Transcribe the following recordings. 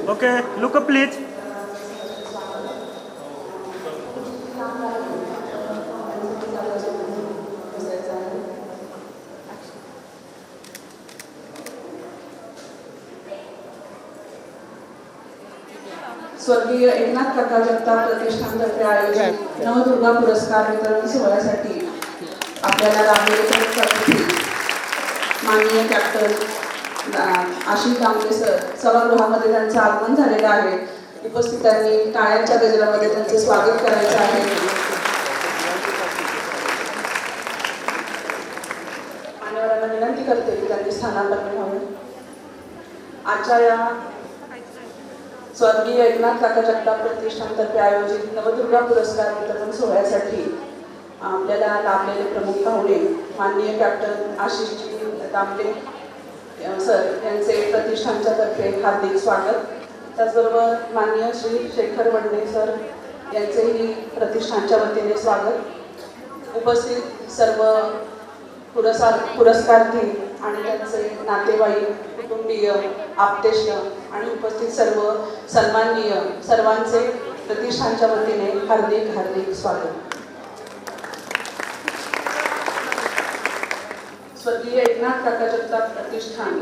Okay, look up please. स्वर्गीय एकनाथ काका जगताप प्रतिष्ठानतर्फे आयोजित नवदुर्गा पुरस्कार वितरण सोहळ्यासाठी आपल्याला लाभलेले माननीय कॅप्टन आशिष दामले सर सभागृहामध्ये त्यांचं आगमन झालेलं आहे। उपस्थितांनी टाळ्यांच्या गजरामध्ये त्यांचे स्वागत करायचे आहे। मान्यवरांना विनंती करते की त्यांनी स्थानापन्न व्हावे। आजच्या या स्वर्गीय एकनाथ काका जगताप प्रतिष्ठानतर्फे आयोजित नवदुर्गा पुरस्कार वितरण सोहळ्यासाठी आपल्याला लाभलेले प्रमुख पाहुणे माननीय कॅप्टन आशिषजी दामले सर यांचे प्रतिष्ठानच्या तर्फे हार्दिक स्वागत। त्याचबरोबर माननीय श्री शेखर वडणे सर यांचेही प्रतिष्ठानच्या वतीने स्वागत। उपस्थित सर्व पुरस्कारार्थी आणि त्यांचे नातेवाईक, कुटुंबीय, आप्तेष्ट आणि उपस्थित सर्व सन्माननीय सर्वांचे प्रतिष्ठानच्या वतीने हार्दिक हार्दिक स्वागत। स्वर्गीय एकनाथ काका जगताप प्रतिष्ठान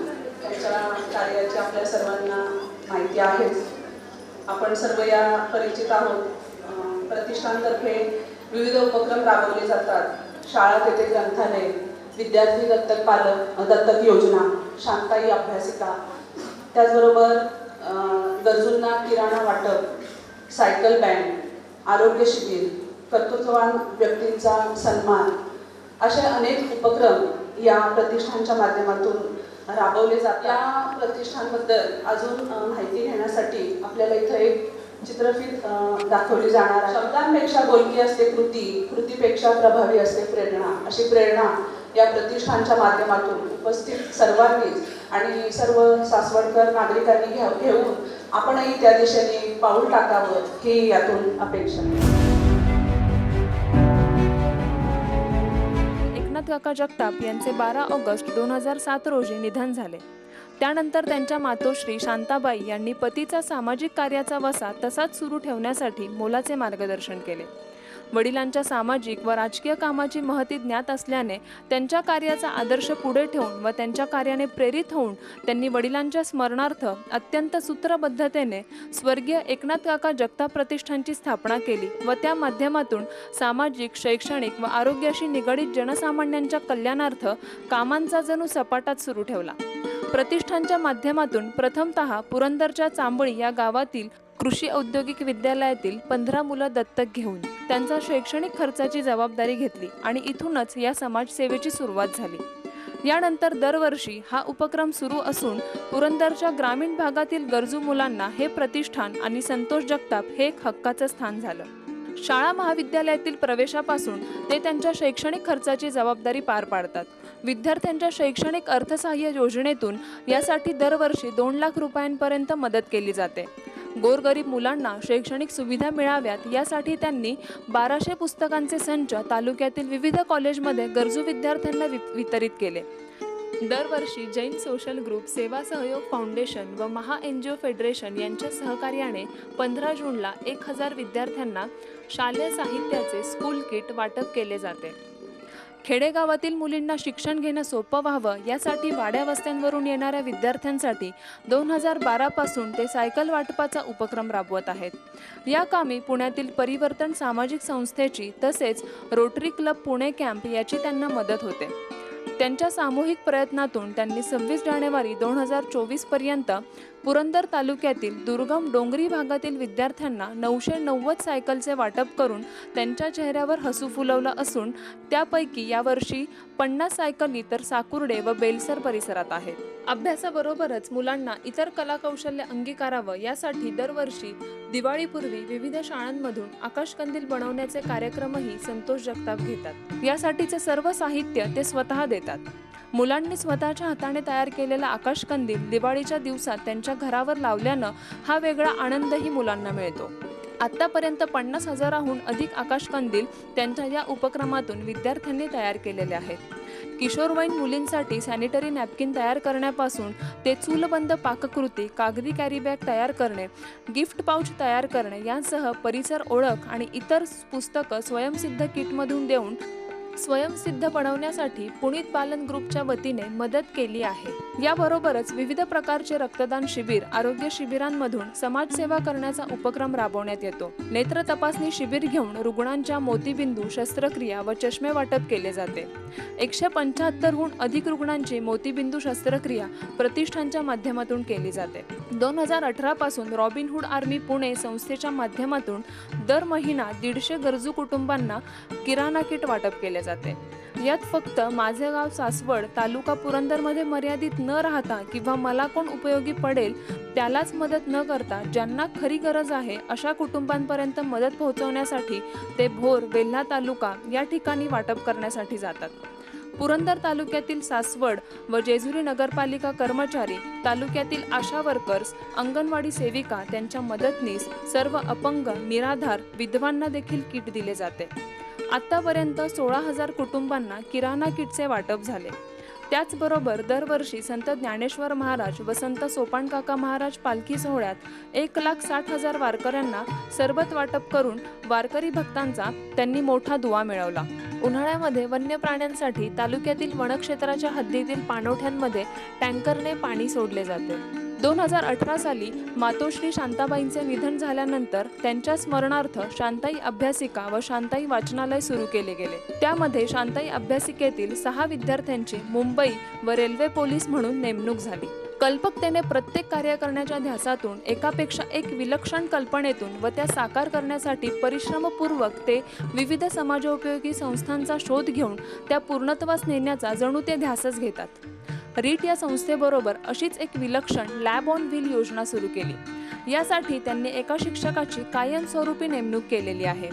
यांच्या कार्याची आपल्या सर्वांना माहिती आहेच। आपण सर्व या परिचित आहोत। प्रतिष्ठानतर्फे विविध उपक्रम राबवले जातात। शाळा तेथे ग्रंथालय, विद्यार्थी दत्तक पालक दत्तक योजना, शांताई अभ्यासिका, त्याचबरोबर गरजूंना किराणा वाटप, सायकल बँड, आरोग्य शिबिर, कर्तृत्ववान व्यक्तींचा सन्मान, असे अनेक उपक्रम या प्रतिष्ठानच्या माध्यमातून राबवले जातात। या प्रतिष्ठानबद्दल अजून माहिती घेण्यासाठी आपल्याला इथे एक चित्रफित दाखवली जाणार आहे। शब्दांपेक्षा बोलकी असते कृती, कृतीपेक्षा प्रभावी असते प्रेरणा, अशी प्रेरणा या प्रतिष्ठानच्या माध्यमातून उपस्थित सर्वांनीच आणि सर्व सासवडकर नागरिकांनी घेऊन आपणही त्या दिशेने पाऊल टाकावं ही यातून अपेक्षा आहे। एकनाथ काका जगताप यांचे 12 ऑगस्ट 2007 रोजी निधन झाले। त्यानंतर त्यांच्या मातोश्री शांताबाई यांनी पतीचा सामाजिक कार्याचा वसा तसाच सुरू ठेवण्यासाठी मोलाचे मार्गदर्शन केले। वडिलांच्या सामाजिक व राजकीय कामाची महती ज्ञात असल्याने त्यांच्या कार्याचा आदर्श पुढे ठेवून व त्यांच्या कार्याने प्रेरित होऊन त्यांनी वडिलांच्या स्मरणार्थ अत्यंत सूत्रबद्धतेने स्वर्गीय एकनाथ काका जगताप प्रतिष्ठानची स्थापना केली व त्या माध्यमातून सामाजिक, शैक्षणिक व आरोग्याशी निगडित जनसामान्यांच्या कल्याणार्थ कामांचा जणू सपाटाच सुरू ठेवला। प्रतिष्ठानच्या माध्यमातून प्रथमतः पुरंदरच्या चांबळी या गावातील कृषी औद्योगिक विद्यालयातील 15 मुलं दत्तक घेऊन त्यांचा शैक्षणिक खर्चाची जबाबदारी घेतली आणि इथूनच या समाजसेवेची सुरुवात झाली। यानंतर दरवर्षी हा उपक्रम सुरू असून पुरंदरच्या ग्रामीण भागातील गरजू मुलांना हे प्रतिष्ठान आणि संतोष जगताप हे एक हक्काचं स्थान झालं। शाळा महाविद्यालयातील प्रवेशापासून ते त्यांच्या शैक्षणिक खर्चाची जबाबदारी पार पाडतात। विद्यार्थ्यांच्या शैक्षणिक अर्थसहाय्य योजनेतून यासाठी दरवर्षी 2 लाख रुपयांपर्यंत मदत केली जाते। गोरगरीब मुलांना शैक्षणिक सुविधा मिळाव्यात यासाठी त्यांनी 1200 पुस्तकांचे संच तालुक्यातील विविध कॉलेजमध्ये गरजू विद्यार्थ्यांना वितरित केले। दरवर्षी जैन सोशल ग्रुप, सेवा सहयोग फाउंडेशन व महा NGO फेडरेशन यांच्या सहकार्याने 15 जूनला 1000 विद्यार्थ्यांना शालेय साहित्याचे स्कूल किट वाटप केले जाते। खेडेगावातील मुलींना शिक्षण घेणं सोपं व्हावं यासाठी वाड्या वस्त्यांवरून येणाऱ्या विद्यार्थ्यांसाठी 2012 पासून ते सायकल वाटपाचा उपक्रम राबवत आहेत। या कामी पुण्यातील परिवर्तन सामाजिक संस्थेची तसेच रोटरी क्लब पुणे कॅम्प याची त्यांना मदत होते। त्यांच्या सामूहिक प्रयत्नातून त्यांनी 26 जानेवारी 2024 पर्यंत पुरंदर तालुक्यातील दुर्गम डोंगरी भागातील विद्यार्थ्यांना 990 सायकलचे वाटप करून त्यांच्या चेहऱ्यावर हसू फुलवलं असून त्यापैकी यावर्षी 50 सायकली तर साकुर्डे व बेलसर परिसरात आहेत. अभ्यासाबरोबरच मुलांना इतर कलाकौशल्य अंगीकारावं यासाठी दरवर्षी दिवाळीपूर्वी विविध शाळांमधून आकाशकंदील बनवण्याचे कार्यक्रमही संतोष जगताप घेतात. यासाठीचे सर्व साहित्य ते स्वतः देतात. मुलांनी स्वतःच्या हाताने तयार केलेला आकाशकंदील दिवाळीच्या दिवसात त्यांच्या घरावर लावल्यानं हा वेगळा आनंदही मुलांना मिळतो. आतापर्यंत 50,000हून अधिक आकाशकंदील त्यांच्या या उपक्रमातून विद्यार्थ्यांनी तयार केलेले आहेत. किशोरवयीन मुलींसाठी सॅनिटरी नॅपकिन तयार करण्यापासून ते चूलबंद पाककृती, कागदी कॅरीबॅग तयार करणे, गिफ्ट पाऊच तयार करणे यासह परिसर ओळख आणि इतर पुस्तकं स्वयंसिद्ध किटमधून देऊन स्वयंसिद्ध बनवण्यासाठी पुनीत बालन ग्रुपच्या वतीने मदत केली आहे. याबरोबरच विविध प्रकारचे रक्तदान शिबिर, आरोग्य शिबिरांमधून समाजसेवा करण्याचा उपक्रम राबवण्यात येतो. नेत्र तपासणी शिबिर घेऊन रुग्णांच्या मोतीबिंदू, शस्त्रक्रिया व चष्मे वाटप केले जाते. 175हून अधिक रुग्णांची मोतीबिंदू शस्त्रक्रिया प्रतिष्ठानच्या माध्यमातून केली जाते. 2018 पासून रॉबिनहूड आर्मी पुणे संस्थेच्या माध्यमातून दर महिना 150 गरजू कुटुंबांना किराणा किट वाटप केले जाते. यात फक्त माझे गाव सासवड, तालुका पुरंदरमध्ये मर्यादित न राहता किंवा मला कोण उपयोगी पडेल त्यालाच मदत न करता ज्यांना खरी गरज आहे अशा कुटुंबांपर्यंत मदत पोहोचवण्यासाठी ते भोर, वेल्हा तालुका या ठिकाणी वाटप करण्यासाठी जातात. पुरंदर तालुक्यातील सासवड व जेजुरी नगरपालिका कर्मचारी, तालुक्यातील आशा वर्कर्स, अंगणवाडी सेविका, त्यांच्या मदतनीस सर्व अपंग, निराधार, विधवांना देखील किट दिले जाते. आतापर्यंत 16,000 कुटुंबांना किराणा किटचे वाटप झाले. त्याचबरोबर दरवर्षी संत ज्ञानेश्वर महाराज व संत सोपानकाका महाराज पालखी सोहळ्यात 1,60,000 वारकऱ्यांना सरबत वाटप करून वारकरी भक्तांचा त्यांनी मोठा दुवा मिळवला. उन्हाळ्यामध्ये वन्य प्राण्यांसाठी तालुक्यातील वनक्षेत्राच्या हद्दीतील पाणवठ्यांमध्ये टँकरने पाणी सोडले जाते. 2018 साली मातोश्री शांताबाईंचे निधन झाल्यानंतर त्यांच्या स्मरणार्थ शांताई अभ्यासिका व शांताई वाचनालय सुरू केले गेले. त्यामध्ये शांताई अभ्यासिकेतील 6 विद्यार्थ्यांची मुंबई व रेल्वे पोलीस म्हणून नेमणूक झाली. कल्पकतेने प्रत्येक कार्य करण्याच्या ध्यासातून एकापेक्षा एक विलक्षण कल्पनेतून व त्या साकार करण्यासाठी परिश्रमपूर्वक ते विविध समाजोपयोगी संस्थांचा शोध घेऊन त्या पूर्णत्वास नेण्याचा जणू ते ध्यासच घेतात. रीट या संस्थेबरोबर अशीच एक विलक्षण लॅब ऑन व्हील योजना सुरू केली. यासाठी त्यांनी एका शिक्षकाची कायमस्वरूपी नेमणूक केलेली आहे.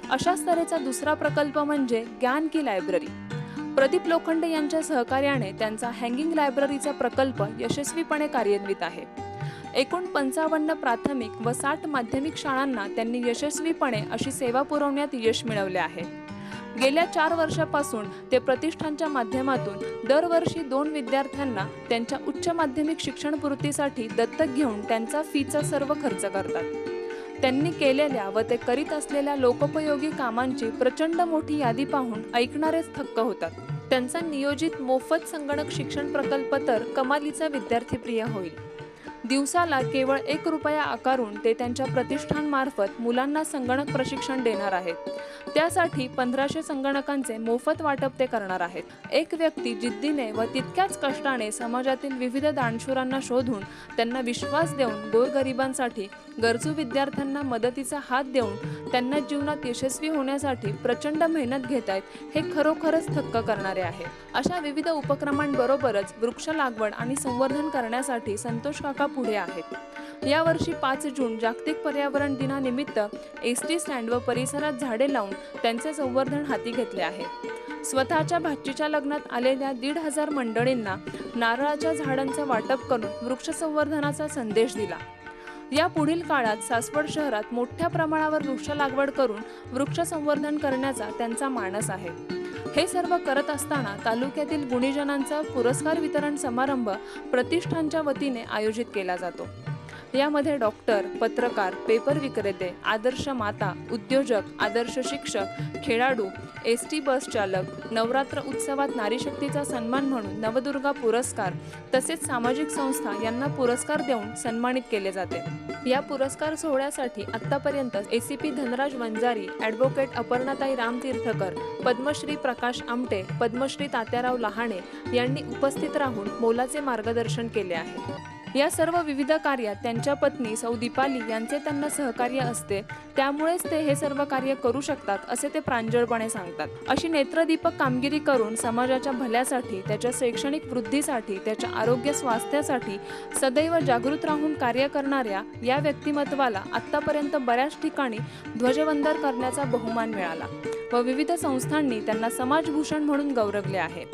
अशाच तऱ्हेचा दुसरा प्रकल्प म्हणजे ज्ञान की लायब्ररी. प्रदीप लोखंडे यांच्या सहकार्याने त्यांचा हँगिंग लायब्ररीचा प्रकल्प यशस्वीपणे कार्यान्वित आहे. एकूण 55 प्राथमिक व 60 माध्यमिक शाळांना त्यांनी यशस्वीपणे अशी सेवा पुरवण्यात यश मिळवले आहे. गेल्या 4 वर्षापासून ते प्रतिष्ठानच्या माध्यमातून दरवर्षी 2 विद्यार्थ्यांना त्यांच्या उच्च माध्यमिक शिक्षणपूर्तीसाठी दत्तक घेऊन त्यांचा फीचा सर्व खर्च करतात. त्यांनी केलेल्या व ते करीत असलेल्या लोकोपयोगी कामांची प्रचंड मोठी यादी पाहून ऐकणारेच थक्क होतात. त्यांचा नियोजित मोफत संगणक शिक्षण प्रकल्प तर कमालीचा विद्यार्थीप्रिय होईल. दिवसाला केवळ 1 रुपया आकारून ते त्यांच्या प्रतिष्ठानमार्फत मुलांना संगणक प्रशिक्षण देणार आहेत. त्यासाठी 1500 संगणकांचे मोफत वाटप ते करणार आहेत. एक व्यक्ती जिद्दीने व तितक्याच कष्टाने समाजातील विविध दानशूरांना शोधून त्यांना विश्वास देऊन गोरगरिबांसाठी, गरजू विद्यार्थ्यांना मदतीचा हात देऊन त्यांना जीवनात यशस्वी होण्यासाठी प्रचंड मेहनत घेत आहेत, हे खरोखरच थक्क करणारे आहे. अशा विविध उपक्रमांबरोबरच वृक्ष लागवड आणि संवर्धन करण्यासाठी संतोष काका पुढे आहेत. यावर्षी 5 जून जागतिक पर्यावरण दिनानिमित्त एसटी स्टँड व परिसरात झाडे लावून त्यांचे संवर्धन हाती घेतले आहे. स्वतःच्या भाचीच्या लग्नात आलेल्या 1,500 मंडळींना नारळाच्या झाडांचं वाटप करून वृक्ष संवर्धनाचा संदेश दिला. या पुढील काळात सासवड शहरात मोठ्या प्रमाणावर वृक्ष लागवड करून वृक्ष संवर्धन करण्याचा त्यांचा मानस आहे. हे सर्व करत असताना तालुक्यातील गुणीजनांचा पुरस्कार वितरण समारंभ प्रतिष्ठानच्या वतीने आयोजित केला जातो. यामध्ये डॉक्टर, पत्रकार, पेपर विक्रेते, आदर्श माता, उद्योजक, आदर्श शिक्षक, खेळाडू, एसटी बस चालक, नवरात्र उत्सवात नारीशक्तीचा सन्मान म्हणून नवदुर्गा पुरस्कार तसेच सामाजिक संस्था यांना पुरस्कार देऊन सन्मानित केले जाते. या पुरस्कार सोहळ्यासाठी आतापर्यंत एसीपी धनराज वंजारी, ॲडव्होकेट अपर्णाताई रामतीर्थकर, पद्मश्री प्रकाश आमटे, पद्मश्री तात्याराव लहाणे यांनी उपस्थित राहून मोलाचे मार्गदर्शन केले आहे. या सर्व विविध कार्यात त्यांच्या पत्नी सौ दीपाली यांचे त्यांना सहकार्य असते, त्यामुळेच ते हे सर्व कार्य करू शकतात असे ते प्रांजळपणे सांगतात. अशी नेत्रदीपक कामगिरी करून समाजाच्या भल्यासाठी, त्याच्या शैक्षणिक वृद्धीसाठी, त्याच्या आरोग्य स्वास्थ्यासाठी सदैव जागृत राहून कार्य करणाऱ्या या व्यक्तिमत्वाला आत्तापर्यंत बऱ्याच ठिकाणी ध्वजवंदन करण्याचा बहुमान मिळाला व विविध संस्थांनी त्यांना समाजभूषण म्हणून गौरवले आहे.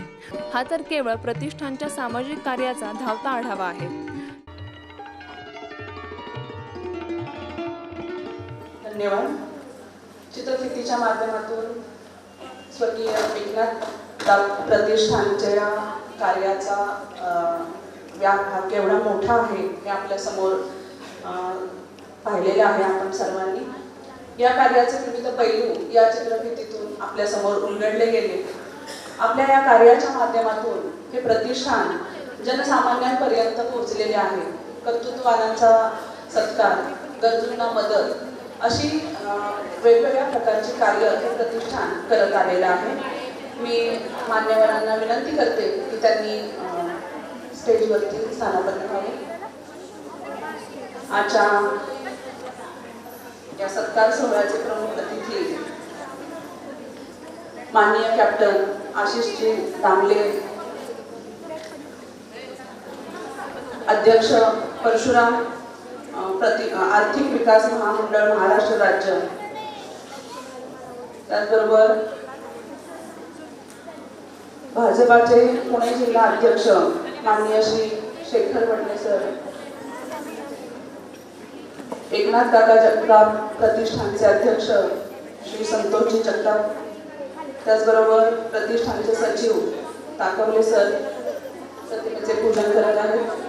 हा तर केवळ प्रतिष्ठानच्या सामाजिक कार्याचा धावता आढावा आहे. धन्यवाद. चित्रफितीच्या माध्यमातून स्वर्गीय एकनाथ प्रतिष्ठानच्या कार्याचा व्याप हा केवढा मोठा आहे हे आपल्या समोर पाहिलेलं आहे आपण सर्वांनी. या कार्याचे विविध पैलू या चित्रफितीतून आपल्या समोर उलगडले गेले. आपल्या या कार्याच्या माध्यमातून हे प्रतिष्ठान जनसामान्यांपर्यंत पोहोचलेले आहे. कर्तृत्ववानांचा सत्कार, गरजूंना मदत अशी वेगवेगळ्या प्रकारची कार्य हे प्रतिष्ठान करत आलेलं आहे. मी मान्यवरांना विनंती करते की त्यांनी स्टेजवरती स्थानापन्न व्हावे. आजच्या या सत्कार सोहळ्याचे प्रमुख अतिथी माननीय कॅप्टन आशिषजी दामले, अध्यक्ष परशुराम आर्थिक विकास महामंडळ महाराष्ट्र राज्य, त्याचबरोबर भाजपाचे पुणे जिल्हा अध्यक्ष माननीय श्री शेखर वडणे सर, एकनाथ काका जगताप प्रतिष्ठानचे अध्यक्ष श्री संतोषजी जगताप, त्याचबरोबर प्रतिष्ठानचे सचिव ताकवले सर प्रतिमेचे पूजन करत आहेत.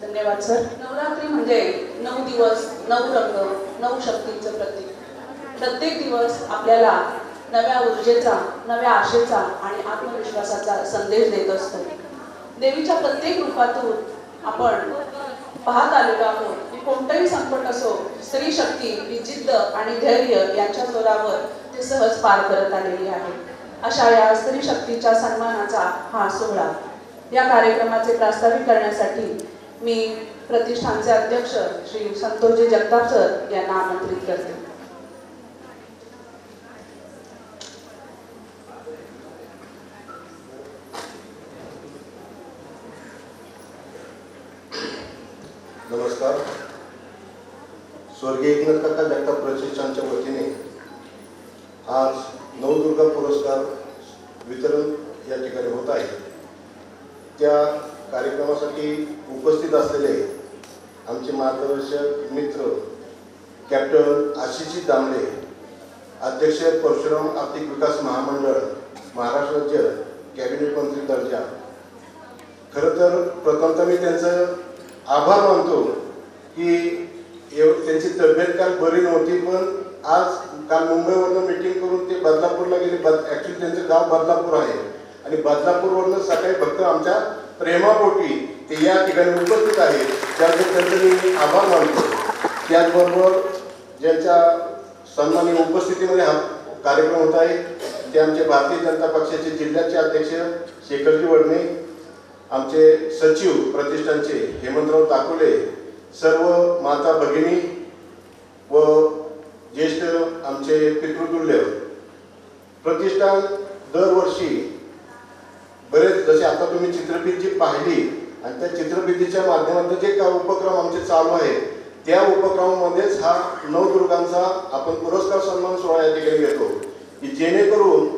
धन्यवाद सर. नवरात्री म्हणजे 9 दिवस, 9 रंग, 9 शक्तींचं प्रतीक. प्रत्येक दिवस आपल्याला नव्या ऊर्जेचा, नव्या आशेचा आणि आत्मविश्वासाचा संदेश देत असतो. देवीच्या प्रत्येक रूपातून आपण पाहत आलेलो आहोत की कोणतंही संकट असो, स्त्री शक्ती ही जिद्द आणि धैर्य यांच्या जोरावर ते सहज पार करत आलेली आहे. अशा या स्त्री शक्तीच्या सन्मानाचा हा सोहळा या कार्यक्रमाचे प्रास्ताविक करण्यासाठी मी प्रतिष्ठानचे अध्यक्ष श्री संतोषजी जगताप सर यांना आमंत्रित करते. नमस्कार. स्वर्गीय एकनाथ काका जगताप प्रतिष्ठानच्या वतीने आज नवदुर्गा पुरस्कार वितरण या ठिकाणी होत आहे. त्या कार्यक्रमासाठी उपस्थित असलेले आमचे मार्गदर्शक मित्र कॅप्टन आशिषजी दामले, अध्यक्ष परशुराम आर्थिक विकास महामंडळ महाराष्ट्र राज्य, कॅबिनेट मंत्री दर्जा. खरं तर प्रथमतः मी त्यांचं आभार मानतो की त्यांची तब्येत काल बरी नव्हती, पण आज काल मुंबईवरनं मीटिंग करून ते बदलापूरला गेले. ॲक्च्युली त्यांचं गाव बदलापूर आहे आणि बदलापूरवरनं सकाळी फक्त आमच्या प्रेमापोटी ते या ठिकाणी उपस्थित आहेत, त्याबद्दल त्यांचं मी आभार मानतो. त्याचबरोबर ज्यांच्या सन्माननीय उपस्थितीमध्ये हा कार्यक्रम होत आहे ते आमचे भारतीय जनता पक्षाचे जिल्ह्याचे अध्यक्ष शेखरजी वडणे, आमचे सचिव प्रतिष्ठानचे हेमंतराव ताकोले, सर्व माता भगिनी व ज्येष्ठ आमचे पितृतुल्य. प्रतिष्ठान दरवर्षी बरेच, जसे आता तुम्ही चित्रफित जी पाहिली आणि त्या चित्रफितीच्या माध्यमातून जे काय उपक्रम आमचे चालू आहेत त्या उपक्रमामध्येच हा नवदुर्गांचा आपण पुरस्कार सन्मान सोहळा या ठिकाणी घेतो की जेणेकरून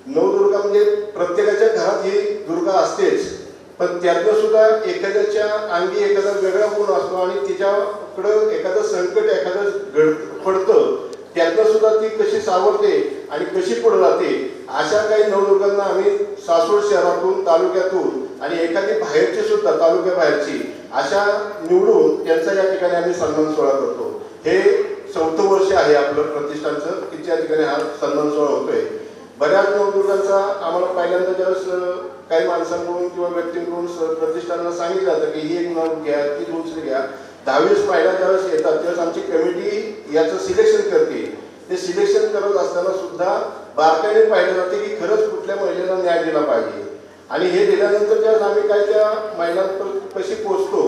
नवदुर्गा म्हणजे प्रत्येकाच्या घरात ही दुर्गा असतेच, पण त्यातनं सुद्धा एखाद्याच्या अंगी एखादा वेगळा गुण असतो आणि तिच्याकडं एखादं संकट एखादं पडतं, त्यातनं सुद्धा ती कशी सावरते आणि कशी पुढे जाते. अशा काही नवदुर्गांना आम्ही सासवड शहरातून, तालुक्यातून आणि एखादी बाहेरची सुद्धा तालुक्याबाहेरची अशा निवडून त्यांचा या ठिकाणी आम्ही सन्मान सोहळा करतो. हे 4थं वर्ष आहे आपलं प्रतिष्ठानचं की त्या ठिकाणी हा सन्मान सोहळा होतोय. बऱ्याच नवदुर्गांचा आम्हाला पहिल्यांदा ज्यावेळेस काही माणसांकडून किंवा व्यक्तींकडून प्रतिष्ठानाला सांगितलं जातं की ही एक नव घ्या, ती दुसरी घ्या. 10-20 महिला ज्यावेळेस येतात त्यावेळेस आमची कमिटी याचं सिलेक्शन करते. ते सिलेक्शन करत असताना सुद्धा बारकाईने पाहिलं जाते की खरंच कुठल्या महिलेला न्याय दिला पाहिजे आणि हे दिल्यानंतर ज्यावेळेस आम्ही काय त्या महिलांपर्यंत पैसे पोचतो,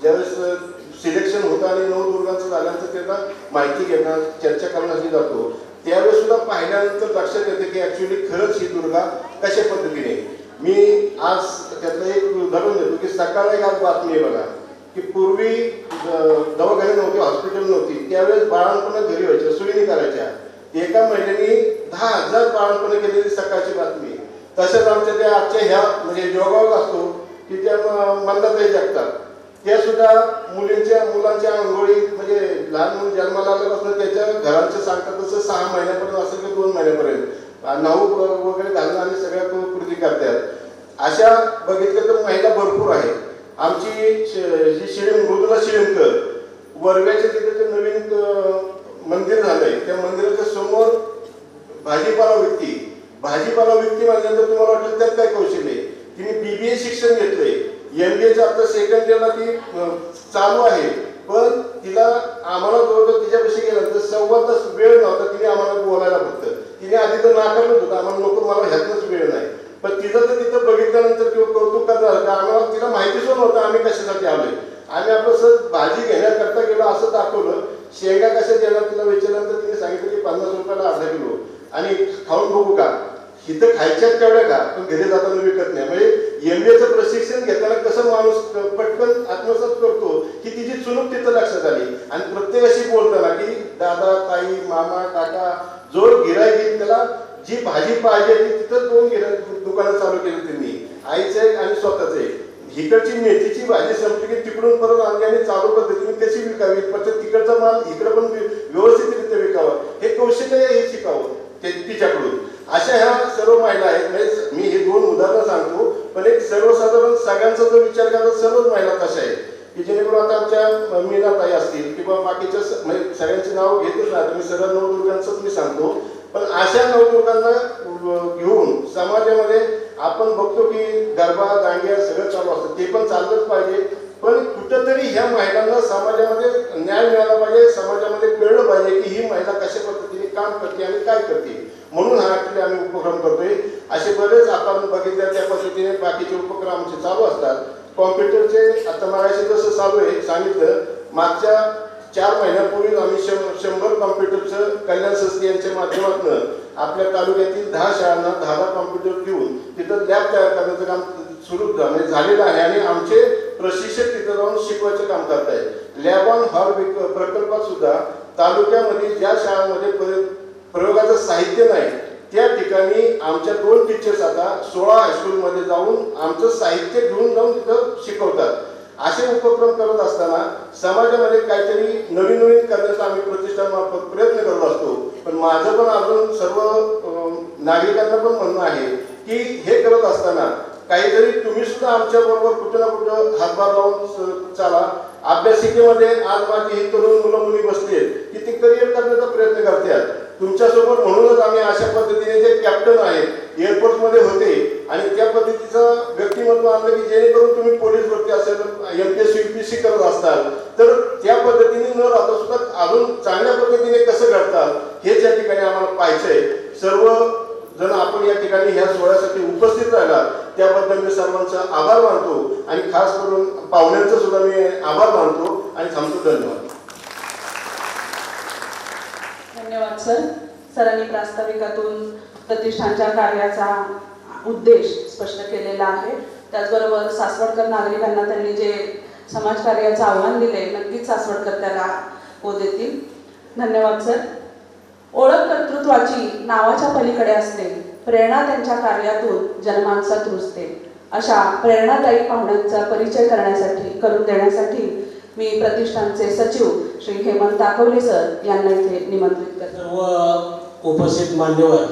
ज्यावेळेस सिलेक्शन होतं आणि नवदुर्गांचं झाल्यानंतर त्यांना माहिती घेणार चर्चा करण्यासाठी जातो, त्यावेळेस सुद्धा पाहिल्यानंतर लक्षात येते की ॲक्च्युली खरंच ही दुर्गा कशा पद्धतीने. मी आज त्यातलं एक उदाहरण देतो की सकाळी एक आज बातमी आहे बघा की पूर्वी दवाखाने नव्हते, हॉस्पिटल नव्हती, त्यावेळेस बाळांपण घरी व्हायच्या, सुईणी करायच्या. एका महिन्याने 10,000 बाळांपण केलेली सकाळची बातमी. तसंच आमच्या त्या आजच्या ह्या म्हणजे जोगावत असतो की त्या मंदाताई जगतात, त्या सुद्धा मुलांच्या अंघोळी म्हणजे लहान मुलं जन्माला आल्यापासून त्याच्या घरांचं सांगतात तसं 6 महिन्यापर्यंत असेल की 2 महिन्यापर्यंत नाऊ वगैरे घालणं आणि सगळ्या कृती करतात. अशा बघितलं तर महिला भरपूर आहेत. आमची जी मृदुला शिळीमकर वर्गाच्या तिथे जे नवीन मंदिर झालंय त्या मंदिराच्या समोर भाजीपाला व्यक्ती म्हणल्यानंतर तुम्हाला वाटेल त्यात काय कौशल्य आहे. तिने BBA शिक्षण घेतलंय, MBAचं आता सेकंड इयरला ती चालू आहे, पण तिला आम्हाला जवळजवळ तिच्यापाशी गेल्यानंतर 1.25 तास वेळ नव्हता. तिने आम्हाला बोलायला फक्त तिने आधी तर नाकारलंच होतं, आम्हाला नको, मला ह्यातनंच वेळ नाही. पण तिचं तर तिथं बघितल्यानंतर किंवा कौतुक करणार का आम्हाला तिला माहितीच नव्हतं आम्ही कशासाठी आलोय. आम्ही आपलं सहज भाजी घेण्याकरता गेलो असं दाखवलं. शेंगा कशा देणार तिला विचारल्यानंतर तिने सांगितलं की 50 रुपयाला अर्धा किलो आणि खाऊन बघू का. इथं खायच्याच तेवढ्या का, पण घरी जाताना विकत नाही. म्हणजे MBAचं प्रशिक्षण घेताना कसं माणूस पटकन आत्मसात करतो की तिची चुनूक तिथं लक्षात आली. आणि प्रत्येकाशी बोलताना की दादा, ताई, मामा, काका, जो गिराईक येईल त्याला जी भाजी पाहिजे ती तिथं 2 दुकानं चालू केली त्यांनी, आईचं आणि स्वतःचे. इकडची मेथीची भाजी संपली की तिकडून परत आणली आणि चालू पद्धतीने कशी विकावी, परत तिकडचा माल इकडं पण व्यवस्थितरित्या विकावा, हे कौशल्य हे शिकावं तिच्याकडून. अशा ह्या सर्व महिला आहेत. म्हणजे मी हे 2 उदाहरणं सांगतो, पण एक सर्वसाधारण सगळ्यांचा जो विचार करतात सर्वच महिला तशा आहेत की जेणेकरून आता आमच्या मीनाताई असतील किंवा बाकीच्या म्हणजे सगळ्यांची नावं घेतच नाही, मी सगळ्या नवदुर्गांचंच मी सांगतो. पण अशा नवदुर्गांना घेऊन समाजामध्ये आपण बघतो की गरबा, दांडिया सगळं चालू असतं, ते पण चाललंच पाहिजे. पण कुठंतरी ह्या महिलांना समाजामध्ये न्याय मिळाला पाहिजे, समाजामध्ये कळलं पाहिजे की ही महिला कशा पद्धतीने काम करते आणि काय करते. म्हणून हा ॲक्च्युली आम्ही उपक्रम करतोय. असे बरेच आपण बघितल्या त्या पद्धतीने बाकीचे उपक्रम आमचे चालू असतात. कॉम्प्युटरचे आता मागाशी जसं चालू आहे सांगितलं, मागच्या 4 महिन्यापूर्वीच आम्ही 100 कॉम्प्युटरचं कल्याण संस्थेच्या माध्यमातून आपल्या तालुक्यातील 10 शाळांना 10 कॉम्प्युटर घेऊन तिथं लॅब तयार करण्याचं काम सुरू झालेलं आहे आणि आमचे प्रशिक्षक तिथं जाऊन शिकवायचं काम करत आहेत. लॅब ऑन हॉल प्रकल्पात सुद्धा तालुक्यामध्ये ज्या शाळांमध्ये प्रयोगाचं साहित्य नाही त्या ठिकाणी आमच्या 2 टीचर्स आता 16 हायस्कूलमध्ये जाऊन आमचं साहित्य घेऊन जाऊन तिथं शिकवतात. असे उपक्रम करत असताना समाजामध्ये काहीतरी नवीन करण्याचा आम्ही प्रतिष्ठानमार्फत प्रयत्न करत असतो. पण माझं पण अजून सर्व नागरिकांना पण म्हणणं आहे की हे करत असताना काहीतरी तुम्ही सुद्धा आमच्या बरोबर कुठं ना कुठं हातभार लावून चाला. अभ्यासिकेमध्ये आज माझी ही तरुण मुलं मुली बसली आहेत की ते करिअर करण्याचा प्रयत्न करतात तुमच्यासोबत. म्हणूनच आम्ही अशा पद्धतीने जे कॅप्टन आहेत एअरफोर्समध्ये होते आणि त्या पद्धतीचं व्यक्तिमत्व आणलं की जेणेकरून तुम्ही पोलीस भरती असेल, MPSC UPSC करत असताल तर त्या पद्धतीने न राहता सुद्धा अजून चांगल्या पद्धतीने कसं घडतात हेच या ठिकाणी आम्हाला पाहायचंय. सर्व जण आपण या ठिकाणी ह्या सोहळ्यासाठी उपस्थित राहिला त्याबद्दल मी सर्वांचा आभार मानतो आणि खास करून पाहुण्यांचा सुद्धा मी आभार मानतो आणि थांबतो. धन्यवाद. धन्यवाद सर. सरांनी प्रास्ताविकातून प्रतिष्ठानच्या कार्याचा उद्देश स्पष्ट केलेला आहे. त्याचबरोबर सासवडकर नागरिकांना त्यांनी जे समाजकार्याचं आव्हान दिले नक्कीच सासवडकर त्याला हो देतील. धन्यवाद सर. ओळख कर्तृत्वाची नावाच्या पलीकडे असते, प्रेरणा त्यांच्या कार्यातून जनमानसात रुजते. अशा प्रेरणादायी पाहुण्यांचा परिचय करून देण्यासाठी मी प्रतिष्ठानचे सचिव श्री हेमंत ताकवले सर यांना इथे निमंत्रित करते. सर्व उपस्थित मान्यवर,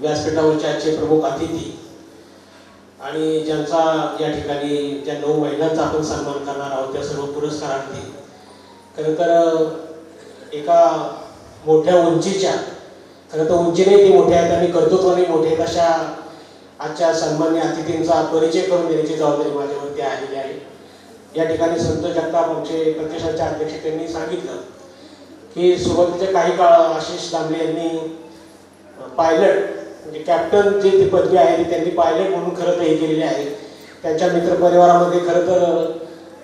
व्यासपीठावरचे आजचे प्रमुख अतिथी आणि ज्यांचा या ठिकाणी ज्या 9 महिलांचा आपण सन्मान करणार आहोत त्या सर्व पुरस्कारार्थी. खरं तर एका मोठ्या उंचीच्या, खरं तर उंचीने ती मोठ्या आहेत आणि कर्तृत्वाने मोठे आहेत अशा आजच्या सन्मान्य अतिथींचा परिचय करून देण्याची जबाबदारी माझ्यावरती आलेली आहे. या ठिकाणी संत जगताप आमचे प्रतिष्ठानचे अध्यक्ष त्यांनी सांगितलं की सुरुवातीच्या काही काळ आशिष दामले यांनी पायलट म्हणजे कॅप्टन जी ती पदवी आहे ती त्यांनी पायलट म्हणून खरं तर हे केलेली आहे. त्यांच्या मित्रपरिवारामध्ये खरं तर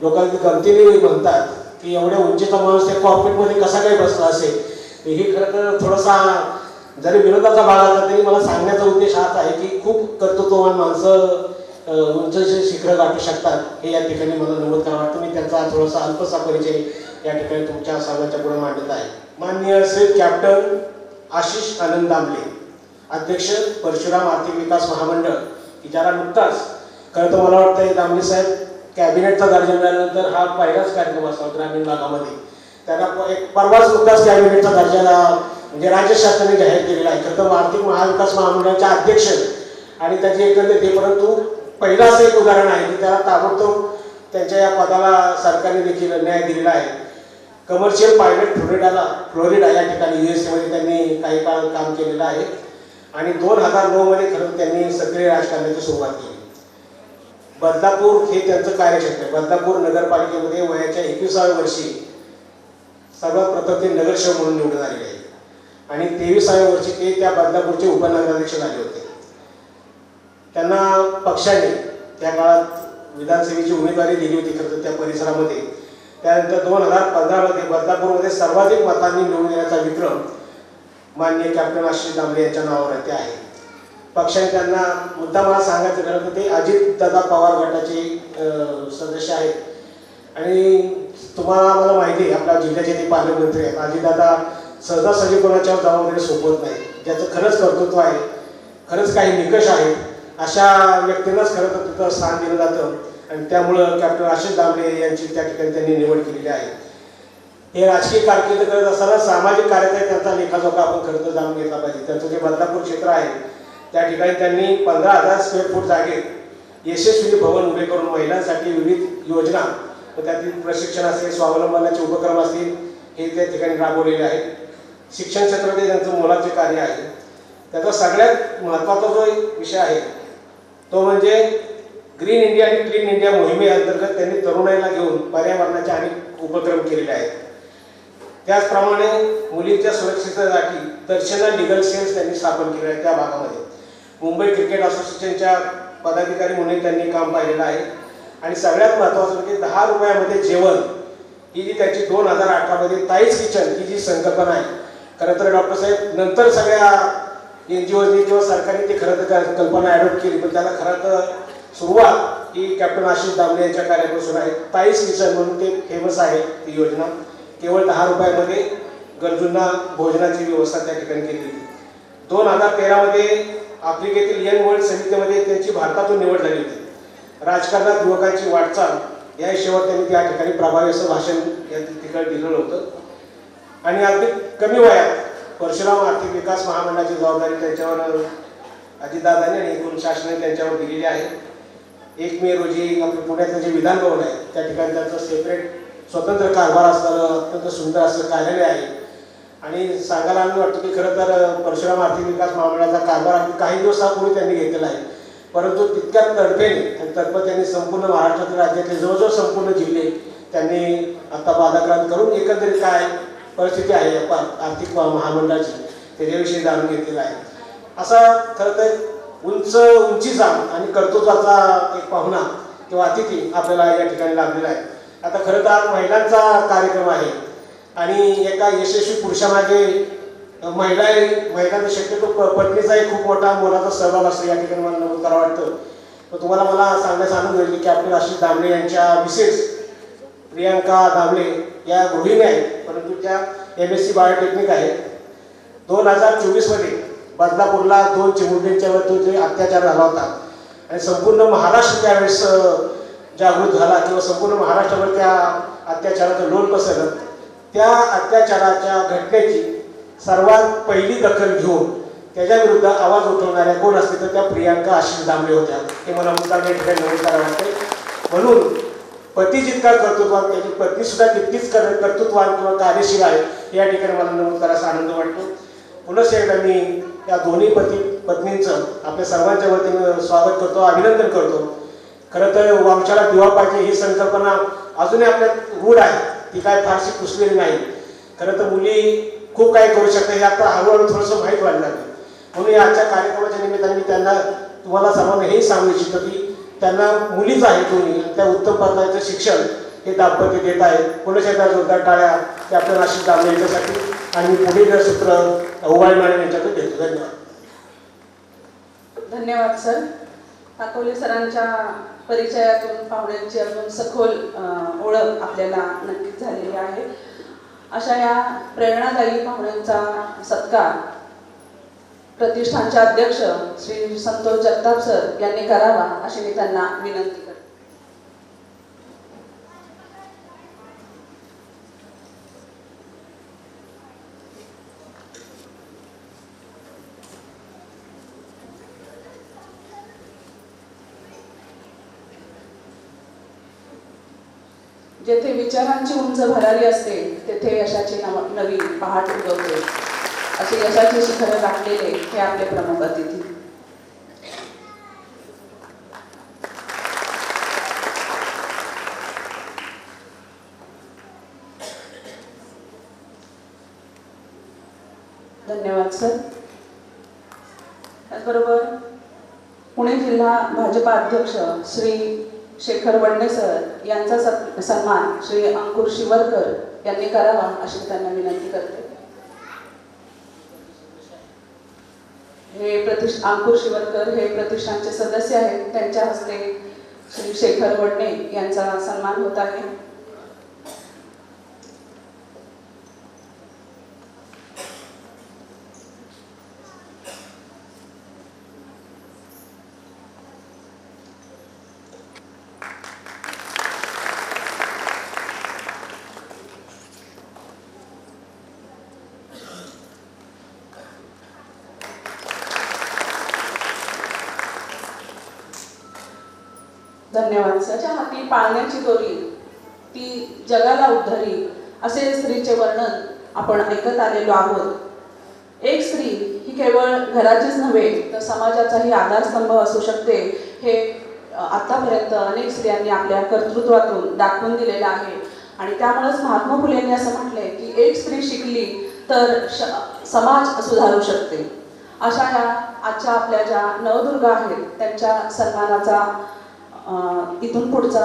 लोकांनी गमतीने म्हणतात की एवढ्या उंचीचा माणूस त्या कॉर्पोरेटमध्ये कसा काही बसला असेल. हे खरं तर थोडासा जरी विरोधाचा भाग असला तरी मला सांगण्याचा उद्देश हाच आहे की खूप कर्तृत्ववान माणसं उंचचे शिखर गाठू शकतात हे या ठिकाणी मला नमूद करावं वाटतं. मी त्यांचा थोडासा अल्पसा परिचय या ठिकाणी तुमच्या सर्वांच्या पुढे मांडत आहे. माननीय श्री कॅप्टन आशिष आनंद दामले, अध्यक्ष परशुराम आर्थिक विकास महामंडळ, की ज्याला नुकताच खरं तर मला वाटतं दामले साहेब कॅबिनेटचा दर्जा मिळाल्यानंतर हा पहिलाच कार्यक्रम असावा ग्रामीण भागामध्ये. त्यांना एक परवाच नुकताच कॅबिनेटचा दर्जाला म्हणजे राज्य शासनाने जाहीर केलेला आहे. खरं तर आर्थिक महाविकास महामंडळाचे अध्यक्ष आणि त्याचे एकंदरीत ते, परंतु पहिलं असं एक उदाहरण आहे की त्याला ताबडतोब त्यांच्या या पदाला सरकारने देखील न्याय दिलेला आहे. कमर्शियल पायलट फ्लोरिडा या ठिकाणी USA मध्ये त्यांनी काही काळ काम केलेलं आहे आणि 2009 मध्ये खरं त्यांनी सक्रिय राजकारणाची सुरुवात केली. बदलापूर हे त्यांचं कार्यक्षेत्र आहे. बदलापूर नगरपालिकेमध्ये वयाच्या 21व्या वर्षी सर्वात प्रथम ते नगरसेवक म्हणून निवडून आलेले आहे आणि 23व्या वर्षी ते त्या बदलापूरचे उपनगराध्यक्ष झाले होते. त्यांना पक्षाने त्या काळात विधानसभेची उमेदवारी दिली होती खरं तर त्या परिसरामध्ये. त्यानंतर 2015 मध्ये बदलापूरमध्ये सर्वाधिक मतांनी निवडून येण्याचा विक्रम माननीय कॅप्टन आशिष दामले यांच्या नावावरती आहे. पक्षाने त्यांना मुद्दा मला सांगायचं खरं तर ते अजितदादा पवार गटाचे सदस्य आहेत आणि तुम्हाला मला माहिती आहे आपल्या जिल्ह्याचे ते पालकमंत्री आहेत. अजितदादा सहजासहजी कोणाच्यावर जबाबदारी सोपवत नाही. ज्याचं खरंच कर्तृत्व आहे, खरंच काही निकष आहेत, अशा व्यक्तींनाच खरं तर तिथं स्थान दिलं जातं आणि त्यामुळं कॅप्टन आशिष दामले यांची त्या ठिकाणी त्यांनी निवड केलेली आहे. हे राजकीय कारकीर्द करत असताना सामाजिक कार्याचा त्यांचा लेखाजोखा आपण खरं तर जाणून घेतला पाहिजे. त्यांचं जे बदलापूर क्षेत्र आहे त्या ठिकाणी त्यांनी 15,000 स्क्वेअर फूट जागेत यशस्वी भवन उभे करून महिलांसाठी विविध योजना व त्यातील प्रशिक्षण असेल, स्वावलंबनाचे उपक्रम असतील हे त्या ठिकाणी राबवलेले आहेत. शिक्षण क्षेत्रामध्ये त्यांचं मोलाचे कार्य आहे. त्याचा सगळ्यात महत्त्वाचा जो एक विषय आहे तो म्हणजे ग्रीन इंडिया आणि क्लीन इंडिया मोहिमेअंतर्गत त्यांनी तरुणाईला घेऊन पर्यावरणाचे अनेक उपक्रम केलेले आहेत. त्याचप्रमाणे मुलींच्या सुरक्षिततेसाठी दर्शना लिगल सेल्स त्यांनी स्थापन केले आहे. त्या भागामध्ये मुंबई क्रिकेट असोसिएशनच्या पदाधिकारी म्हणून त्यांनी काम पाहिलेलं आहे आणि सगळ्यात महत्त्वाचं म्हणजे 10 रुपयामध्ये जेवण ही जी त्याची 2018 मध्ये ताईच किचन ही जी संकल्पना आहे. खरं तर डॉक्टर साहेब नंतर सगळ्या NGOनी किंवा सरकारने ती खरं तर कल्पना ॲडॉप्ट केली, पण त्याला खरं तर सुरुवात ही कॅप्टन आशिष दामले यांच्या कार्यापासून आहे. ताईच किचन म्हणून ते फेमस आहे ती योजना. केवळ 10 रुपयामध्ये गरजूंना भोजनाची व्यवस्था त्या ठिकाणी केली. 2013 मध्ये आफ्रिकेतील यंग वर्ल्ड समितीमध्ये त्यांची भारतातून निवड झाली होती. राजकारणात युवकांची वाटचाल या विषयावर त्यांनी त्या ठिकाणी प्रभावी असं भाषण या ठिकाणी दिलेलं होतं आणि अगदी कमी वयात परशुराम आर्थिक विकास महामंडळाची जबाबदारी त्यांच्यावर अजितदादांनी आणि एकूण शासनाने त्यांच्यावर दिलेली आहे. 1 मे रोजी आपलं पुण्यातलं जे विधान भवन आहे त्या ठिकाणी त्यांचं सेपरेट स्वतंत्र कारभार असणारं अत्यंत सुंदर असं कार्यालय आहे आणि सांगायला आम्ही वाटतं की खरं तर परशुराम आर्थिक विकास महामंडळाचा कारभार अगदी काही दिवसापूर्वी त्यांनी घेतलेला आहे, परंतु तितक्या तडफेने आणि तत्परतेने संपूर्ण महाराष्ट्रातील राज्यातले जवळजवळ संपूर्ण जिल्हे त्यांनी आता पादाक्रांत करून एकंदरीत काय परिस्थिती आहे आर्थिक महामंडळाची त्याच्याविषयी जाणून घेतलेला आहे. असा खरं तर उंचीचा आणि कर्तृत्वाचा एक पाहुणा किंवा अतिथी आपल्याला या ठिकाणी लाभलेला आहे. आता खरं तर आज महिलांचा कार्यक्रम आहे आणि एका यशस्वी पुरुषामागे महिलांचा शक्यतो पत्नीचाही खूप मोठा मोलाचा सहभाग असतो या ठिकाणी मला नमूद करावं वाटतं. तर तुम्हाला मला सांगण्यास आनंद होईल की कॅप्टन आशिष दामले यांच्या मिसेस प्रियांका दामले या गृहिणी आहेत, परंतु त्या MSc बायोटेक्निक आहेत. 2024 मध्ये बदलापूरला 2 चिमुरड्यांच्यावर जो अत्याचार झाला होता आणि संपूर्ण महाराष्ट्र त्यावेळेस जागृत झाला किंवा संपूर्ण महाराष्ट्रावर त्या अत्याचाराचं लोण पसरलं. त्या अत्याचाराच्या घटनेची सर्वात पहिली दखल घेऊन त्याच्या विरुद्ध आवाज उठवणाऱ्या कोण असते तर त्या प्रियांका आशिष दामले होत्या. हे मला मुद्दाम या ठिकाणी नमूद करावं वाटते. म्हणून पती जितका कर्तृत्वान त्याची पत्नी सुद्धा तितकीच कर्तृत्वान किंवा कार्यशील आहे या ठिकाणी मला नमूद करायचा आनंद वाटतो. पुनश्च एकदा मी या दोन्ही पत्नींचं आपल्या सर्वांच्या वतीनं स्वागत करतो, अभिनंदन करतो. खरं तर वंशाला दिवा पाहिजे ही संकल्पना अजूनही आपल्यात रूढ आहे, ती काय फारशी पुसलेली नाही. खरं तर मुली खूप काही करू शकतात हे आता हळूहळू थोडंसं माहीत व्हायला लागलं. म्हणून या आजच्या कार्यक्रमाच्या निमित्ताने मी त्यांना तुम्हाला सर्वांना हेही सांगू इच्छितो की त्यांना मुलीच आहेत दोन्ही, त्या उत्तम प्रकारचं शिक्षण हे दाम्पत्य देत आहेत. पुन्हा एकदा जोरदार टाळ्या ते आपल्या नाशिक दामले यांच्यासाठी. आणि मी पुढील सूत्र उबाळे मॅडम यांच्याकडे देतो. धन्यवाद. धन्यवाद सर. ताकवले सरांच्या परिचयातून पाहुण्यांची अजून सखोल ओळख आपल्याला नक्कीच झालेली आहे. अशा या प्रेरणादायी पाहुण्यांचा सत्कार प्रतिष्ठानचे अध्यक्ष श्री संतोष जगताप सर यांनी करावा अशी मी त्यांना विनंती करते. जेथे विचारांची उंच भरारी असते तेथे यशाची नवी पहाट उगवते. असे यशाचे शिखर गाठलेले हे आपले प्रमुख अतिथी. धन्यवाद सर. त्याचबरोबर पुणे जिल्हा भाजपा अध्यक्ष श्री शेखर वडणे सर यांचा सन्मान श्री अंकुर शिवरकर यांनी करावा अशी त्यांना विनंती करते. अंकुर शिवरकर हे प्रतिष्ठानचे सदस्य आहेत. त्यांच्या हस्ते श्री शेखर वडणे यांचा सन्मान होत आहे. धन्यवाद. सच्या हाती पाळण्याची दोरी ती जगाला उद्धरी असे स्त्रीचे वर्णन आपण ऐकत आलेलो आहोत. एक स्त्री ही केवळ घराचीच नव्हे तर समाजाचाही आधारस्तंभ असू शकते हे आतापर्यंत अनेक स्त्रियांनी आपल्या कर्तृत्वातून दाखवून दिलेलं आहे. आणि त्यामुळेच महात्मा फुले यांनी असं म्हटलंय की एक स्त्री शिकली तर समाज सुधारू शकते. अशा या आजच्या आपल्या ज्या नवदुर्गा आहेत त्यांच्या सन्मानाचा इथून पुढचा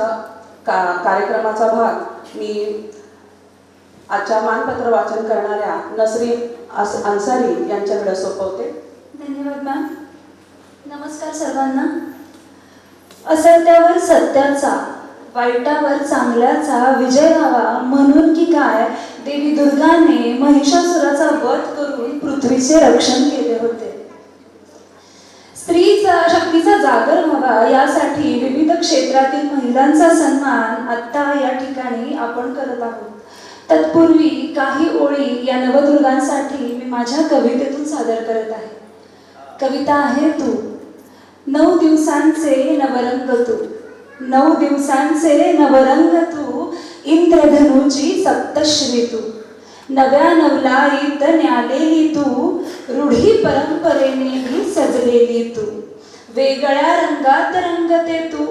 कार्यक्रमाचा भाग मी आजच्या मानपत्र वाचन करणाऱ्या नसरीन अन्सारी यांच्याकडे सोपवते. धन्यवाद मॅम. नमस्कार सर्वांना. असत्यावर सत्याचा, वाईटावर चांगल्याचा विजय व्हावा म्हणून की काय देवी दुर्गाने महिषासुराचा वध करून पृथ्वीचे रक्षण केले होते. स्त्रीचा शक्तीचा जागर व्हावा यासाठी विविध क्षेत्रातील महिलांचा सन्मान आता या ठिकाणी आपण करत आहोत. तत्पूर्वी काही ओळी या नवदुर्गांसाठी मी माझ्या कवितेतून सादर करत आहे. कविता आहे तू. 9 दिवसांचे नवरंग तू, 9 दिवसांचे नवरंग तू, इंद्रधनुची सप्तश्री तू, नव्या नवलाईत न्यालेली तू, रूढी परंपरेने सजलेली तू, वेगळ्या रंगात रंगते तू,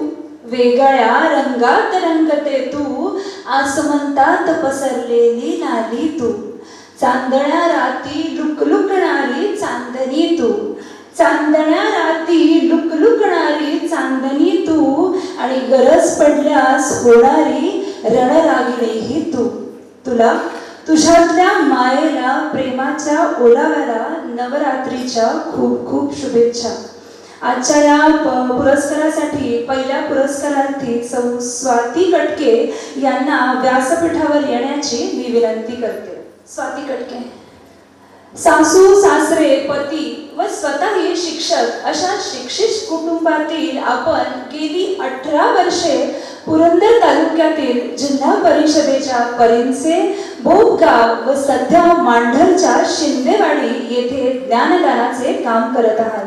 वेगळ्या रंगात रंगते तू, आसमंतात पसरलेली लाली तू, चांदण्या राती लुकलुकणारी चांदणी तू, चांदण्या राती लुकलुकणारी चांदणी तू, आणि गरज पडल्यास होणारी रणरागिणीही तू. तुला तुझ्यातल्या मायेला प्रेमाच्या ओलाव्याला नवरात्रीच्या खूप खूप शुभेच्छा. आजच्या या पुरस्कारासाठी पहिल्या पुरस्कारार्थी सौ स्वाती कटके यांना व्यासपीठावर येण्याची मी विनंती करते. स्वाती कटके. सासू सासरे पती व स्वतःही शिक्षक अशा शिक्षित कुटुंबातील आपण गेली 18 वर्षे पुरंदर तालुक्यातील जिल्हा परिषदेच्या परिंचे बोपगाव व सध्या मांढरच्या शिंदेवाडी येथे ज्ञानदानाचे काम करत आहात.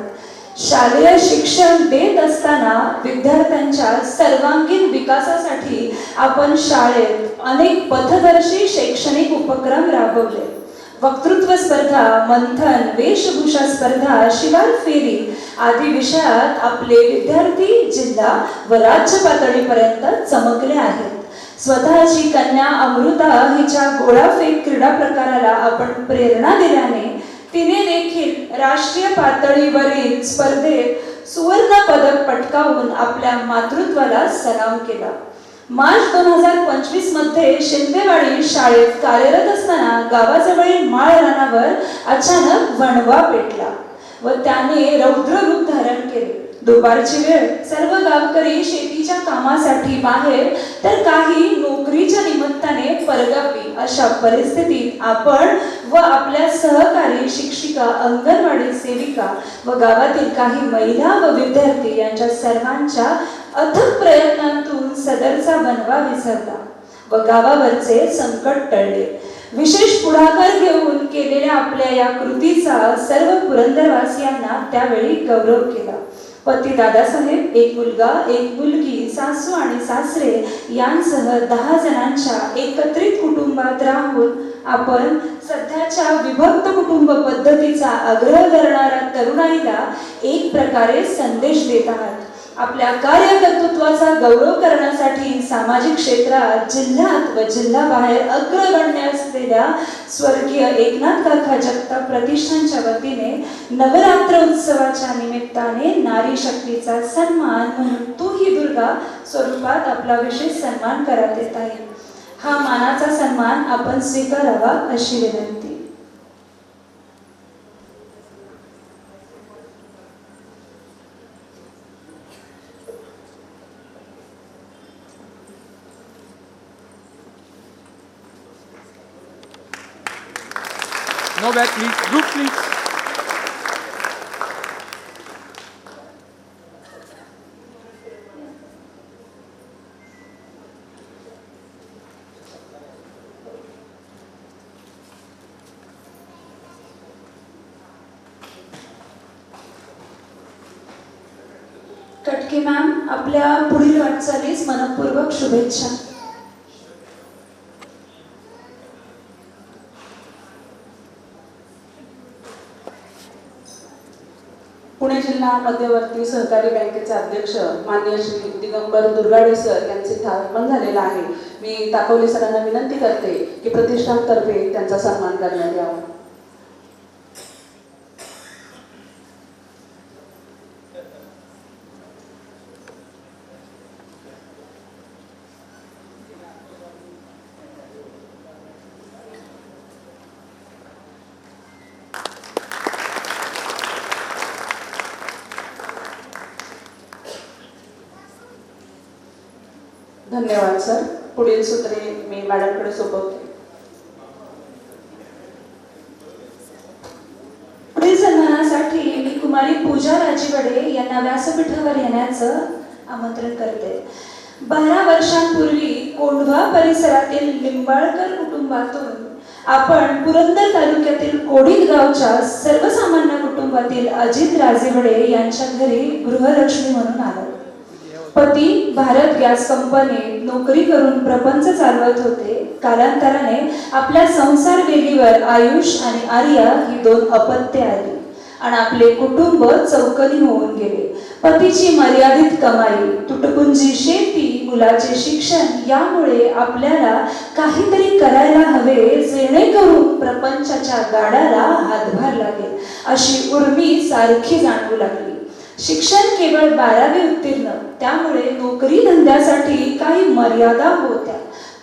शालेय शिक्षण देत असताना विद्यार्थ्यांच्या सर्वांगीण विकासासाठी आपण शाळेत अनेक पथदर्शी शैक्षणिक उपक्रम राबवले. वक्तृत्व स्पर्धा, मंथन, वेशभूषा स्पर्धा, शिवार फेरी आदी विषयात आपले विद्यार्थी जिल्हा व राज्य पातळीपर्यंत चमकले आहेत. स्वतःची कन्या अमृता हिच्या गोळाफेक क्रीडा प्रकाराला आपण प्रेरणा दिल्याने तिने देखील राष्ट्रीय पातळीवरील स्पर्धेत सुवर्ण पदक पटकावून आपल्या मातृत्वाला सलाम केला. मार्च 2025 मध्ये शिंदेवाडी शाळेत कार्यरत असताना गावाजवळील माळ रानावर अचानक वणवा पेटला व त्याने रौद्र रूप धारण केले. दुपारची वेळ, सर्व गावकरी शेतीच्या कामासाठी बाहेर तर काही नोकरीच्या निमित्ताने परगावी. अशा परिस्थितीत आपण व आपल्या सहकारी शिक्षिका, अंगणवाडी सेविका व गावातील काही महिला व विद्यार्थी यांच्या सर्वांच्या अथक प्रयत्नांतून सदरचा वणवा विसरला व गावावरचे संकट टळले. विशेष पुढाकार घेऊन केलेल्या आपल्या या कृतीचा सर्व पुरंदरवासियांना त्यावेळी गौरव केला. पती दादासाहेब, एक मुलगा, एक मुलगी, सासू आणि सासरे यांसह 10 जणांच्या एकत्रित कुटुंबात राहून आपण सध्याच्या विभक्त कुटुंब पद्धतीचा आग्रह करणाऱ्या तरुणाईला एक प्रकारे संदेश देत आहात. आपल्या कार्यकर्तृत्वाचा गौरव करण्यासाठी सामाजिक क्षेत्रात, जिल्ह्यात व जिल्ह्याबाहेर अग्रगण्य असलेल्या स्वर्गीय एकनाथ काका जगताप प्रतिष्ठानच्या वतीने नवरात्र उत्सवाच्या निमित्ताने नारी शक्तीचा सन्मान म्हणून तू ही दुर्गा स्वरूपात आपला विशेष सन्मान करण्यात येत आहे. हा मानाचा सन्मान आपण स्वीकारावा अशी विनंती. No back, please. Group, please. कटके मॅम, आपल्या पुढील वाटचालीस मनपूर्वक शुभेच्छा. पुणे जिल्हा मध्यवर्ती सहकारी बँकेचे अध्यक्ष माननीय श्री दिगंबर दुर्गाडे सर यांचे इथे आगमन झालेलं आहे. मी ताकवले सरांना विनंती करते की प्रतिष्ठानतर्फे त्यांचा सन्मान करण्यात यावा. धन्यवाद सर. पुढील सूत्रे मी मॅडमकडे सोपवते. पुढील सन्मानासाठी मी कुमारी पूजा राजीवडे यांना व्यासपीठावर येण्याचं आमंत्रण करते. 12 वर्षांपूर्वी कोंढवा परिसरातील लिंबाळकर कुटुंबातून आपण पुरंदर तालुक्यातील कोडीद गावच्या सर्वसामान्य कुटुंबातील अजित राजेवडे यांच्या घरी गृहलक्ष्मी म्हणून आलो. पती भारत गॅस कंपनीत नोकरी करून प्रपंच चालवत होते. कालांतराने आपल्या संसार वेलीवर आयुष आणि आर्या ही 2 अपत्ये आली आणि आपले कुटुंब चौकनी होऊन गेले. पतीची मर्यादित कमाई, तुटपुंजी शेती, मुलाचे शिक्षण यामुळे आपल्याला काहीतरी करायला हवे जेणेकरून प्रपंचाच्या गाड्याला हातभार लागेल अशी उर्मी सारखी जाणवू लागली. शिक्षण केवळ 12वी उत्तीर्ण, त्यामुळे नोकरी धंद्यासाठी काही मर्यादा होत्या.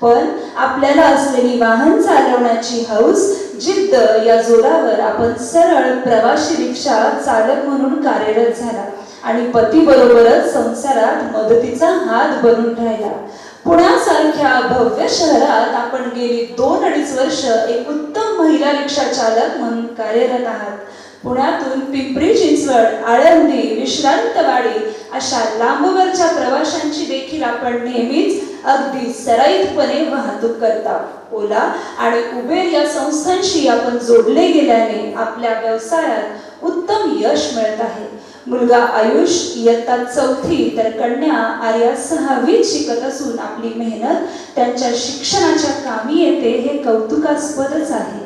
पण आपल्याला असलेली वाहन चालवण्याची हौस, जिद्द या जोरावर आपण सरळ प्रवासी रिक्षा चालक म्हणून कार्यरत झाला आणि पती बरोबरच संसारात मदतीचा हात बनून राहिला. पुण्यासारख्या भव्य शहरात आपण गेली 2-2.5 वर्ष एक उत्तम महिला रिक्षा चालक म्हणून कार्यरत आहात. पुण्यातून पिंपरी चिंचवड, आळंदी, विश्रांतवाडी अशा लांबवरच्या प्रवाशांची देखील आपण नेहमीच अगदी सराईतपणे वाहतूक करता. ओला आणि उबेर या संस्थांशी आपण जोडले गेल्याने आपल्या व्यवसायात उत्तम यश मिळत आहे. मुलगा आयुष इयत्ता 4थी तर कन्या आर्या 6वीत शिकत असून आपली मेहनत त्यांच्या शिक्षणाच्या कामी येते हे कौतुकास्पदच आहे.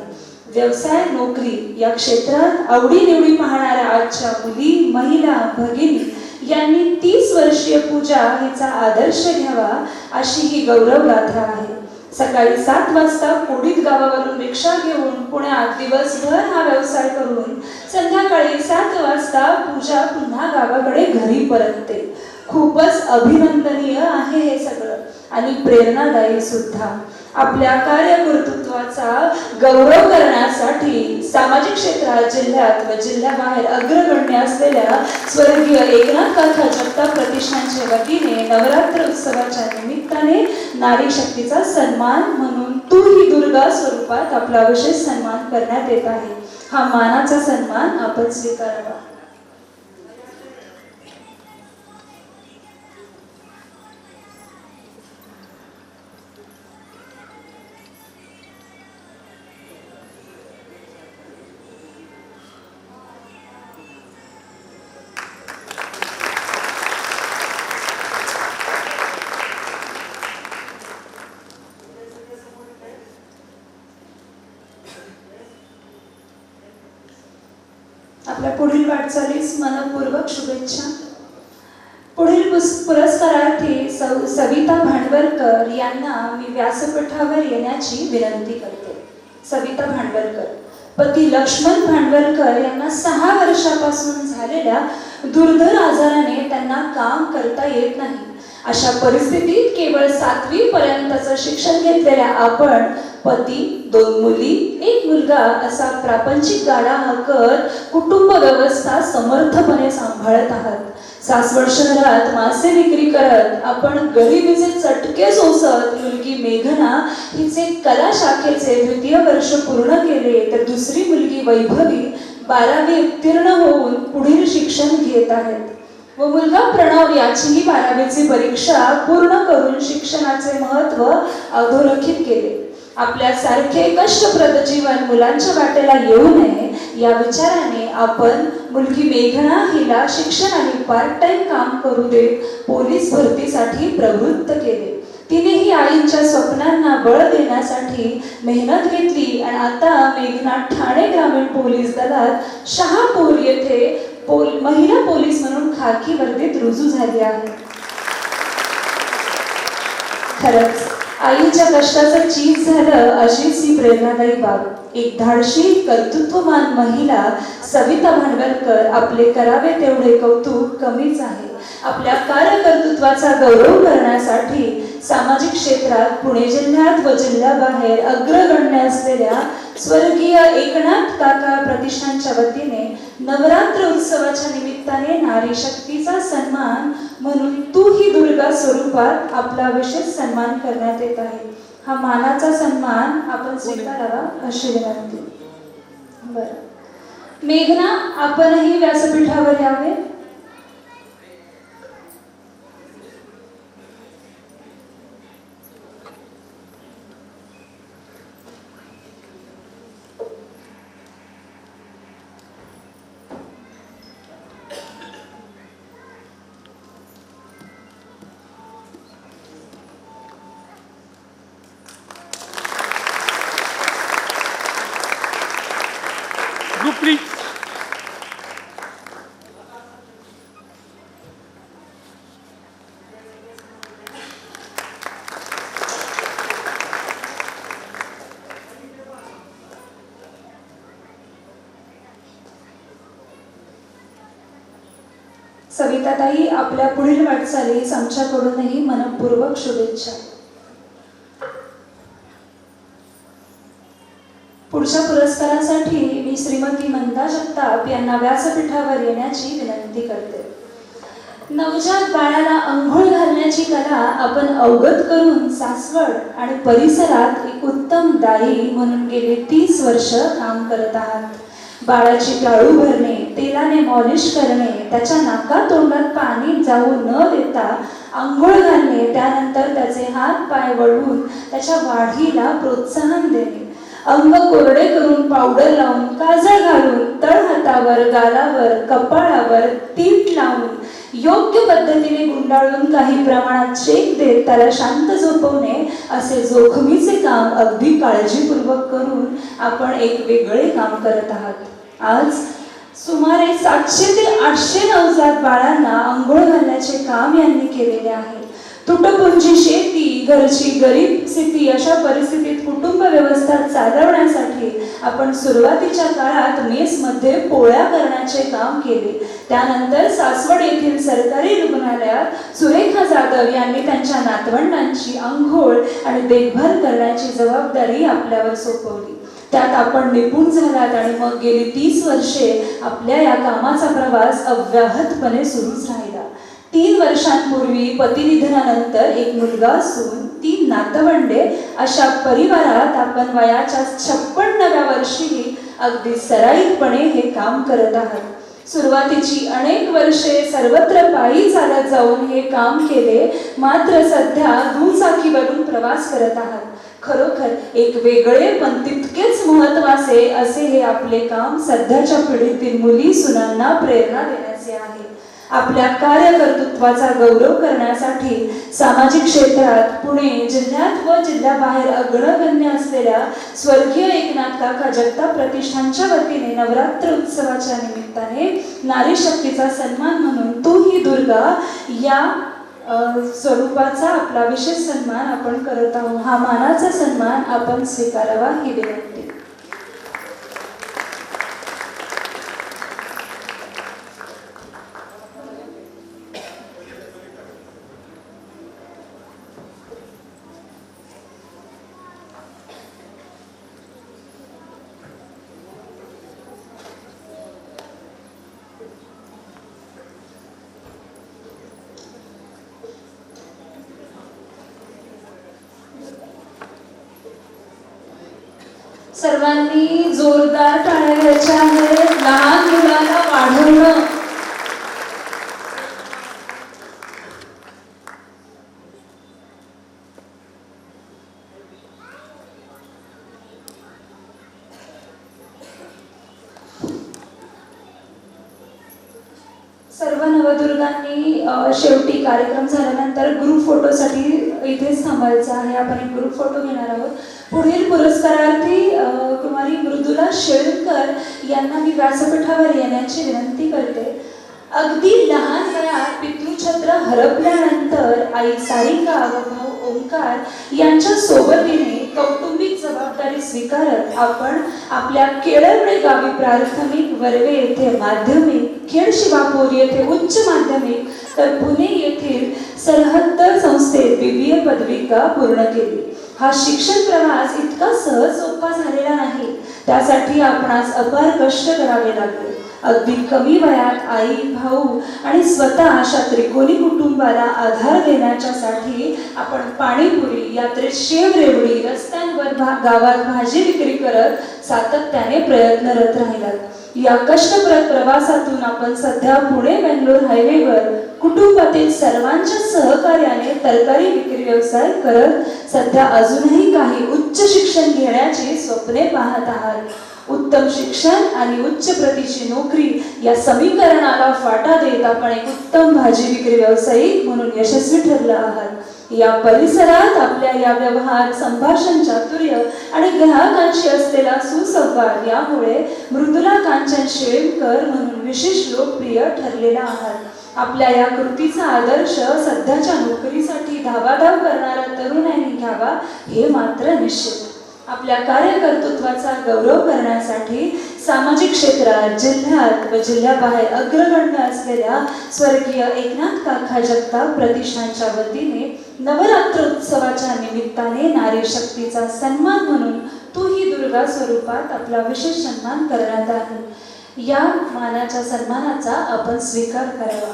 व्यवसाय, नोकरी या क्षेत्रात आवडीनिवडी पाहणाऱ्या आजच्या मुली, महिला, भगिनी यांनी 30 वर्षीय पूजा हिचा आदर्श घ्यावा अशी ही गौरव गाथा आहे. सकाळी 7 वाजता कोडीत गावावरून रिक्षा घेऊन पुण्यात दिवसभर हा व्यवसाय करून संध्याकाळी 7 वाजता पूजा पुन्हा गावाकडे घरी परतते. खूपच अभिनंदनीय आहे हे सगळं आणि प्रेरणादायी सुद्धा. आपल्या कार्यकर्तृत्वाचा गौरव करण्यासाठी सामाजिक क्षेत्रात जिल्ह्यात व जिल्ह्याबाहेर अग्रगण्य असलेल्या स्वर्गीय एकनाथ काका जगताप प्रतिष्ठानच्या वतीने नवरात्र उत्सवाच्या निमित्ताने नारी शक्तीचा सन्मान म्हणून तू ही दुर्गा स्वरूपात आपला विशेष सन्मान करण्यात येत आहे. हा मानाचा सन्मान आपण स्वीकारावा. आपल्या पुढील वाटचालीस मनपूर्वक शुभेच्छा. पुढील पुरस्कारार्थी सविता भांडवलकर यांना मी व्यासपीठावर येण्याची विनंती करते. सविता भांडवलकर. पती लक्ष्मण भांडवलकर यांना 6 वर्षापासून झालेल्या दुर्धर आजाराने त्यांना काम करता येत नाही. अशा परिस्थितीत केवळ 7वी पर्यंतचं शिक्षण घेतलेल्या आपण पती, 2 मुली, 1 मुलगा असा प्रापंचिक गाडा हाकत कुटुंब व्यवस्था समर्थपणे सांभाळत आहात. सासवड शहरात मासे विक्री करत आपण गरिबीचे चटके सोसत मुलगी मेघना हिचे कला शाखेचे 2य वर्ष पूर्ण केले तर दुसरी मुलगी वैभवी 12वी उत्तीर्ण होऊन पुढील शिक्षण घेत आहेत व मुलगा प्रणव याचीही 12वीची परीक्षा पूर्ण करून शिक्षणाचे महत्त्व अधोरेखित केले. आपल्यासारखे कष्टप्रद जीवन मुलांच्या वाटेला येऊ नये या विचाराने आपण मुलगी मेघना हिला शिक्षण आणि पार्ट टाइम काम करू देत पोलीस भरतीसाठी प्रवृत्त केले. तिनेही आईच्या स्वप्नांना बळ देण्यासाठी मेहनत घेतली आणि आता मेघना ठाणे ग्रामीण पोलीस दलात शहापूर येथे महिला पोलीस म्हणून खाकी वर्दीत रुजू झाली आहे. खरंच आईच्या कष्टाचं चीज झालं अशीच ही प्रेरणादायी बाब. एक धाडशी कर्तृत्ववान महिला सविता भांडवलकर. आपले करावे तेवढे कौतुक कमीच आहे. आपल्या कार्यकर्तृत्वाचा गौरव करण्यासाठी सामाजिक क्षेत्रात पुणे जिल्ह्यात व जिल्ह्याबाहेर अग्रगण्य असलेल्या स्वर्गीय एकनाथ काका प्रतिष्ठानच्या वतीने नवरात्र उत्सवाच्या निमित्ताने नारी शक्तीचा सन्मान म्हणून तू ही दुर्गा स्वरूपात आपला विशेष सन्मान करण्यात येत आहे. हा मानाचा सन्मान आपण स्वीकारावा अशी विनंती. बरं, मेघना आपणही व्यासपीठावर यावे. Group please. सविताताई, आपल्या पुढील वाटचालीस आमच्याकडूनही मनपूर्वक शुभेच्छा. पुढच्या पुरस्कारासाठी मी श्रीमती मंदा जगताप यांना व्यासपीठावर येण्याची विनंती करते. नवजात बाळाला अंघोळ घालण्याची कला आपण अवगत करून सासवड आणि परिसरात एक उत्तम दाई म्हणून गेले 30 वर्ष काम करत आहात. बाळाची टाळू भरणे, तेलाने मॉलिश करणे, त्याच्या नाका तोंडात पाणी जाऊ न देता अंघोळ घालणे, त्यानंतर त्याचे हात पाय वळवून त्याच्या वाढीला प्रोत्साहन देणे, अंग कोरडे करून पावडर लावून, काजळ घालून, तळहातावर, गालावर, कपाळावर तीट लावून, योग्य पद्धतीने गुंडाळून काही प्रमाणात शेक देत त्याला शांत झोपवणे, असे जोखमीचे काम अगदी काळजीपूर्वक करून आपण एक वेगळे काम करत आहात. आज सुमारे 700 ते 800 नवजात बाळांना अंघोळ घालण्याचे काम यांनी केलेले आहे. तुटपुंजी शेती, घरची गरीब स्थिती अशा परिस्थितीत कुटुंब व्यवस्था चालवण्यासाठी आपण सुरुवातीच्या काळात मेसमध्ये पोळ्या करण्याचे काम केले. त्यानंतर सासवड येथील सरकारी रुग्णालयात सुरेखा जाधव यांनी त्यांच्या नातवंडांची अंघोळ आणि देखभाल करण्याची जबाबदारी आपल्यावर सोपवली. त्यात आपण निपुण झालात आणि मग गेली 30 वर्षे आपल्या या कामाचा प्रवास अव्याहतपणे सुरूच राहिला. 3 वर्षांपूर्वी पतिनिधनानंतर एक मुलगा असून 3 नातवंडे अशा परिवारात आपण वयाच्या 56व्या वर्षीही अगदी सराईतपणे हे काम करत आहात. सुरुवातीची अनेक वर्षे सर्वत्र पायी चालत जाऊन हे काम केले, मात्र सध्या दुचाकीवरून प्रवास करत आहात. खरोखर एक वेगळे पण तितकेच महत्त्वाचे असे हे आपले काम सध्याच्या पिढीतील मुली सुनांना प्रेरणा देण्याचे आहे. आपल्या कार्यकर्तृत्वाचा गौरव करण्यासाठी सामाजिक क्षेत्रात पुणे जिल्ह्यात व जिल्ह्याबाहेर अग्रगण्य असलेल्या स्वर्गीय एकनाथ काका जगताप प्रतिष्ठानच्या वतीने नवरात्र उत्सवाच्या निमित्ताने नारी शक्तीचा सन्मान म्हणून तू ही दुर्गा या स्वरूपाचा आपला विशेष सन्मान आपण करत आहोत. हा मानाचा सन्मान आपण स्वीकारावा ही विनंती. सर्वांनी जोरदार टाळ्या घ्यायच्या आहेत. लहान मुलाला वाढवणं सर्व नवदुर्गांनी शेवटी कार्यक्रम झाल्यानंतर ग्रुप फोटोसाठी इथेच थांबायचं आहे. आपण एक ग्रुप फोटो घेणार आहोत. पुढील पुरस्कारार्थी कुमारी मृदुला शेळकर यांना मी व्यासपीठावर येण्याची विनंती करते. अगदी लहान वयात पितृछत्र हरपल्यानंतर आई सारिका व भाऊ ओंकार यांच्या सोबतीने कौटुंबिक जबाबदारी स्वीकारत आपण आपल्या केळवणे गावी प्राथमिक, वर्वे येथे माध्यमिक, खेड शिवापूर येथे उच्च माध्यमिक तर पुणे येथील सरहद्द संस्थेत BBA पदविका पूर्ण केली. हा शिक्षण प्रवास इतका सहज सोपा झालेला नाही. त्यासाठी आपणास अपार कष्ट करावे लागले. अगदी कमी वयात आई, भाऊ आणि स्वतः अशा त्रिकोणी कुटुंबाला आधार देण्याच्यासाठी आपण पाणीपुरी, यात्रेत शेव रेवडी, रस्त्यांवर गावात भाजी विक्री करत सातत्याने प्रयत्नरत राहिलात. या कष्टप्रद प्रवासातून आपण सध्या पुणे-बेंगलोर हायवेवर कुटुंबातील सर्वांच्या सहकार्याने तरकारी विक्री व्यवसाय करत सध्या अजूनही काही उच्च शिक्षण घेण्याची स्वप्ने पाहत आहात. उत्तम शिक्षण आणि उच्च प्रतीची नोकरी या समीकरणाला फाटा देत आपण एक उत्तम भाजी विक्री व्यावसायिक म्हणून यशस्वी ठरला आहात. या परिसरात आपल्या या व्यवहार, संभाषण चातुर्य आणि ग्राहकांशी असलेला सुसंवाद यामुळे मृदुला कांचन शेळकर म्हणून विशेष लोकप्रिय ठरलेला आहात. आपल्या या कृतीचा आदर्श सध्याच्या नोकरीसाठी धावाधाव करणाऱ्या तरुणांनी घ्यावा हे मात्र निश्चित. आपल्या कार्यकर्तृत्वाचा गौरव करण्यासाठी सामाजिक क्षेत्रात जिल्ह्यात व जिल्ह्याबाहेर अग्रगण्य असलेल्या स्वर्गीय एकनाथ काका जगताप प्रतिष्ठानच्या वतीने नवरात्र उत्सवाच्या निमित्ताने नारी शक्तीचा सन्मान म्हणून तू ही दुर्गा स्वरूपात आपला विशेष सन्मान करण्यात आहे. या मानाच्या सन्मानाचा आपण स्वीकार करावा.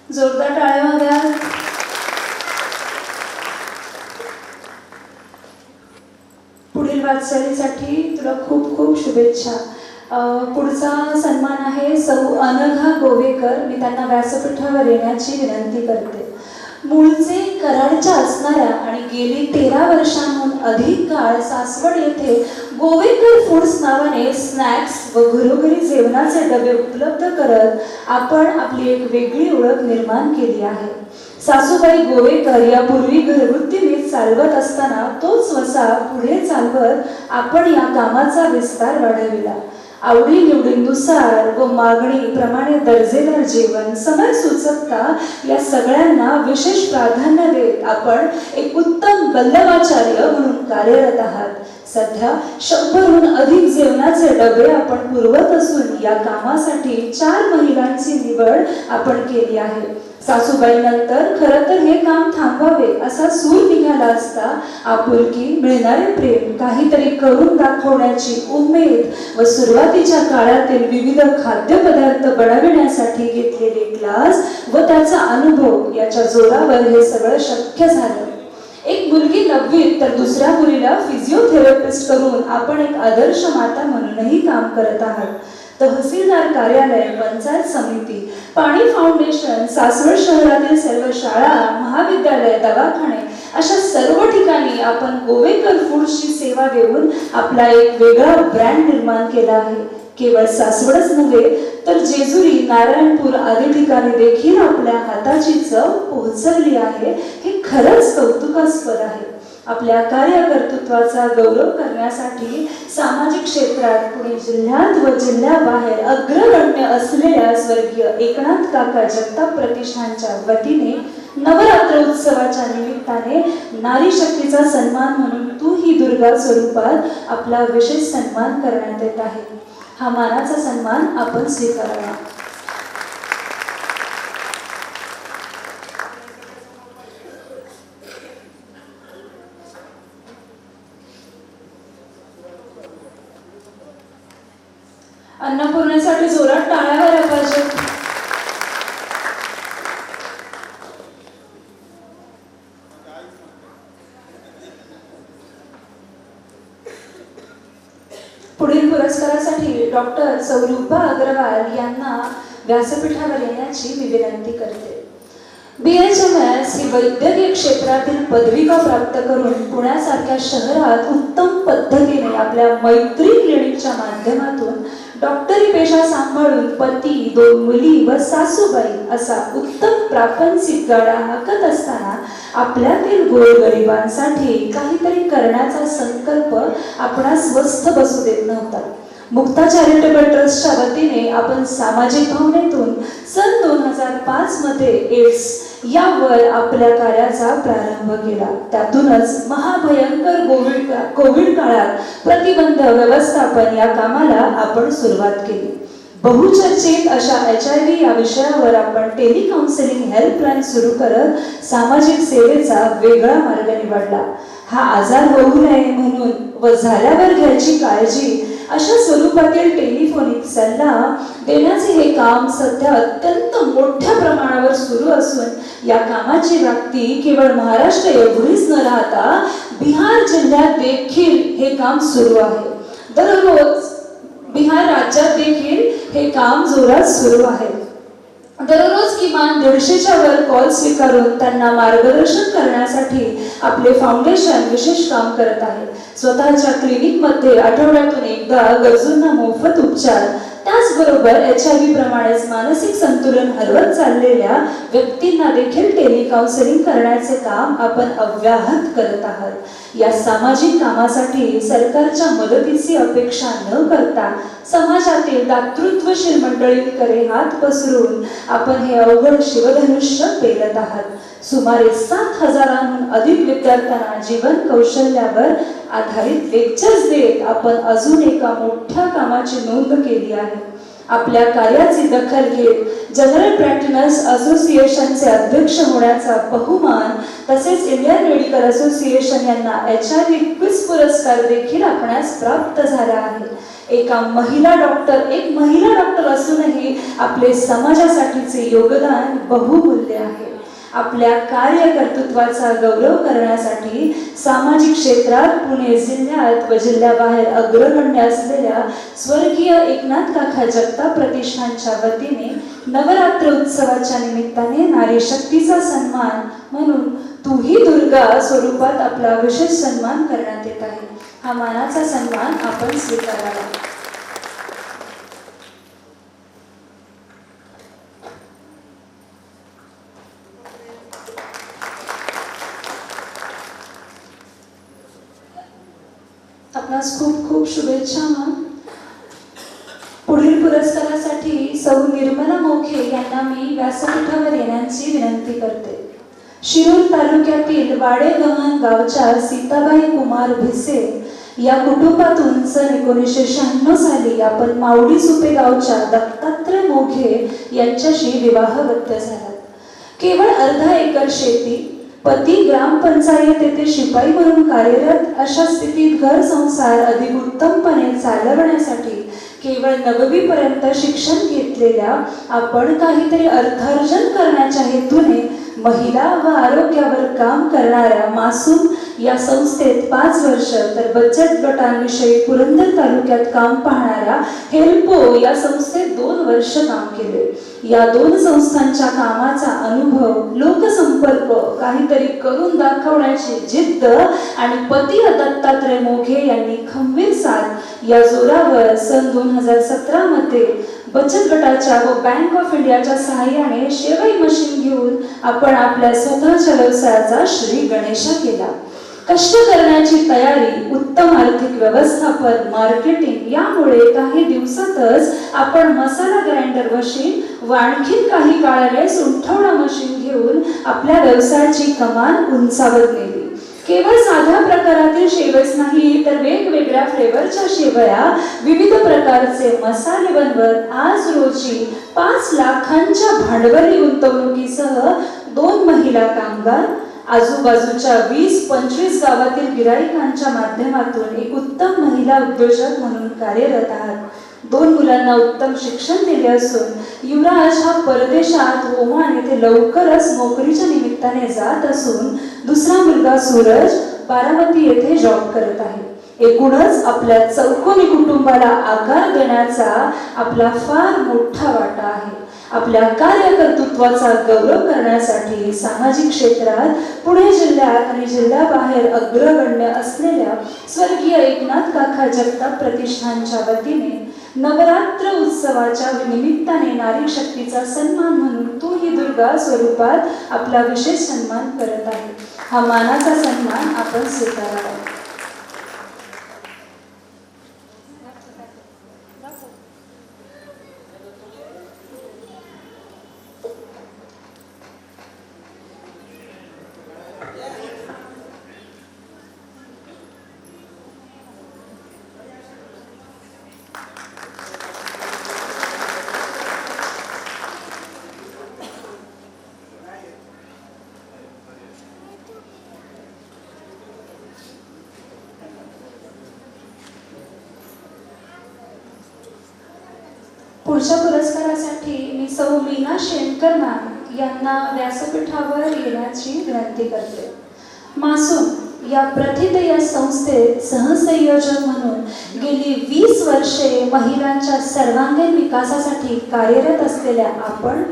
जोरदार टाळ्या द्या. पुढील वाटचालीसाठी तुला खूप खूप शुभेच्छा. पुढचा सन्मान आहे सौ अनघा गोवेकर. मी त्यांना व्यासपीठावर येण्याची विनंती करते. मूळचे कराडच्या असणाऱ्या आणि गेली 13 वर्षांहून अधिक काळ सासवड येथे गोवेकर फूड्स नावाने स्नॅक्स व घरोघरी जेवणाचे डबे उपलब्ध करत आपण आपली एक वेगळी ओळख निर्माण केली आहे. सासूबाई गोवेकर यापूर्वी घरगुती मीठ चालवत असताना तोच वसा पुढे चालवत आपण या कामाचा विस्तार वाढविला. आवडी निवडीनुसार व मागणीप्रमाणे दर्जेदार जेवण, समय सुचकता या सगळ्यांना विशेष प्राधान्य देत आपण एक उत्तम वल्लभाचार्य म्हणून कार्यरत आहात. सध्या 100हून अधिक जेवणाचे डबे आपण पुरवत असून या कामासाठी 4 महिलांची निवड आपण केली आहे. सासूबाईंनंतर खरं तर हे काम थांबवावे असा सूर निघाला असता आपुलकी, मिळणारे प्रेम, काहीतरी करून दाखवण्याची उमेद व सुरुवातीच्या काळातील विविध खाद्यपदार्थ बनविण्यासाठी घेतलेले क्लास व त्याचा अनुभव याच्या जोरावर हे सगळं शक्य झालं. एक मुलगी 9वीत तर दुसऱ्या मुलीला फिजिओथेरपिस्ट करून आपण एक आदर्श माता म्हणूनही काम करत आहात. तहसीलदार कार्यालय, पंचायत समिती, पाणी फाउंडेशन, सासवड शहरातील सर्व शाळा, महाविद्यालय, दवाखाने अशा सर्व ठिकाणी आपण गोवेकर फूड्सची सेवा देऊन आपला एक वेगळा ब्रँड निर्माण केला आहे. केवळ सासवडच नव्हे तर जेजुरी, नारायणपूर आदी ठिकाणी देखील आपल्या हाताची चव पोहोचवली आहे. हे खरंच कौतुकास्पद आहे. आपल्या कार्यकर्तृत्वाचा गौरव करण्यासाठी सामाजिक क्षेत्रात पुणे जिल्ह्यात व जिल्ह्याबाहेर अग्रगण्य असलेल्या स्वर्गीय एकनाथ काका जगताप प्रतिष्ठानच्या वतीने नवरात्र उत्सवाच्या निमित्ताने नारी शक्तीचा सन्मान म्हणून तू ही दुर्गा स्वरूपात आपला विशेष सन्मान करण्यात येत आहे. हा मानाचा सन्मान आपण स्वीकारावा. अन्नपूर्णेसाठी जोरात टाळ्या वाजल्या पाहिजेत. पुढील पुरस्कारासाठी डॉक्टर सौरूपा अग्रवाल यांना व्यासपीठावर येण्याची मी विनंती करते. BHMS ही वैद्यकीय क्षेत्रातील पदविका प्राप्त करून पुण्यासारख्या शहरात उत्तम पद्धतीने आपल्या मैत्री क्लिनिकच्या माध्यमातून डॉक्टरी पेशा सांभाळून पती, 2 मुली व सासूबाई असा उत्तम प्रापंचिक गाडा हाकत असताना आपल्यातील गोरगरिबांसाठी काहीतरी करण्याचा संकल्प आपणास स्वस्थ बसू देत नव्हता. मुक्ता चॅरिटेबल ट्रस्टच्या वतीने आपण सामाजिक भावनेतून सन 2005 मध्ये एड्स यावर आपल्या कार्याचा प्रारंभ केला. त्यातूनच महाभयंकर कोविड काळात प्रतिबंध व्यवस्थापन या कामाला आपण सुरुवात केली. बहुचर्चित अशा HIV या विषयावर आपण टेलिकाउन्सिलिंग हेल्पलाईन सुरू करत सामाजिक सेवेचा वेगळा मार्ग निवडला. हा आजार होऊ नये म्हणून व झाल्यावर घ्यायची काळजी अशा स्वरूपातील टेलिफोनिक सल्ला देण्याचे हे काम सध्या अत्यंत मोठ्या प्रमाणावर सुरू असून या कामाची व्याप्ती केवळ महाराष्ट्र एवढीच न राहता बिहार जिल्ह्यात देखील हे काम सुरू आहे. दररोज बिहार राज्यात देखील हे काम जोरात सुरू आहे. दररोज किमान 150च्या वर कॉल स्वीकारून त्यांना मार्गदर्शन करण्यासाठी आपले फाउंडेशन विशेष काम करत आहे. स्वतःच्या क्लिनिकमध्ये आठवड्यातून एकदा गरजूंना मोफत उपचार, त्याचबरोबर HIV प्रमाणेच मानसिक संतुलन हरवत चाललेल्या व्यक्तींना देखील टेलिकाउन्सिलिंग करण्याचे काम आपण अव्याहत करत आहात. या सामाजिक कामासाठी सरकारच्या मदतीची अपेक्षा न करता समाजातील दातृत्वशील मंडळींकडे हात पसरून आपण हे अवघड शिवधनुष्य पेलत आहात. सुमारे 7,000हून अधिक विद्यार्थ्यांना जीवन कौशल्यावर आधारित लेक्चर्स देत आपण अजून एका मोठ्या कामाची नोंद केली आहे. आपल्या कार्याची दखल घेत जनरल प्रॅक्टिनर्स असोसिएशनचे अध्यक्ष होण्याचा बहुमान तसेच इंडियन मेडिकल असोसिएशन यांना HIV क्विज पुरस्कार देखील आपणास प्राप्त झाला आहे. एक महिला डॉक्टर असूनही आपले समाजासाठीचे योगदान बहुमूल्य आहे. आपल्या कार्यकर्तृत्वाचा गौरव करण्यासाठी सामाजिक क्षेत्रात पुणे जिल्ह्यात व जिल्ह्याबाहेर अग्रगण्य असलेल्या स्वर्गीय एकनाथ काका जगताप प्रतिष्ठानच्या वतीने नवरात्र उत्सवाच्या निमित्ताने नारी शक्तीचा सन्मान म्हणून तू ही दुर्गा स्वरूपात आपला विशेष सन्मान करण्यात येत आहे. हा मानाचा सन्मान आपण स्वीकारावा. आपणास खूप खूप शुभेच्छा मॅम. पुढील पुरस्कारासाठी सौ निर्मला मोखे यांना मी व्यासपीठावर येण्याची विनंती करते. शिरूर तालुक्यातील वाडेगव्हाण गावच्या सीताबाई कुमार भिसे या कुटुंबातून सन 1996 साली आपण मावडी सुपे गावच्या दत्तात्रय मोघे यांच्याशी विवाहबद्ध झालात. केवळ अर्धा एकर शेती, पती ग्रामपंचायत येथे शिपाई म्हणून कार्यरत अशा स्थितीत घर संसार अधिक उत्तमपणे चालवण्यासाठी केवळ 9वी पर्यंत शिक्षण घेतलेल्या आपण काहीतरी अर्थार्जन करण्याच्या हेतूने महिला व आरोग्यावर काम करणाऱ्या मासूम या संस्थेत 5 वर्ष, तर बचत गटांविषयी पुरंदर तालुक्यात काम पाहणाऱ्या हेल्पो या संस्थेत 2 वर्ष काम केले. या 2 संस्थांच्या कामाचा अनुभव, लोकसंपर्क, काहीतरी करून दाखवण्याची जिद्द आणि पती दत्तात्रय मोघे यांनी खंबीर साथ या जोरावर सन 2017 मध्ये बचत गटाच्या व बँक ऑफ इंडियाच्या सहाय्याने शेवई मशीन घेऊन आपण आपल्या स्वतःच्या व्यवसायाचा श्री गणेशा केला. कष्ट करण्याची तयारी, उत्तम आर्थिक व्यवस्थापन, मार्केटिंग यामुळे काही दिवसातच आपण मसाला ग्राइंडर मशीन व आणखी काही काळाने सुंठवणा मशीन घेऊन आपल्या व्यवसायाची कमान उंचावत नेली. केवळ साध्या प्रकारातील शेवच नाही, तर वेगवेगळ्या फ्लेवरच्या शेवया, विविध प्रकारचे मसाले बनवत आज रोजी 5 लाखांच्या भांडवली गुंतवणुकीसह 2 महिला कामगार, आजूबाजूच्या 20-25 गावातील गिराईकांच्या माध्यमातून एक उत्तम महिला उद्योजक म्हणून कार्यरत आहात. 2 मुलांना उत्तम शिक्षण दिले असून युवराज हा परदेशात ओमान येथे लवकरच नोकरीच्या निमित्ताने जात असून दुसरा मुलगा सूरज बारामती येथे जॉब करत आहे. एकूणच आपल्या चौकोनी कुटुंबाला आकार देण्याचा आपला फार मोठा वाटा आहे. आपल्या कार्यकर्तृत्वाचा गौरव करण्यासाठी सामाजिक क्षेत्रात पुणे जिल्ह्यात आणि जिल्ह्याबाहेर अग्रगण्य असलेल्या स्वर्गीय एकनाथ काका जगताप प्रतिष्ठानच्या वतीने नवरात्र उत्सवाच्या निमित्ताने नारी शक्तीचा सन्मान म्हणून तू ही दुर्गा स्वरूपात आपला विशेष सन्मान करत आहे. हा मानाचा सन्मान आपण स्वीकारावा. पुढच्या पुरस्कारासाठी मी सौ मीना शेणकर मॅम यांना व्यासपीठावर येण्याची विनंती करते. मासूम या प्रथित या संस्थेत सहसंयोजक म्हणून गेली 20 वर्षे महिलांच्या सर्वांगीण विकासासाठी कार्यरत असलेल्या आपण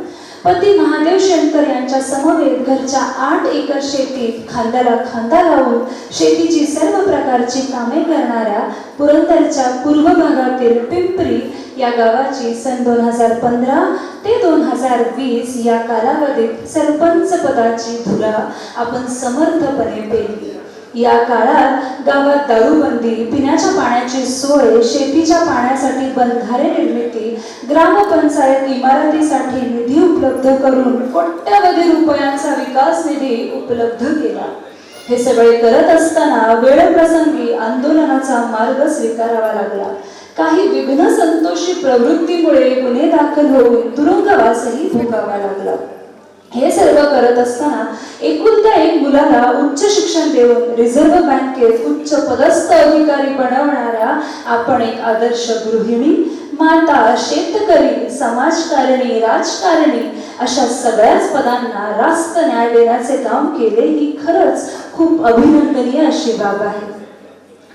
पती महादेव शेणकर यांच्या समवेत घरच्या 8 एकर शेतीत खांद्याला खांदा लावून शेतीची सर्व प्रकारची कामे करणाऱ्या पुरंदरच्या पूर्व भागातील पिंपरी या गावाची सन 2015 ते 2020 या कालावधीत सरपंच पदाची धुरा आपण समर्थपणे पेलली. या काळात गावात दारूबंदी, पिण्याच्या पाण्याची सोय, शेतीच्या पाण्यासाठी बंधारे निर्मिती, ग्रामपंचायत इमारतीसाठी निधी उपलब्ध करून कोट्यवधी रुपयांचा विकास निधी उपलब्ध केला. हे सगळे करत असताना वेळप्रसंगी आंदोलनाचा मार्ग स्वीकारावा लागला. काही विघ्न संतोषी प्रवृत्तीमुळे गुन्हे दाखल होऊन तुरुंगवासही भोगावा लागला. हे सर्व करत असताना एकुलत्या एक मुलाला उच्च शिक्षण देऊन रिझर्व्ह बँकेत उच्च पदस्थ अधिकारी बनवणाऱ्या आपण एक आदर्श गृहिणी, माता, शेतकरी, समाजकारणी, राजकारणी अशा सगळ्याच पदांना रास्त न्याय देण्याचे काम केले. ही खरंच खूप अभिनंदनीय अशी बाब आहे.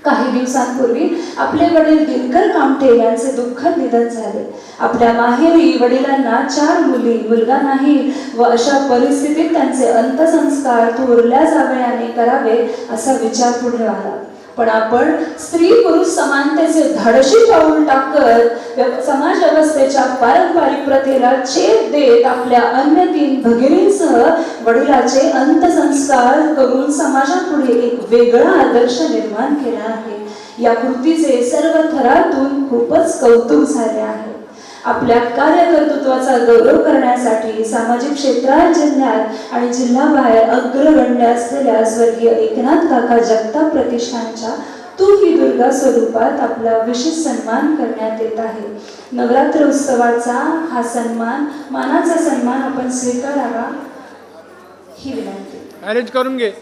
काही दिवसांपूर्वी आपले वडील दिनकर कामठे यांचे दुःखद निधन झाले. आपल्या माहेरी वडिलांना 4 मुली, मुलगा नाही व अशा परिस्थितीत त्यांचे अंत्यसंस्कार थोरल्या जावयाने करावे असा विचार पुढे आला. पण आपण स्त्री पुरुष समानतेचे धाडशी पाऊल टाकत समाज व्यवस्थेच्या पारंपरिक प्रथेला छेद देत आपल्या अन्य 3 भगिनींसह वडिलाचे अंत्यसंस्कार करून समाजापुढे एक वेगळा आदर्श निर्माण केला आहे. या कृतीचे सर्व थरातून खूपच कौतुक झाले आहे. आपल्या कार्यकर्तृत्वाचा गौरव करण्यासाठी सामाजिक क्षेत्रात, जिल्ह्यात आणि जिल्ह्याबाहेर अग्रगण्य असलेल्या स्वर्गीय एकनाथ काका जगताप प्रतिष्ठानच्या तू ही दुर्गा स्वरूपात आपला विशेष सन्मान करण्यात येत आहे. नवरात्र उत्सवाचा हा सन्मान, मानाचा सन्मान आपण स्वीकारावा ही विनंती. अरेंज करून घे.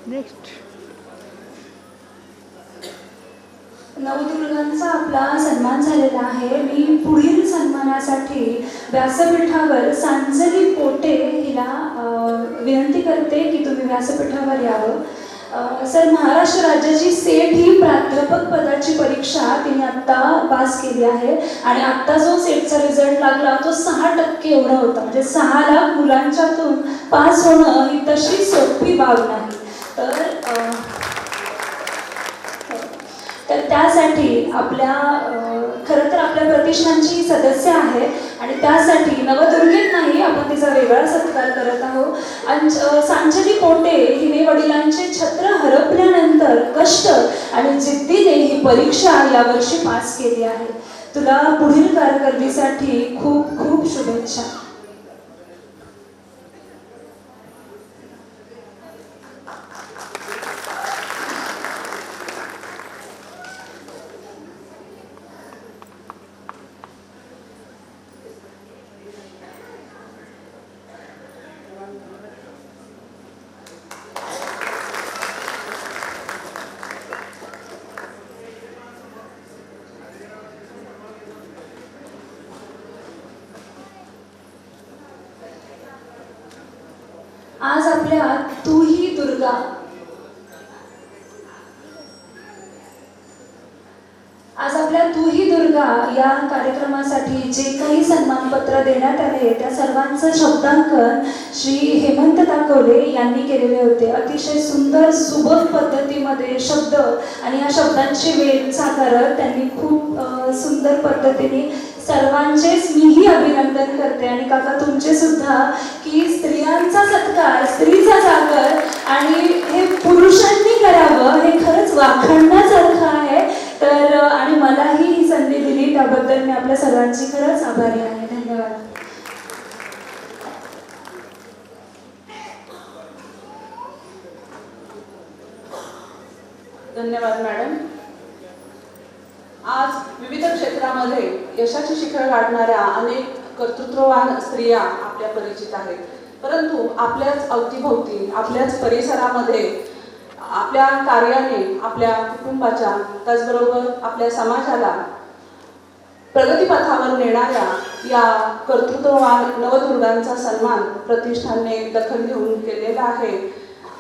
नेक्स्ट. नवदुर्गांचा आपला सन्मान झालेला आहे. मी पुढील सन्मानासाठी व्यासपीठावर सांजली पोटे हिला विनंती करते की तुम्ही व्यासपीठावर यावं. सर, महाराष्ट्र राज्याची सेट ही प्राध्यापक पदाची परीक्षा तिने आत्ता पास केली आहे आणि आत्ता जो सेटचा रिझल्ट लागला तो 6% एवढा होता. म्हणजे 6 लाख मुलांच्यातून पास होणं ही तशी सोपी बाब नाही. तर त्यासाठी आपल्या खरं तर आपल्या प्रतिष्ठानची सदस्य आहे आणि त्यासाठी नवदुर्गेत नाही आपण तिचा वेगळा सत्कार करत आहोत. आणि सांजली पोटे हिने वडिलांचे छत्र हरपल्यानंतर कष्ट आणि जिद्दीने ही परीक्षा यावर्षी पास केली आहे. तुला पुढील कारकिर्दीसाठी खूप खूप शुभेच्छा. आज आपल्या तू ही दुर्गा या कार्यक्रमासाठी जे काही सन्मानपत्र देण्यात आले त्या सर्वांचं शब्दांकन श्री हेमंत ताकवले यांनी केलेले होते. अतिशय सुंदर सुबक पद्धतीमध्ये शब्द आणि या शब्दांचे वेध साकारत त्यांनी खूप सुंदर पद्धतीने सर्वांचेच मीही अभिनंदन करते आणि काका तुमचे सुद्धा की स्त्रियांचा सत्कार, स्त्रीचा सागर आणि हे पुरुषांनी करावं हे खरंच वाखाणण्यासारखं आहे. तर आणि मलाही ही संधी दिली त्याबद्दल मी आपल्या सर्वांची खरंच आभारी आहे. धन्यवाद. धन्यवाद मॅडम. आज विविध क्षेत्रामध्ये यशाची शिखर गाठणाऱ्या अनेक कर्तृत्ववान स्त्रिया आपल्या परिचित आहेत. परंतु आपल्याच अवतीभोवती, आपल्याच परिसरामध्ये आपल्या कार्याने आपल्या कुटुंबाच्या त्याचबरोबर आपल्या समाजाला प्रगतीपथावर नेणाऱ्या या कर्तृत्ववान नवदुर्गांचा सन्मान प्रतिष्ठानने दखल घेऊन केलेला आहे.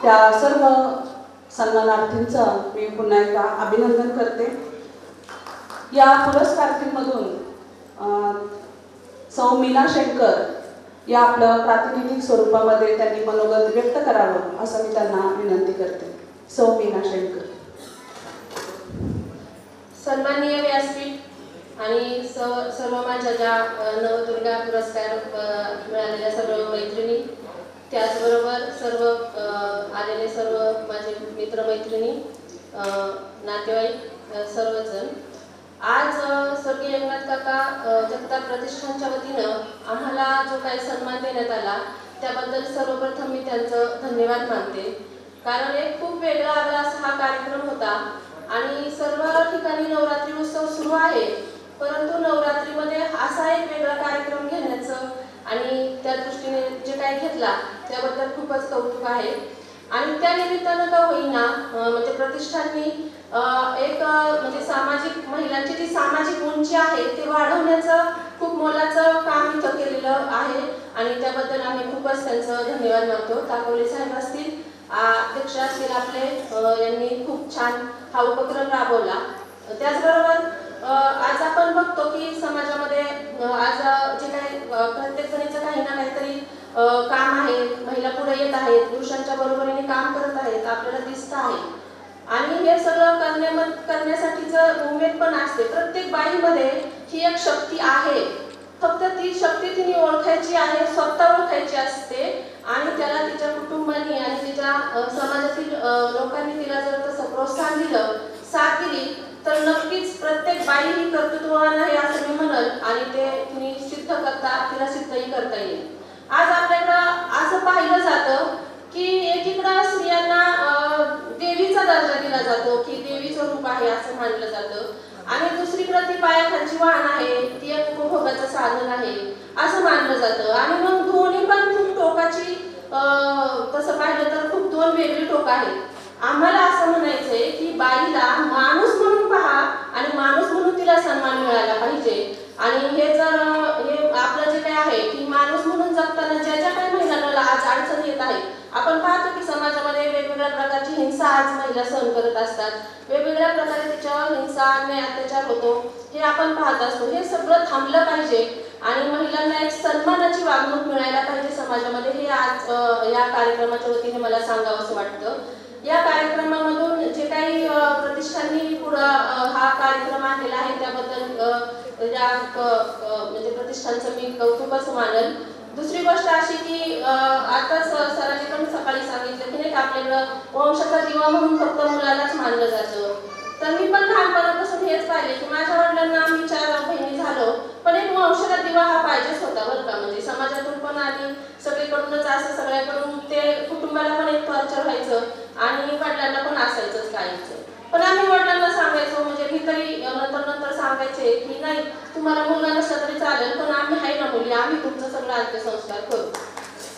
त्या सर्व सन्मानार्थींचं मी पुन्हा एकदा अभिनंदन करते. या पुरस्कारांमधून सौ मीना शेंकर या आपलं प्रातिनिधिक स्वरूपामध्ये त्यांनी मनोगत व्यक्त करावं असं मी त्यांना विनंती करते. सौ मीना शेंकर. सन्माननीय व्यासपीठ आणि सर्व माझ्या ज्या नवदुर्गा पुरस्कार मिळालेल्या सर्व मैत्रिणी, त्याचबरोबर सर्व आलेले सर्व माझे मित्रमैत्रिणी, नातेवाईक सर्वजण, आज स्वर्गीय एकनाथ काका जगताप प्रतिष्ठानच्या वतीनं आम्हाला जो काही सन्मान देण्यात आला त्याबद्दल सर्वप्रथम मी त्यांचं धन्यवाद मानते. कारण एक खूप वेगळा आगळा असा हा कार्यक्रम होता आणि सर्व ठिकाणी नवरात्री उत्सव सुरू आहे, परंतु नवरात्रीमध्ये असा एक वेगळा कार्यक्रम घेण्याचं आणि त्या दृष्टीने जे काही घेतला त्याबद्दल खूपच कौतुक आहे. आणि त्या निमित्तानं का होईना म्हणजे प्रतिष्ठाननी एक म्हणजे सामाजिक महिलांची जी सामाजिक उंची आहे ते वाढवण्याचं खूप मोलाचं काम इथं केलेलं आहे आणि त्याबद्दल आम्ही खूपच त्यांचं धन्यवाद मानतो. ताकवले साहेब असतील, अध्यक्ष असतील आपले, यांनी खूप छान हा उपक्रम राबवला. त्याचबरोबर आज आपण बघतो की समाजामध्ये आज जे काही प्रत्येक जणीचं काही ना काहीतरी काम आहे, महिला पुढे येत आहेत, पुरुषांच्या बरोबरीने काम करत आहेत, आपल्याला दिसत आहे. आणि हे सगळं करण्यासाठीचं उमेद पण असते. प्रत्येक बाईमध्ये ही एक शक्ती आहे, फक्त ती शक्ती तिने ओळखायची आहे, स्वतः ओळखायची असते आणि त्याला तिच्या कुटुंबाने आणि तिच्या समाजातील लोकांनी तिला जर तसं प्रोत्साहन दिलं, साथ दिली तर नक्कीच प्रत्येक बाई ही कर्तृत्ववान आहे असं मी म्हणल आणि ते तिने सिद्ध तिला सिद्धही करता येईल. आज आपल्याकडं असं पाहिलं जातं की एकीकडं स्त्रियांना देवीचा दर्जा दिला जातो की देवीचं रूप आहे असं मानलं जातं आणि दुसरीकडं ती पायाखालची वाहन आहे, ती एक उपभोगाचं साधन आहे असं मानलं जातं. आणि मग दोन्ही पण खूप टोकाची तसं पाहिलं तर खूप दोन वेगळी टोक आहेत. आम्हाला असं म्हणायचंय की बाईला माणूस म्हणून पहा आणि माणूस म्हणून तिला सन्मान मिळाला पाहिजे. आणि हे आपलं जे काही आहे की माणूस म्हणून जगताना ज्या ज्या काही महिलांना आज अडचण येत आहे, आपण पाहतो की समाजामध्ये वेगवेगळ्या प्रकारची हिंसा आज महिला सहन करत असतात, वेगवेगळ्या प्रकारे तिच्यावर हिंसा अन्याय अत्याचार होतो, हे आपण पाहत असतो. हे सगळं थांबलं पाहिजे आणि महिलांना एक सन्मानाची वागणूक मिळायला पाहिजे समाजामध्ये, हे आज या कार्यक्रमाच्या वतीने मला सांगावंसं वाटतं. या कार्यक्रमामधून जे काही प्रतिष्ठाननी पुढं हा कार्यक्रम आणलेला आहे त्याबद्दल या म्हणजे प्रतिष्ठानचं मी कौतुकच मानल. दुसरी गोष्ट अशी की आताच सरांनी पण सकाळी सांगितलं की नाही का आपल्याकडं वंशाचा दिवा म्हणून फक्त मुलालाच मानलं जातं. तर मी पण लहानपणापासून हेच पाहिले की माझ्या वडिलांना आम्ही 4 बहिणी झालो, पण एक वंशाचा दिवा हा पाहिजेच होता बरं का. म्हणजे समाजातून पण आणि सगळीकडूनच असं सगळ्याकडून ते कुटुंबाला पण एक टॉर्चर व्हायचं आणि वडिलांना पण असायचंच काहीच. पण आम्ही वडिलांना सांगायचो, म्हणजे मी तरी नंतर सांगायचे की नाही तुम्हाला मुलगा नसला तरी चालेल, पण आम्ही आहे ना मुली, आम्ही तुमचं सगळं अंत्यसंस्कार करू.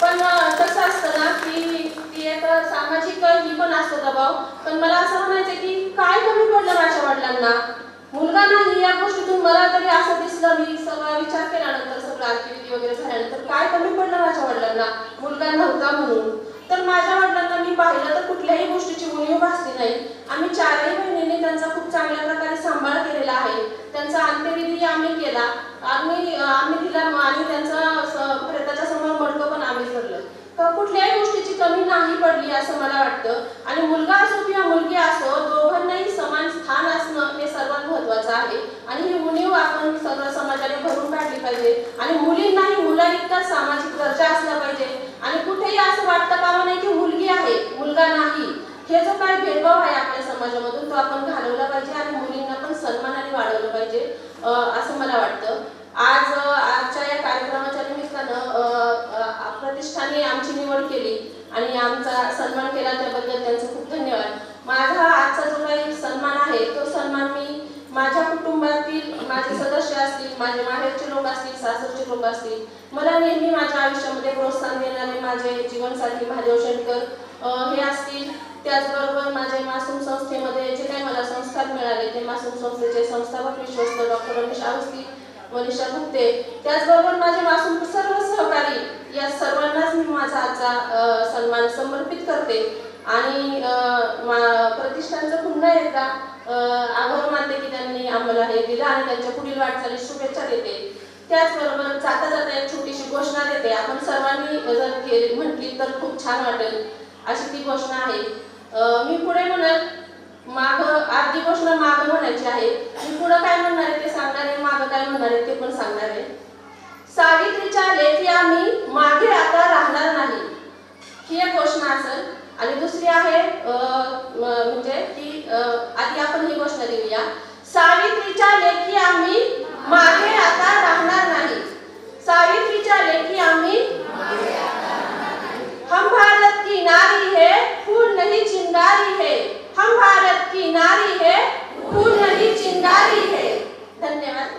पण कसं असतं ना की ती एक सामाजिक ही पण असतो दबाव. पण मला असं म्हणायचं की काय कमी पडलं माझ्या वडिलांना, मुलगा नाही या गोष्टीतून मला तरी असं दिसलं, मी सगळा विचार केल्यानंतर सगळं ऍक्टिव्हिटी वगैरे झाल्यानंतर काय कमी पडलं माझ्या वडिलांना, मुलगा नव्हता म्हणून. तर माझ्या वडिलांना मी पाहिलं तर कुठल्याही गोष्टीची उणीव भासली नाही. आम्ही 4ही बहिणींनी त्यांचा खूप चांगल्या प्रकारे सांभाळ केलेला आहे. त्यांचा अंत्यविधी आम्ही केला, आम्ही दिला आणि त्यांचा प्रेताच्या समोर मडकं पण आम्ही भरलं. कुठल्याही गोष्टीची कमी नाही पडली असं मला वाटतं. आणि मुलगा असो किंवा मुलगी असो, दोघांनाही समान स्थान असणं हे सर्वात महत्त्वाचं आहे. आणि ही उणीव आपण सगळं समाजाने भरून काढली पाहिजे आणि मुलींनाही मुलाइतका सामाजिक दर्जा असला पाहिजे. आणि कुठेही असं वाटतं कामा नाही की मुलगी आहे मुलगा नाही, हे जो काही भेदभाव आहे आपल्या समाजामधून तो आपण घालवला पाहिजे आणि मुलींना पण सन्मानाने वाढवलं पाहिजे असं मला वाटतं. आजच्या या कार्यक्रमाच्या निमित्तानं प्रतिष्ठाने आमची निवड केली आणि आमचा सन्मान केला, त्याबद्दल त्यांचे खूप धन्यवाद. माझा आजचा जो काही सन्मान आहे तो सन्मान मी माझ्या कुटुंबातील माझे सदस्य असतील, माझे माहेरचे लोक असतील, सासरचे लोक असतील, मला नेहमी माझ्या आयुष्यामध्ये प्रोत्साहन देणारे माझे जीवनसाथी महादेव शेटकर हे असतील. त्याचबरोबर माझे मासूम संस्थेमध्ये जे काही मला संस्कार मिळाले ते मासूम संस्थेचे संस्थापक विश्वस्त डॉक्टर रमेश आवस्थी, मनीषा गुप्ते, त्याचबरोबर माझे मासूम सर्व सहकारी, या सर्वांनाच मी माझा आजचा सन्मान समर्पित करते. आणि प्रतिष्ठानचं पुन्हा एकदा आभार मानते की त्यांनी आम्हाला हे दिलं आणि त्यांच्या पुढील वाटचालीस शुभेच्छा देते. त्याचबरोबर जाता जाता एक छोटीशी घोषणा देते. आपण सर्वांनी जर म्हटली तर खूप छान वाटेल अशी ती घोषणा आहे. मी पुढे म्हणत अर्धी घोषणा माग म्हणायची आहे. मी पुढं काय म्हणणार आहे ते सांगणार आहे, मागं काय म्हणणार आहे ते पण सांगणार आहे. सावित्रीच्या लेखी आम्ही मागे आता राहणार नाही, ही एक घोषणा असेल. आणि दुसरी आहे म्हणजे की आधी आपण ही घोषणा देऊया. सावित्रीच्या लेखी आम्ही मागे आता राहणार नाही, सावित्रीच्या लेखी आम्ही हम भारत की नारी है फूल नहीं चिंगारी है, हम भारत की नारी है फूल नहीं चिंगारी है. धन्यवाद.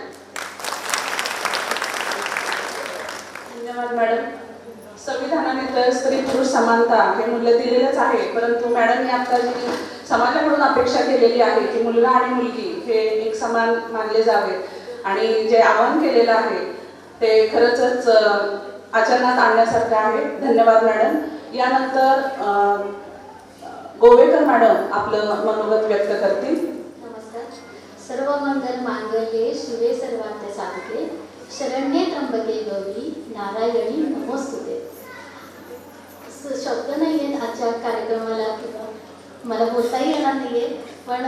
धन्यवाद आहे, परंतु मॅडमने आता जी समाजाकडून अपेक्षा केलेली आहे की मुलगा आणि मुलगी हे एक समान मानले जावे आणि जे आवाहन केलेलं आहे ते खरंच आचरणात आणण्यासारखं आहे. धन्यवाद मॅडम. यानंतर गोवेकर मॅडम आपलं मनोगत व्यक्त करतील. नमस्कार. सर्व मंगल मांगल्ये शिवे सर्वार्थ साधके शरण्ये त्र्यंबके गौरी नारायणी नमोस्तुते. शब्द नाही आहेत आजच्या कार्यक्रमाला किंवा मला बोलताही येणार नाही आहे, पण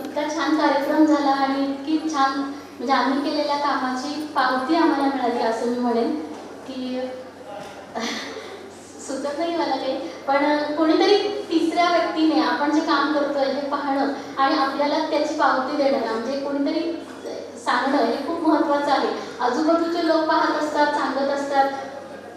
इतका छान कार्यक्रम झाला आणि इतकी छान म्हणजे आम्ही केलेल्या कामाची पावती आम्हाला मिळाली असं मी म्हणेन की सुचत नाही मला काही, पण कोणीतरी तिसऱ्या व्यक्तीने आपण जे काम करतोय हे पाहणं आणि आपल्याला त्याची पावती देणं म्हणजे कोणीतरी सांगणं हे खूप महत्त्वाचं आहे. आजूबाजूचे लोक पाहत असतात, सांगत असतात,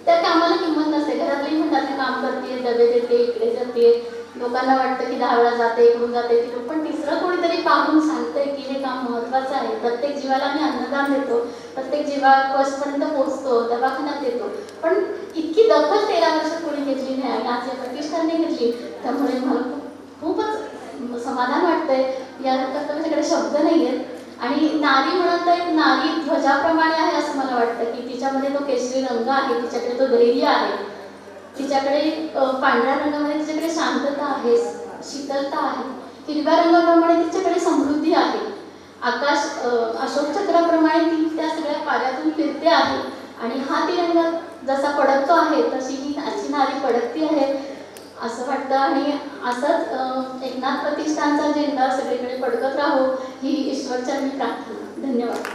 त्या कामाला किंमत नसते. घरातली म्हणतात मी काम करते, डबे देते, इकडे जाते, लोकांना वाटतं की 10 वेळा जाते, इकडून जाते तिकडून, पण तिसरं कोणीतरी पाहून सांगतंय की हे काम महत्त्वाचं आहे. प्रत्येक जीवाला मी अन्नदान देतो, प्रत्येक जीवा कष्टपर्यंत पोहोचतो, दवाखान्यात येतो, पण इतकी दखल 13 वर्ष कोणी घेतली नाही आणि आज या प्रतिष्ठानने घेतली. त्यामुळे मला खूपच समाधान वाटतंय. यानंतर माझ्याकडे शब्द नाही आहेत. आणि नारी म्हणत आहे, नारी ध्वजाप्रमाणे आहे असं मला वाटतं की तिच्यामध्ये तो केशरी रंग आहे, तिच्याकडे तो धैर्य आहे, तिच्याकडे पांढऱ्या रंगामध्ये तिच्याकडे शांतता आहे, शीतलता आहे, हिरव्या रंगाप्रमाणे तिच्याकडे समृद्धी आहे, आकाश अशोक चक्राप्रमाणे ती त्या सगळ्या कार्यातून फिरते आहे आणि हा तिरंगा जसा फडकतो आहे तशी ही आजची नारी फडकती आहे असं वाटतं. आणि असंच एकनाथ प्रतिष्ठानचा झेंडा सगळीकडे फडकत राहू ही ईश्वरचरणी प्रार्थना. धन्यवाद.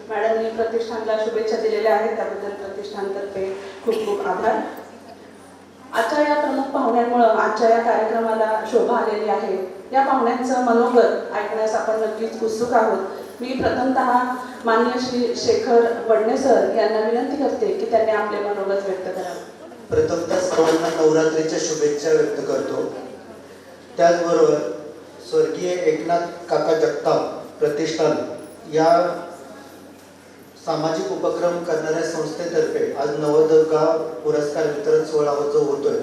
मॅडमनी प्रतिष्ठानला शुभेच्छा दिलेल्या आहेत, त्याबद्दल प्रतिष्ठानतर्फे खूप खूप आभार. आजच्या या प्रमुख पाहुण्यांमुळं आजच्या या कार्यक्रमाला शोभा आलेली आहे. या पाहुण्यांचं मनोगत ऐकण्यास आपण नक्कीच उत्सुक आहोत. मी प्रथमतः माननीय श्री शेखर वडणे सर यांना विनंती करते की त्यांनी आपले मनोगत व्यक्त करावे. प्रथमतः सर्वांना नवरात्रीच्या शुभेच्छा व्यक्त करतो. त्याचबरोबर स्वर्गीय एकनाथ काका जगताप प्रतिष्ठान या सामाजिक उपक्रम करणाऱ्या संस्थेतर्फे आज नवदुर्गा पुरस्कार वितरण सोहळा जो होतोय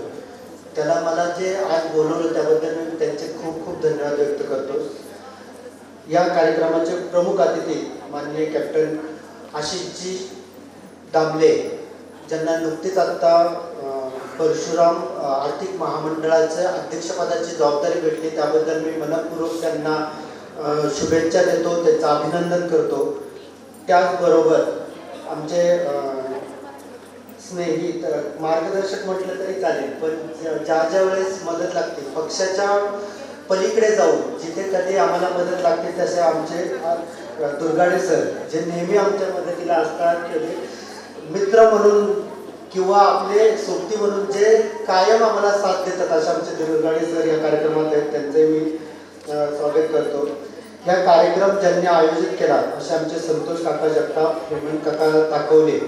त्याला मला जे आज बोलवलं त्याबद्दल मी त्यांचे खूप खूप धन्यवाद व्यक्त करतो. या कार्यक्रमाचे प्रमुख अतिथी माननीय कॅप्टन आशिषजी दामले ज्यांना नुकतीच आत्ता परशुराम आर्थिक महामंडळाच्या अध्यक्षपदाची जबाबदारी भेटली, त्याबद्दल मी मनपूर्वक त्यांना शुभेच्छा देतो, त्यांचं अभिनंदन करतो. त्याचबरोबर आमचे स्नेहित मार्गदर्शक म्हटलं तरी चालेल, पण ज्या वेळेस मदत लागते पक्षाच्या पलीकडे जाऊन जिथे कधी आम्हाला मदत लागते तसे आमचे दुर्गाडे सर जे नेहमी आमच्या मदतीला असतात, मित्र म्हणून किंवा आपले सोबती म्हणून जे कायम आम्हाला साथ देतात असे आमचे दुर्गाडे सर या कार्यक्रमात आहेत, त्यांचे मी स्वागत करतो. ह्या कार्यक्रम ज्यांनी आयोजित केला असे आमचे संतोष काका जगताप, हेमंत काका ताकवले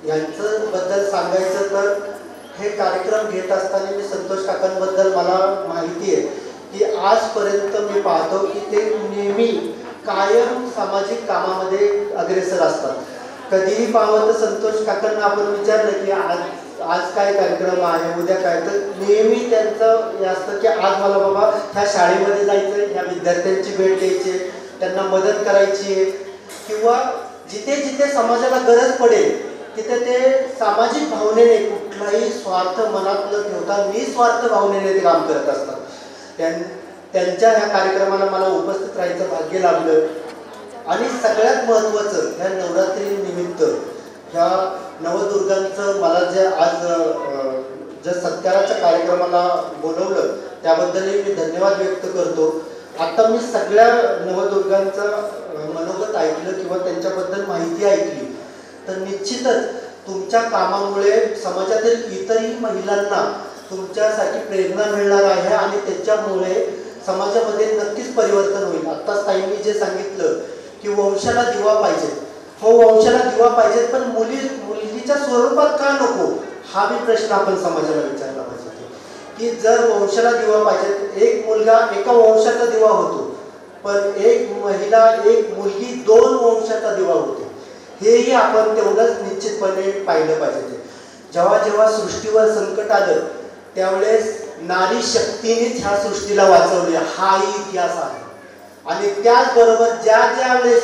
यांचं बद्दल सांगायचं तर हे कार्यक्रम घेत असताना मी संतोष काकांबद्दल मला माहिती आहे की आजपर्यंत मी पाहतो की ते नेहमी कायम सामाजिक कामामध्ये अग्रेसर असतात. कधीही पाहावं तर संतोष काकांना आपण विचारलं की आज काय कार्यक्रम आहे, उद्या काय, तर नेहमी त्यांचं हे असतं की आज मला बाबा ह्या शाळेमध्ये जायचं, ह्या विद्यार्थ्यांची भेट द्यायची, त्यांना मदत करायची आहे किंवा जिथे जिथे समाजाला गरज पडेल तिथे ते सामाजिक भावनेने कुठलाही स्वार्थ मनात न ठेवता निस्वार्थ भावनेने ते काम करत असतात. त्यांच्या ह्या कार्यक्रमाला मला उपस्थित राहायचं भाग्य लाभलं. आणि सगळ्यात महत्त्वाचं ह्या नवरात्री निमित्त ह्या नवदुर्गांचं मला जे आज ज्या सत्काराच्या कार्यक्रमाला बोलवलं त्याबद्दलही मी धन्यवाद व्यक्त करतो. आता मी सगळ्या नवदुर्गांचं मनोगत ऐकलं किंवा त्यांच्याबद्दल माहिती ऐकली तर निश्चितच तुमच्या कामामुळे समाजातील इतरही महिलांना तुमच्यासाठी प्रेरणा मिळणार आहे आणि त्याच्यामुळे समाजामध्ये नक्कीच परिवर्तन होईल. आत्ताच ताईंनी जे सांगितलं की वंशाला दिवा पाहिजे, हो वंशाला दिवा पाहिजे, पण मुलीच्या स्वरूपात का नको हा बी प्रश्न आपण समाजाला विचारला पाहिजे की जर वंशाला दिवा पाहिजे, एक मुलगा एका वंशाचा दिवा होतो, पण एक महिला एक मुलगी 2 वंशाचा दिवा होते, हेही आपण तेवढंच निश्चितपणे पाहिलं पाहिजे. जेव्हा जेव्हा सृष्टीवर संकट आलं त्यावेळेस नारी शक्तीनेच ह्या सृष्टीला वाचवले, हाही इतिहास आहे. आणि त्याचबरोबर ज्या ज्या वेळेस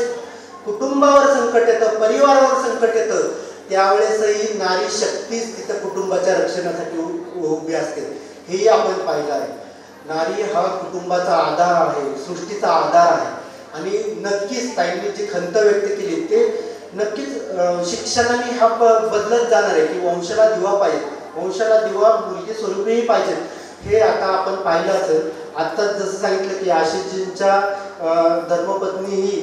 कुटुंबावर संकट येतं, परिवारावर संकट येतं, त्यावेळेसही नारी शक्तीच तिथं कुटुंबाच्या रक्षणासाठी उभी असते. हेही आपण पाहिलं आहे. नारी हा कुटुंबाचा आधार आहे, सृष्टीचा आधार आहे. आणि नक्कीच ताईंनी जी खंत व्यक्त केली ते नक्कीच शिक्षणाने हा बदलत जाणार आहे की वंशाला दिवा पाहिजे, वंशाला दिवा मुलगी स्वरूपीही पाहिजे. हे आता आपण पाहिलं असेल. आत्ताच जसं सांगितलं की आशिषजींच्या धर्मपत्नीही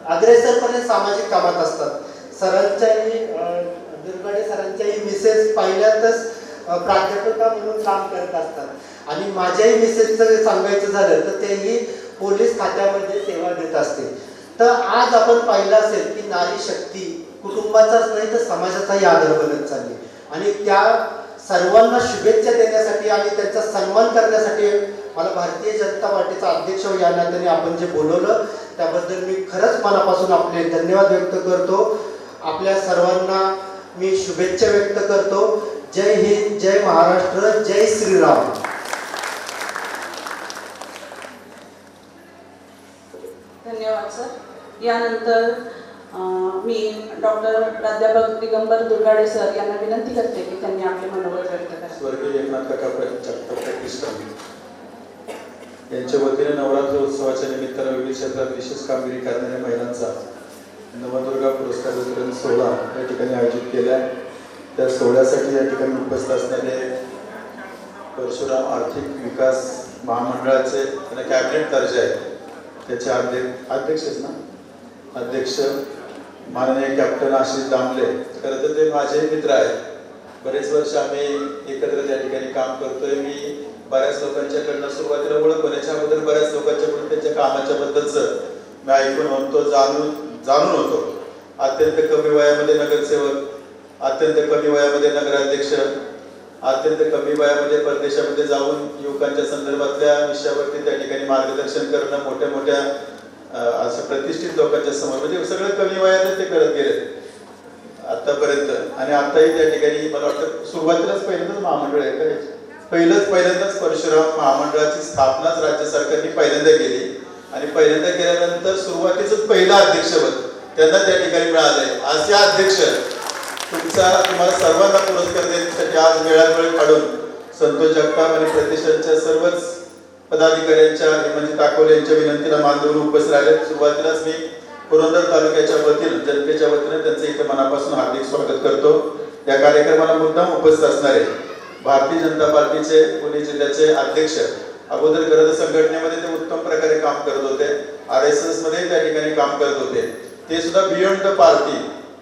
अग्रेसरपणे सामाजिक कामात असतात. सरांच्याही दुर्गाडे सरांच्याही मिसेस पाहिल्यातच प्राध्यापिका म्हणून काम करत असतात. आणि माझ्याही मिसेसचं सांगायचं झालं तर तेही पोलीस खात्यामध्ये सेवा देत असते. तर आज आपण पाहिलं असेल की नारी शक्ती कुटुंबाचाच नाही तर समाजाचाही आधार बनत चालली. आणि त्या सर्वांना शुभेच्छा देण्यासाठी आणि त्यांचा सन्मान करण्यासाठी मला भारतीय जनता पार्टीचा अध्यक्ष या नात्याने आपण जे बोलवलं त्याबद्दल मी खरंच मनापासून आपले धन्यवाद व्यक्त करतो. आपल्या सर्वांना मी शुभेच्छा व्यक्त करतो. जय हिंद, जय महाराष्ट्र, जय श्रीराम. धन्यवाद सर. यानंतर मी डॉक्टर प्राध्यापक दिगंबर दुर्गाडे सर यांना विनंती करते की त्यांनी आपले मनोगत व्यक्त करावे. स्वर्गीय एकनाथ काका प्रतिष्ठान यांच्या वतीने नवरात्र उत्सवाच्या निमित्तानं विविध क्षेत्रात विशेष कामगिरी करणाऱ्या महिलांचा नवदुर्गा पुरस्कार वितरण सोहळा या ठिकाणी आयोजित केला आहे. त्या सोहळ्यासाठी या ठिकाणी उपस्थित असणारे परशुराम आर्थिक विकास महामंडळाचे त्यांना कॅबिनेट दर्जा आहे त्याचे अध्यक्ष ना अध्यक्ष माननीय कॅप्टन आशिष दामले. खरं तर ते माझे मित्र आहेत. बरेच वर्ष आम्ही एकत्र त्या ठिकाणी काम करतोय. मी बऱ्याच लोकांच्याकडनं सुरुवातीला ओळख होण्याच्या अगोदर बऱ्याच लोकांच्याकडून त्यांच्या कामाच्या बद्दलचं मी ऐकून होतो, जाणून होतो. अत्यंत कमी वयामध्ये नगरसेवक, अत्यंत कमी वयामध्ये नगराध्यक्ष, अत्यंत कमी वयामध्ये परदेशामध्ये जाऊन युवकांच्या संदर्भातल्या विषयावरती त्या ठिकाणी मार्गदर्शन करणं मोठ्या मोठ्या असं प्रतिष्ठित लोकांच्या समोर, म्हणजे सगळं कमी वयातच ते करत गेले आतापर्यंत. आणि आताही त्या ठिकाणी मला वाटतं सुरुवातीलाच पहिल्यांदाच महामंडळ आहे का पहिल्यांदाच परशुराम महामंडळाची स्थापनाच राज्य सरकारने पहिल्यांदा केली. आणि पहिल्यांदा केल्यानंतर सुरुवातीचंच पहिलं अध्यक्षपद त्यांना त्या ठिकाणी मिळालंय. असे अध्यक्ष तुम्हाला सर्वांना पुरस्कार देण्यासाठी आज वेळावेळ काढून संतोष जगताप आणि प्रतिष्ठानच्या सर्वच पदाधिकाऱ्यांच्या म्हणजे ताकोले यांच्या विनंतीला मान देऊन उपस्थित राहिले. सुरुवातीलाच मी पुरंदर तालुक्याच्या वतीनं जनतेच्या वतीनं त्यांचं इथं मनापासून हार्दिक स्वागत करतो. या कार्यक्रमाला मुद्दाम उपस्थित असणारे भारतीय जनता पार्टीचे पुणे जिल्ह्याचे अध्यक्ष, अगोदर खरं संघटनेमध्ये ते उत्तम प्रकारे काम करत होते. RSS मध्ये त्या ठिकाणी काम करत होते. ते सुद्धा बियॉन्ड द पार्टी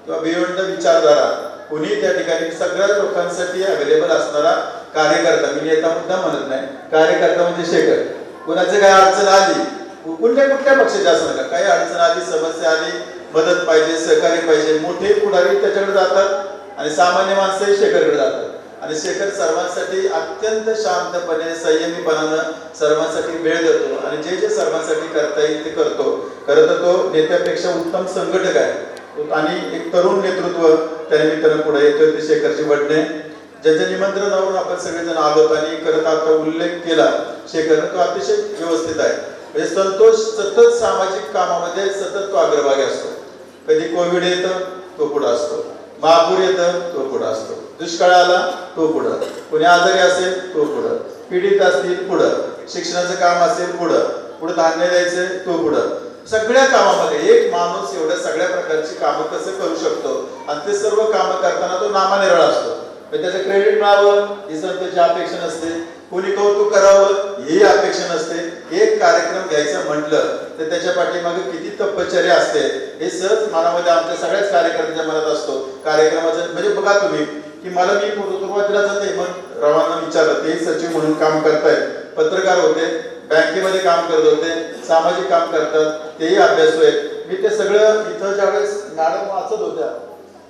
किंवा बियॉन्ड द विचारधारा कुणी त्या ठिकाणी सगळ्या लोकांसाठी अवेलेबल असणारा कार्यकर्ता. मी नेता मुद्दा म्हणत नाही, कार्यकर्ता म्हणजे शेखर. कुणाचे काय अडचण आली, कुठल्या पक्षाची असं नका, काही अडचण आली, समस्या आली, मदत पाहिजे, सहकार्य पाहिजे, मोठे पुढारी त्याच्याकडे जातात आणि सामान्य माणसंही शेखरकडे जातात. आणि शेखर सर्वांसाठी अत्यंत शांतपणे संयमीपणानं सर्वांसाठी वेळ देतो आणि जे जे सर्वांसाठी करता येईल ते करतो. खरं तर तो नेत्यापेक्षा उत्तम संघटक आहे आणि एक तरुण नेतृत्व त्या निमित्तानं पुढे येतोय ते शेखरची वडणे, ज्याच्या निमंत्रणावरून आपण सगळेजण आलोत. आणि करत आता उल्लेख केला शेखर, तो अतिशय व्यवस्थित आहे. म्हणजे संतोष सतत सामाजिक कामामध्ये सतत तो अग्रभागी असतो. कधी कोविड येतं तो पुढे असतो, महापूर येतं तो पुढे असतो, दुष्काळ आला तो पुढं, कोणी आजारी असेल तो पुढं, पीडित असतील पुढं, शिक्षणाचं काम असेल पुढं धान्य द्यायचं तो पुढं. सगळ्या कामामध्ये एक माणूस एवढ्या सगळ्या प्रकारची कामं कसं करू शकतो आणि ते सर्व कामं करताना तो नामानिराळा असतो. त्याचं क्रेडिट मिळावं ही संतोषची अपेक्षा नसते, कोणी कौतुक करावं ही अपेक्षा नसते. एक कार्यक्रम घ्यायचं म्हटलं तर त्याच्या पाठीमागे किती तपश्चर्या असते हे सहज मनामध्ये आमच्या सगळ्याच कार्यकर्त्यांच्या मनात असतो. कार्यक्रमाचं म्हणजे बघा तुम्ही की मला मी सुरुवातीला हेमंत रावांना विचारलं, ते सचिव म्हणून काम करतायत, पत्रकार होते, बँकेमध्ये काम करत होते, सामाजिक काम करतात, तेही अभ्यासू आहेत. मी ते सगळं इथं ज्यावेळेस मॅडम वाचत होत्या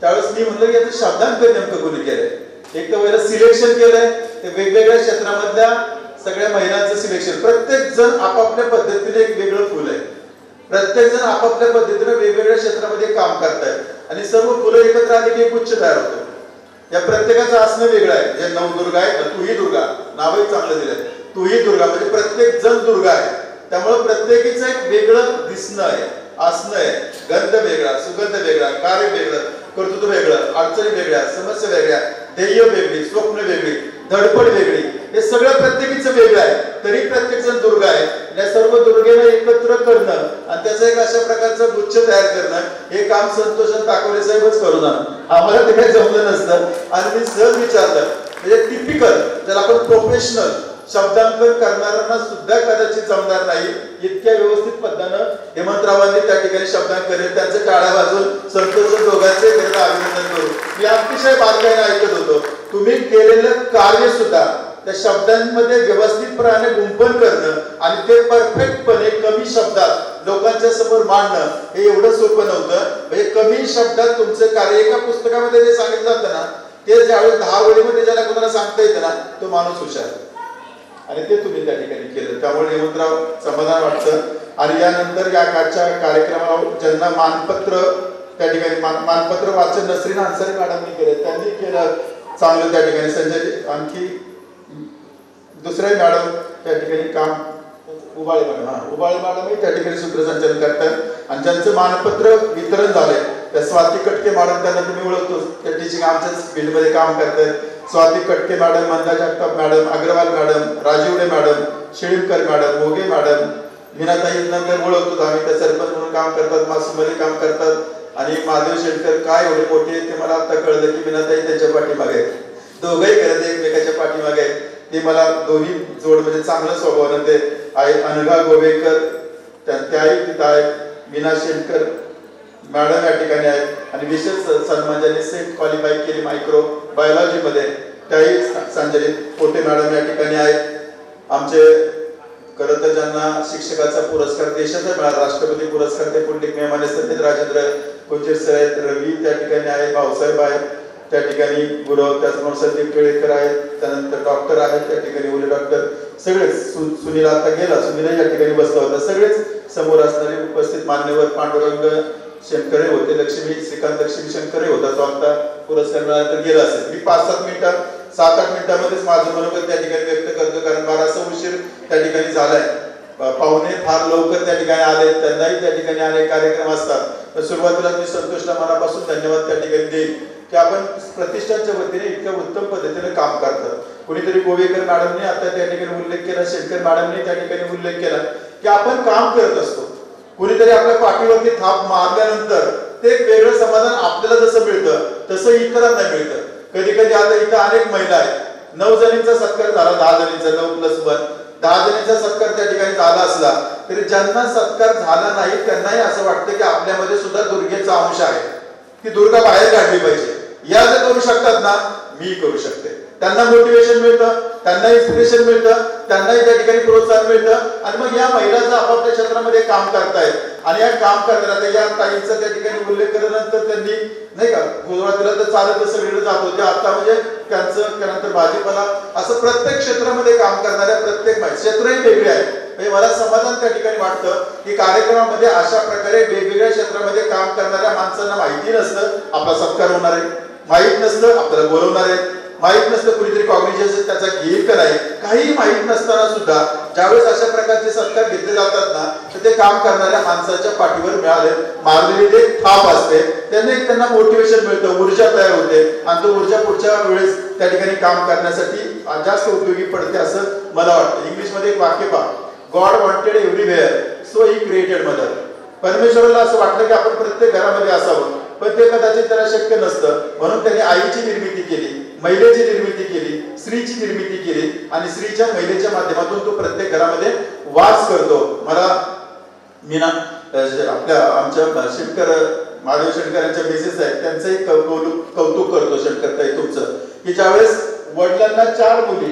त्यावेळेस मी म्हणलं की याचं शब्दांकन नेमकं कोणी केलंय. एक तर वेळेला सिलेक्शन केलंय ते वेगवेगळ्या क्षेत्रामधल्या सगळ्या महिलांचं सिलेक्शन. प्रत्येक जण आपापल्या पद्धतीने एक वेगळं फुल आहे, प्रत्येक जण आपापल्या पद्धतीने वेगवेगळ्या क्षेत्रामध्ये काम करतायत आणि सर्व फुलं एकत्र आली की एक गुच्छ तयार होतो. या प्रत्येकाचं असणं वेगळं आहे. जे नवदुर्गा आहे, तूही दुर्गा नावही चांगलं दिलंय, तूही दुर्गा म्हणजे प्रत्येक जण दुर्गा आहे. त्यामुळे प्रत्येकीचं एक वेगळं दिसणं आहे, असणं आहे. गंध वेगळा, सुगंध वेगळा, कार्य वेगळं, कर्तृत्व वेगळं, अडचणी वेगळ्या, समस्या वेगळ्या, ध्येय वेगळी, स्वप्न वेगळी, धडपड वेगळी, हे सगळं प्रत्येकीचं वेगळं आहे. तरी प्रत्येक जण दुर्गा आहे. या सर्व दुर्गेला एकत्र करणं आणि त्याचं एक अशा प्रकारचं गुच्छ तयार करणं हे काम संतोष ताकवले साहेबच करू ना. आम्हाला ते काही जमलं नसतं. आणि मी सहज विचारलं म्हणजे टिपिकल ज्याला आपण प्रोफेशनल शब्दांकन करणाऱ्यांना सुद्धा कदाचित जमणार नाही. इतक्या व्यवस्थित पद्धतीनं हेमंतरावांनी त्या ठिकाणी शब्दांकन केले. त्यांचे टाळ्या वाजून संतोष दोघांचे अभिनंदन करू. मी अतिशय बारकाईने ऐकत होतो. तुम्ही केलेलं कार्य सुद्धा त्या शब्दांमध्ये व्यवस्थितपणे गुंफन करणं आणि ते परफेक्टपणे कमी शब्दात लोकांच्या समोर मांडणं हे एवढं सोपं नव्हतं. म्हणजे कमी शब्दात तुमचं कार्य एका पुस्तकामध्ये जे सांगितलं जातं ना ते ज्यावेळेस 10 ओळीमध्ये ज्याला कोणाला सांगता येतं ना तो माणूस हुशार आणि ते तुम्ही त्या ठिकाणी केलं. त्यामुळे हेमंतराव समाधान वाटतं. आणि यानंतर या कालच्या कार्यक्रमाला ज्यांना मानपत्र त्या ठिकाणी मानपत्र वाचन नसरीन अन्सारी मॅडमनी केलं, त्यांनी केलं चांगलं त्या ठिकाणी. संजय आणखी दुसऱ्या मॅडम त्या ठिकाणी काम उबाळे मॅडमही त्या ठिकाणी सूत्रसंचालन करतात. आणि ज्यांचं मानपत्र वितरण झालंय त्या स्वाती कटके मॅडम, त्यांना तुम्ही ओळखतो, त्या टीचिंग आमच्याच फील्डमध्ये काम करतात. Swati Katke madam, Manda Jagtap madam, Agarwal madam, Rajivade madam, Shelimkar madam, Moge madam, Meenatai नंतर ओळखतो आम्ही, त्या सरपंच म्हणून काम करतात, मासूमध्ये काम करतात. आणि महादेव शेटकर काय एवढे मोठे आहेत ते मला आता कळलं की मीनाताई त्यांच्या पाठीमागे आहेत. दोघंही करत एकमेकाच्या पाठीमागे आहेत. ते मला दोन्ही जोड म्हणजे चांगलं स्वभावानं ते आहे. अनघा गोवेकर त्याही तिथं आहेत. मीना शेटकर मॅडम या ठिकाणी आहेत. आणि विशेष सन्मान ज्यांनी सेट क्वालिफाय केली मायक्रो बायोलॉजी मध्ये त्याही संजय पोटे मॅडम या ठिकाणी आहेत. आमचे खरं तर ज्यांना शिक्षकाचा पुरस्कार देशाचा मिळाला राष्ट्रपती पुरस्कार ते पुंडलिक मेहमाने सर, राजेंद्र कोचर सर आहेत, रवी त्या ठिकाणी आहेत, भाऊसाहेब आहेत त्या ठिकाणी, गुरव त्याचबरोबर संदीप केळेकर आहेत, त्यानंतर डॉक्टर आहेत त्या ठिकाणी, ओले डॉक्टर सगळेच. सुनील आता गेला, सुनील या ठिकाणी बसला होता. सगळेच समोर असणारे उपस्थित मान्यवर. पांडुरंग शंकरे होते, लक्ष्मी श्रीकांत लक्ष्मी शंकरे होता, तो आता पुरस्कार मिळाल्यानंतर गेला असेल. मी 5-7 मिनिटात 7-8 मिनिटांमध्येच माझं मनोगत त्या ठिकाणी व्यक्त करतो, कारण बराचसा उशीर त्या ठिकाणी झालाय. पाहुणे फार लवकर त्या ठिकाणी आले, त्यांनाही त्या ठिकाणी अनेक कार्यक्रम असतात. तर सुरुवातीला मी संतोषला मनापासून धन्यवाद त्या ठिकाणी देईल की आपण प्रतिष्ठानच्या वतीने इतक्या उत्तम पद्धतीने काम करतात. कुणीतरी गोवेकर मॅडमने आता त्या ठिकाणी उल्लेख केला, शेटकर मॅडमने त्या ठिकाणी उल्लेख केला की आपण काम करत असतो. कुणीतरी आपल्या पाठीवरती थाप मारल्यानंतर ते एक वेगळं समाधान आपल्याला जसं मिळतं तसं इतरांना मिळतं. कधी कधी आता इथं अनेक महिला आहेत, 9 जणींचा सत्कार झाला, 10 जणींचा 9+1 10 जणींचा सत्कार त्या ठिकाणी झाला असला तरी ज्यांना सत्कार झाला नाही त्यांनाही असं वाटतं की आपल्यामध्ये सुद्धा दुर्गेचा अंश आहे, ती दुर्गा बाहेर काढली पाहिजे. या जर करू शकतात ना, मी करू शकते. त्यांना मोटिवेशन मिळतं, त्यांना इन्स्पिरेशन मिळतं, त्यांनाही त्या ठिकाणी प्रोत्साहन मिळतं. आणि मग या महिलांचं आपापल्या क्षेत्रामध्ये काम करतायत. आणि या काम करणाऱ्या या ताईंचा त्या ठिकाणी उल्लेख केल्यानंतर त्यांनी नाही का गुजरातीला तर चालत सगळीकडे जात होते, आता म्हणजे त्यांचं त्यानंतर भाजीपाला असं प्रत्येक क्षेत्रामध्ये काम करणाऱ्या प्रत्येक क्षेत्रही वेगळे आहे. म्हणजे मला समाधान त्या ठिकाणी वाटतं की कार्यक्रमामध्ये अशा प्रकारे वेगवेगळ्या क्षेत्रामध्ये काम करणाऱ्या माणसांना माहिती नसतं आपला सत्कार होणार आहे, माहीत नसतं आपल्याला बोलवणार आहे, माहीत नसतं कुणीतरी कॉग्निजन्स त्याचा घेईल का नाही, काही माहीत नसताना सुद्धा ज्यावेळेस अशा प्रकारचे सत्कार घेतले जातात ना तर ते काम करणाऱ्या माणसाच्या पाठीवर मिळाले मारलेली ते थाप असते, त्यांना मोटिवेशन मिळतं, ऊर्जा तयार होते आणि तो ऊर्जा पुढच्या वेळेस त्या ठिकाणी काम करण्यासाठी जास्त उपयोगी पडते असं मला वाटतं. इंग्लिशमध्ये एक वाक्य पहा, God wanted everywhere so he created mother. परमेश्वराला असं वाटलं की आपण प्रत्येक घरामध्ये असावं, पण ते कदाचित त्याला शक्य नसतं. म्हणून त्याने आईची निर्मिती केली, महिलेची निर्मिती केली, स्त्रीची निर्मिती केली आणि स्त्रीच्या महिलेच्या माध्यमातून तो प्रत्येक घरामध्ये वास करतो. मला मी ना आपल्या आमच्या शेटकर महादेव शेटकर यांच्या मिसेस आहेत त्यांचंही कौतुक करतो शेटकर तुमचं की ज्यावेळेस वडिलांना 4 मुली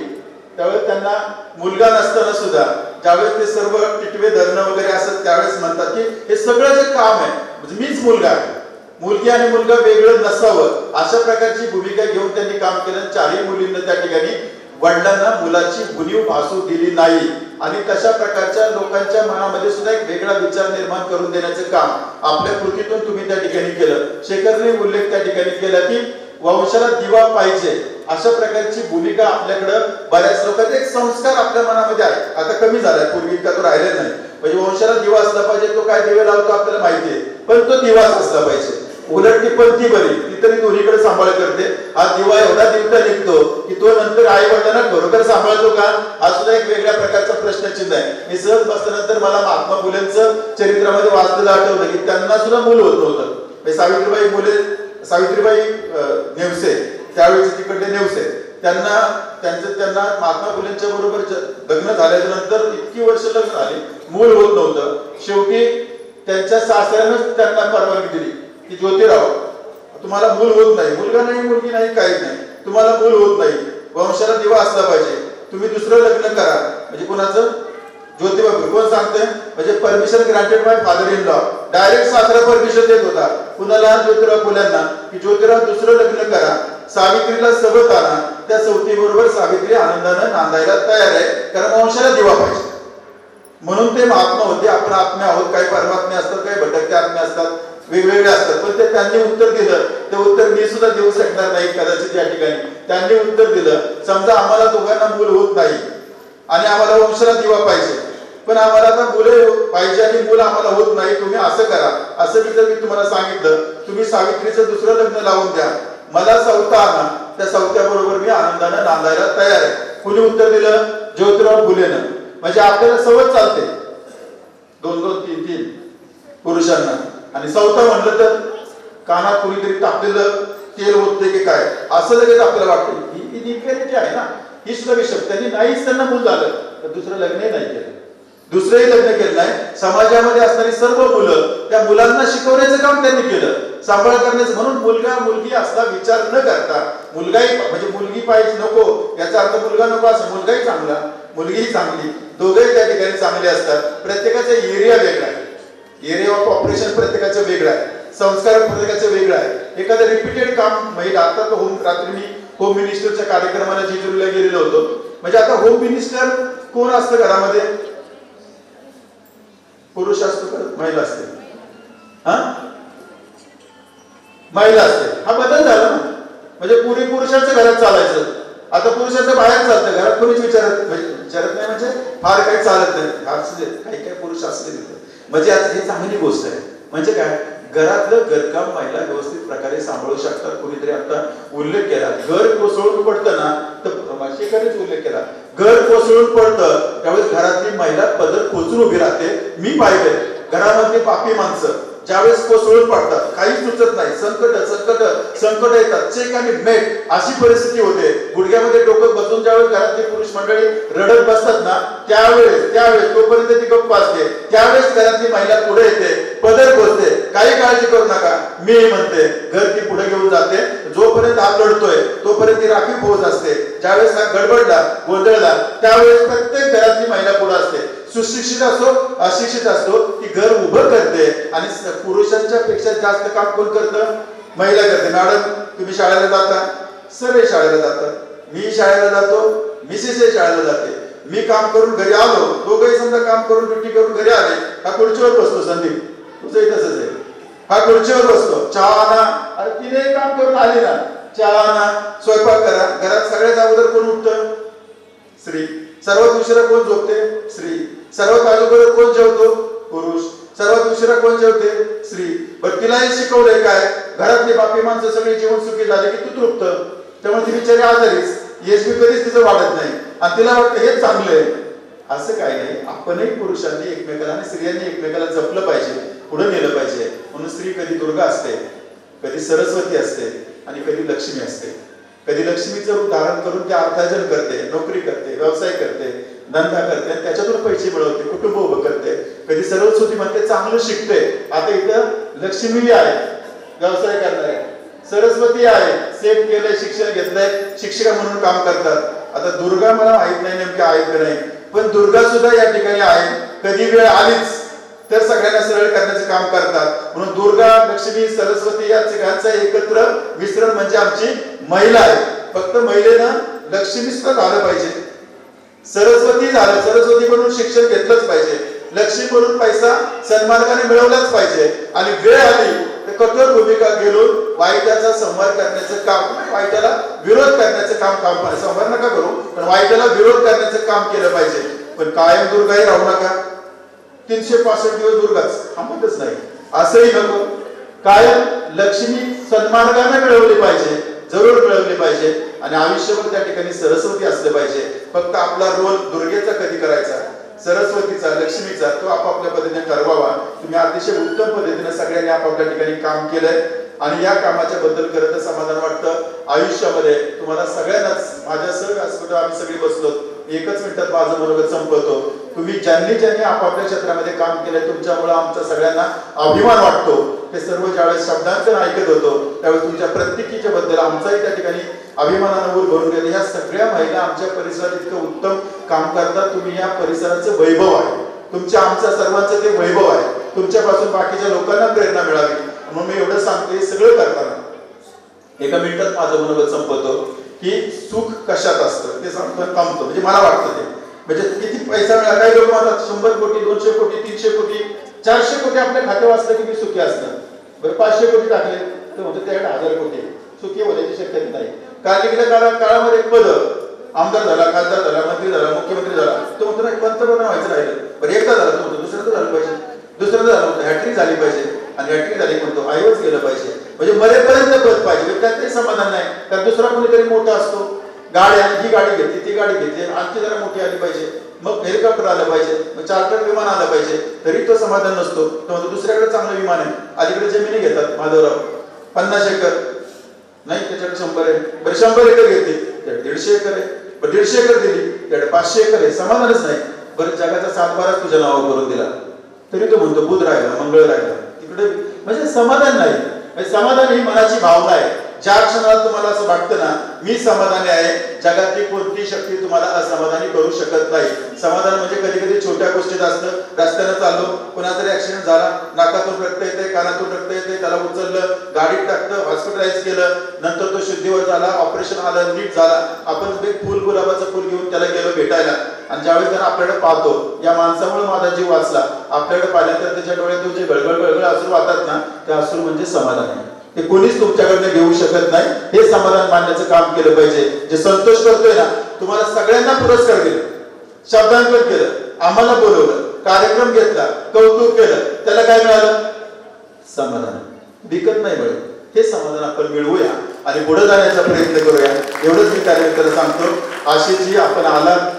त्यावेळेस त्यांना मुलगा नसताना सुद्धा ज्यावेळेस ते सर्व टिटवे धरणं वगैरे असत त्यावेळेस म्हणतात की हे सगळं जे काम आहे म्हणजे मीच मुलगा आहे, मुलगी आणि मुलगा वेगळं नसावं अशा प्रकारची भूमिका घेऊन त्यांनी काम केलं. 4ही मुलींना त्या ठिकाणी वडिलांना मुलाची उणीव भासू दिली नाही आणि तशा प्रकारच्या लोकांच्या मनामध्ये सुद्धा एक वेगळा विचार निर्माण करून देण्याचं काम आपल्या कृतीतून तुम्ही त्या ठिकाणी केलं. शेखरने उल्लेख त्या ठिकाणी केला की वंशाला दिवा पाहिजे अशा प्रकारची भूमिका आपल्याकडं बऱ्याच लोकांचे एक संस्कार आपल्या मनामध्ये आहे. आता कमी झालाय, पूर्वी इतका तो राहिलेला नाही. म्हणजे वंशाला दिवा असला पाहिजे. तो काय दिवे लावतो आपल्याला माहिती आहे, पण तो दिवाच असला पाहिजे. उलट ती पंथी बरी, ती तरी दोन्हीकडे सांभाळ करते. हा दिवा एवढा दिवसा निघतो की तो नंतर आई वडिलांना खरोखर सांभाळतो का, हा सुद्धा एक वेगळ्या प्रकारचा प्रश्नचिन्ह आहे. मी सहज बसल्यानंतर मला महात्मा फुलेंचं चरित्रामध्ये वाचलेलं आठवलं की त्यांना सुद्धा मूल होत नव्हतं. सावित्रीबाई नेवसे, त्यावेळेचे तिकडले नेवसे, त्यांना महात्मा फुलेंच्या बरोबर लग्न झाल्याच्या नंतर इतकी वर्ष लग्न झाली, मूल होत नव्हतं. शेवटी त्यांच्या सासऱ्यानंच त्यांना परवानगी दिली की ज्योतिराव, तुम्हाला मूल होत नाही, मुलगा नाही, मुलगी नाही, काहीच नाही, तुम्हाला मूल होत नाही, वंशाला दिवा असला पाहिजे, तुम्ही दुसरं लग्न करा. म्हणजे कोणाचं? ज्योतिबा. कोण सांगते? म्हणजे permission granted by father in law. Direct सासरा परमिशन देत होता कुणाला? ज्योतिराव फुल्यांना, की ज्योतिराव दुसरं लग्न करा, सावित्रीला सोबत आणा. त्या सवतीबरोबर सावित्री आनंदानं नांदायला तयार आहे, कारण वंशाला दिवा पाहिजे. म्हणून ते महात्मा होते. आपण आत्मे आहोत, काही परमात्मे असतात, काही भटकते आत्मे असतात, वेगवेगळे असतात. पण ते त्यांनी उत्तर दिलं, ते उत्तर मी सुद्धा देऊ शकणार नाही कदाचित या ठिकाणी. त्यांनी उत्तर दिलं, समजा आम्हाला दोघांना मूल होत नाही आणि आम्हाला वंशाला दिवा पाहिजे, पण आम्हाला आता मुले पाहिजे आणि मूल आम्हाला होत नाही, तुम्ही असं करा. असं मी तुम्हाला सांगितलं, तुम्ही सावित्रीचं दुसरं लग्न लावून द्या, मला सवता आणा, त्या सवत्याबरोबर मी आनंदानं नांदायला तयार आहे. कुणी उत्तर दिलं? ज्योतिराव फुलेनं. म्हणजे आपल्याला सवत चालते 2-2, 3-3 पुरुषांना, आणि सवता म्हणलं तर कानात कुणीतरी टाकलेलं तेल होते की काय, असं लगेच आपल्याला वाटतं. ही इन्फिरिटी आहे ना, ही सुद्धा विषय. त्यांनी नाहीच त्यांना मूल झालं तर दुसरं लग्नही नाही केलं, दुसरंही लग्न केलं नाही. समाजामध्ये असणारी सर्व मुलं, त्या मुलांना शिकवण्याचं काम त्यांनी केलं, सांभाळ करण्याचं. म्हणून मुलगा मुलगी असला विचार न करता, मुलगाही म्हणजे मुलगी पाहिजे नको याचा अर्थ मुलगा नको असं, मुलगाही चांगला, मुलगीही चांगली, दोघेही त्या ठिकाणी चांगले असतात. प्रत्येकाचा एरिया वेगळा आहे, एरिया ऑफ ऑपरेशन प्रत्येकाचं वेगळं आहे, संस्कार प्रत्येकाचं वेगळं आहे. एखादं रिपीटेड काम महिला, आता तो रात्री मी होम मिनिस्टरच्या कार्यक्रमाला जेजुरीला गेलेलो होतो. म्हणजे आता होम मिनिस्टर कोण असतं घरामध्ये? पुरुष असतो का महिला असते? महिला असते. हा बदल झाला ना. म्हणजे पूर्वी पुरुषाचं घरात चालायचं, आता पुरुषाचं बाहेर चालतं, घरात कोणीच विचारत नाही, म्हणजे फार काही चालत नाही. काही काही पुरुष असले तिथे, म्हणजे आज ही चांगली गोष्ट आहे. म्हणजे काय, घरातलं घरकाम महिला व्यवस्थित प्रकारे सांभाळू शकतात. कोणीतरी आता उल्लेख केला, घर कोसळून पडतं ना, तर शेखरीच उल्लेख केला, घर कोसळून पडतं त्यावेळेस घरातली महिला पदर खोचून उभी राहते. मी पाहिले घरामध्ये पापी माणसं ज्यावेळेस कोसळून पडतात, काही सुचत नाही, संकट येतात, चेक आणि मेट अशी परिस्थिती होते. गुडघ्यामध्ये डोकं बसून ज्यावेळेस घरातली पुरुष मंडळी रडत बसतात ना, त्यावेळेस तोपर्यंत ती गप्प असते, त्यावेळेस घरातली महिला पुढे येते, पदर खोचते, काही काळजी करू नका, मी म्हणते, घर ती पुढे घेऊन जाते. जोपर्यंत हात लढतोय तोपर्यंत ती राखीव फौज असते. ज्यावेळेस हा गडबडला, गोंधळला, त्यावेळेस प्रत्येक घरातली महिला पुढे असते. सुशिक्षित असो अशिक्षित असो, ती घर उभं करते. आणि पुरुषांच्या पेक्षा जास्त काम कोण करतं? महिला करते. मॅडम तुम्ही शाळेला जाता? सर शाळेला जातात, मी शाळेला जातो, मिसेस शाळेला जाते. मी काम करून घरी आलो, दोघंही समजा काम करून ड्युटी करून घरी आले, हा खुर्चीवर बसतो. संदीप तुझंही तसंच आहे, हा खुर्चीवर बसतो, चहा आणा. अरे तिने काम करून आली ना, चहा आणा, स्वयंपाक करा. घरात सगळ्यात अगोदर कोण उठतं? स्त्री. सर्वात उशिरा कोण झोपते? स्त्री. सर्वात अगोदर कोण जेवतो? पुरुष. सर्वात उशिरा कोण जेवते? स्त्री. बरं तिलाही शिकवलंय काय? घरातली बापी माणसं सगळी जेवण सुखी झाली की तू तृप्त, त्यामुळे ती बिचारी आजारीच, एचबी कधीच तिचं वाढत नाही आणि तिला वाटतं हेच चांगलं आहे. असं काही नाही. आपणही पुरुषांनी एकमेकाला आणि स्त्रियांनी एकमेकाला जपलं पाहिजे, पुढे नेलं पाहिजे. म्हणून स्त्री कधी दुर्गा असते, कधी सरस्वती असते आणि कधी लक्ष्मी असते. कधी लक्ष्मीचं रूप धारण करून ते अर्थार्जन करते, नोकरी करते, व्यवसाय करते, धंदा करते आणि त्याच्यातून पैसे मिळवते, कुटुंब उभं करते. कधी सरस्वती म्हणते चांगलं शिकते. आता इथं लक्ष्मी आहे व्यवसाय करणारे, सरस्वती आहे सेट केलंय, शिक्षण घेतलंय, शिक्षिका म्हणून काम करतात. आता दुर्गा मला माहित नाही नेमके आहेत की नाही, पण दुर्गा सुद्धा या ठिकाणी आहे. कधी वेळ आलीच तर सगळ्यांना सरळ करण्याचं काम करतात. म्हणून दुर्गा, लक्ष्मी, सरस्वती या तिघांचं एकत्र मिश्रण म्हणजे आमची महिला आहे. फक्त महिलेनं लक्ष्मी सुद्धा झालं पाहिजे, सरस्वती झालं, सरस्वती म्हणून शिक्षण घेतलंच पाहिजे, लक्ष्मी म्हणून पैसा सन्मार्गाने मिळवलाच पाहिजे. आणि वेळ आली तर कठोर भूमिका घेऊन वाईटाचा संवाद करण्याचं काम, वाईटाला विरोध करण्याचं काम संवाद नका करू, पण वाईटाला विरोध करण्याचं काम केलं पाहिजे. पण कायम दुर्गाही राहू नका. 365 दिवस दुर्गाच थांबतच नाही असंही नको. कायम लक्ष्मी सन्मार्गाने मिळवली पाहिजे, जरूर मिळवली पाहिजे. आणि आयुष्यभर त्या ठिकाणी सरस्वती असले पाहिजे. फक्त आपला रोल दुर्गेचा कधी करायचा, सरस्वतीचा, लक्ष्मीचा, तो आपापल्या पद्धतीने ठरवावा. तुम्ही अतिशय उत्तम पद्धतीने सगळ्यांनी आपापल्या ठिकाणी काम केलंय आणि या कामाच्या बद्दल खरं तर समाधान वाटतं. आयुष्यामध्ये तुम्हाला सगळ्यांनाच माझ्यासह व्यासपीठावर आम्ही सगळी बसलो, एकच मिनिटात माझं मनोगत संपवतो. तुम्ही ज्यांनी आपापल्या क्षेत्रामध्ये काम केलंय तुमच्यामुळे आमच्या सगळ्यांना अभिमान वाटतो. हे सर्व ज्यावेळेस शब्दांकन ऐकत होतो त्यावेळेस तुमच्या प्रत्येकीच्या बद्दल आमचाही त्या ठिकाणी अभिमानानं ऊर भरून गेले. ह्या सगळ्या महिला आमच्या परिसरात इतकं उत्तम काम करतात. तुम्ही या परिसराचं वैभव आहे, तुमच्या आमच्या सर्वांचं ते वैभव आहे. तुमच्यापासून बाकीच्या लोकांना प्रेरणा मिळावी म्हणून मी एवढं सांगतो. हे सगळं करताना एका मिनिटात माझं मनोगत संपवतो की सुख कशात असतं ते सांगतो थांबतो. म्हणजे मला वाटतं ते म्हणजे किती पैसा मिळाला. काही लोक म्हणतात 100 कोटी 200 कोटी 300 कोटी 400 कोटी आपल्या खात्यावर असलं की मी सुखी असतं. बरं 500 कोटी टाकले तर म्हणतो त्याकडे 1000 कोटी सुखी होण्याची शक्यता नाही. काळजीच्या काळामध्ये पद आमदार झाला, खासदार झाला, मंत्री झाला, मुख्यमंत्री झाला, तो म्हणतो ना पंतप्रधान व्हायचं राहिलं. बरं एकदा झाला तो म्हणतो दुसऱ्यांदा झालं पाहिजे, दुसऱ्यांदा झालं म्हणतो हॅट्रिक झाली पाहिजे, आणि हॅट्रिक झाली म्हणतो आईवच गेलं पाहिजे. म्हणजे मरेपर्यंत पद पाहिजे. त्यात काही समाधान नाही. त्यात दुसरा कोणीतरी मोठा असतो, गाडी ही गाडी घेतली ती गाडी घेतली आणखी जरा मोठी आली पाहिजे, मग हेलिकॉप्टर आलं पाहिजे, मग चार्टर्ड विमान आलं पाहिजे, तरी तो समाधान नसतो. तो म्हणतो दुसऱ्याकडे चांगलं विमान आहे, अलीकडे जमिनी घेतात माधवराव 50 एकर नाही त्याच्याकडे 100 आहे. बरं 100 एकर घेतली त्याकडे 150 एकर आहे. बरं 150 एकर दिली त्याकडे 500 एकर आहे. समाधानच नाही. बरं जगाचा 7-12 तुझ्या नावावर करून दिला तरी तो म्हणतो बुध राहिला, मंगळ राहिला, तिकडे म्हणजे समाधान नाही. म्हणजे समाधान ही मनाची भावना आहे. ज्या क्षणाला तुम्हाला असं वाटतं ना मी समाधानी आहे, जगातली कोणती शक्ती तुम्हाला असमाधानी करू शकत नाही. समाधान म्हणजे कधी कधी छोट्या गोष्टीत असतं. रस्त्यानं चाललो, कोणाचा तरी ऍक्सिडेंट झाला, नाकातून रक्त येते, कानातून रक्त येते, त्याला उचललं, गाडीत टाकलं, हॉस्पिटलाइज केलं, नंतर तो शुद्धीवर झाला, ऑपरेशन आलं, नीट झाला. आपण एक गुलाबाचं फुल घेऊन त्याला गेलो भेटायला, आणि ज्यावेळेस त्याला आपल्याकडे पाहतो या माणसामुळे माझा जीव वाचला, आपल्याकडे पाहिल्यानंतर त्याच्या डोळ्यातून जे गळगळ अश्रू वाहतात ना, ते अश्रू म्हणजे समाधान आहे. ते कोणीच तुमच्याकडनं घेऊ शकत नाही. हे समाधान मानण्याचं काम केलं पाहिजे. जे संतोष करतोय ना, तुम्हाला सगळ्यांना पुरस्कार दिले, शब्दांकन केलं, आम्हाला बोलवलं, कार्यक्रम घेतला, कौतुक केलं, त्याला काय मिळालं? समाधान. विकत नाही मिळत. हे समाधान आपण मिळवूया आणि पुढे जाण्याचा प्रयत्न करूया. एवढंच मी कार्यक्रमाला सांगतो. आशिषजी आपण आलात,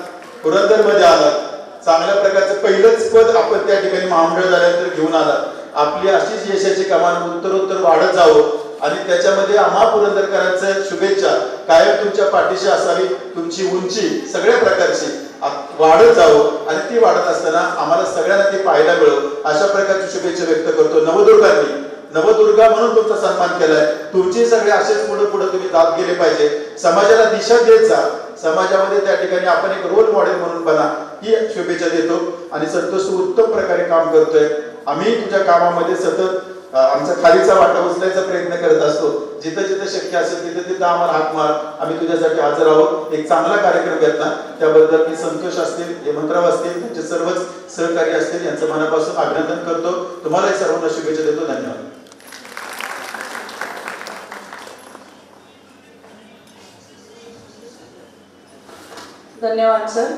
पुरंदरमध्ये आलात, चांगल्या प्रकारचं पहिलंच पद आपण त्या ठिकाणी महामंडळ झाल्यानंतर घेऊन आलात. आपली अशीच यशाची कमान उत्तरोत्तर वाढत जावं आणि त्याच्यामध्ये आम्हा पुरंदरकरांचं शुभेच्छा कायम तुमच्या पाठीशी असावी. तुमची उंची सगळ्या प्रकारची वाढत जावं आणि ती वाढत असताना आम्हाला सगळ्यांना ती पाहायला मिळव अशा प्रकारची शुभेच्छा व्यक्त करतो. नवदुर्गा म्हणून तुमचा सन्मान केलाय. तुमची सगळे असेच पुढे तुम्ही जात गेले पाहिजे. समाजाला दिशा देत जा. समाजामध्ये त्या ठिकाणी आपण एक रोल मॉडेल म्हणून बना ही शुभेच्छा देतो. आणि संतोष उत्तम प्रकारे काम करतोय. आम्ही तुझ्या कामामध्ये सतत आमचा खालीचा वाटा उचलायचा प्रयत्न करत असतो. जिथं जिथं शक्य असेल तिथं तिथं आम्हाला हाक मार, आम्ही तुझ्यासाठी हजर आहोत. एक चांगला कार्यक्रम घेतला त्याबद्दल मी संतोष असतील, हेमंतराव असतील, त्यांचे सर्वच सहकारी असतील यांचं मनापासून अभिनंदन करतो. तुम्हाला सर्वांना शुभेच्छा देतो. धन्यवाद. धन्यवाद सर.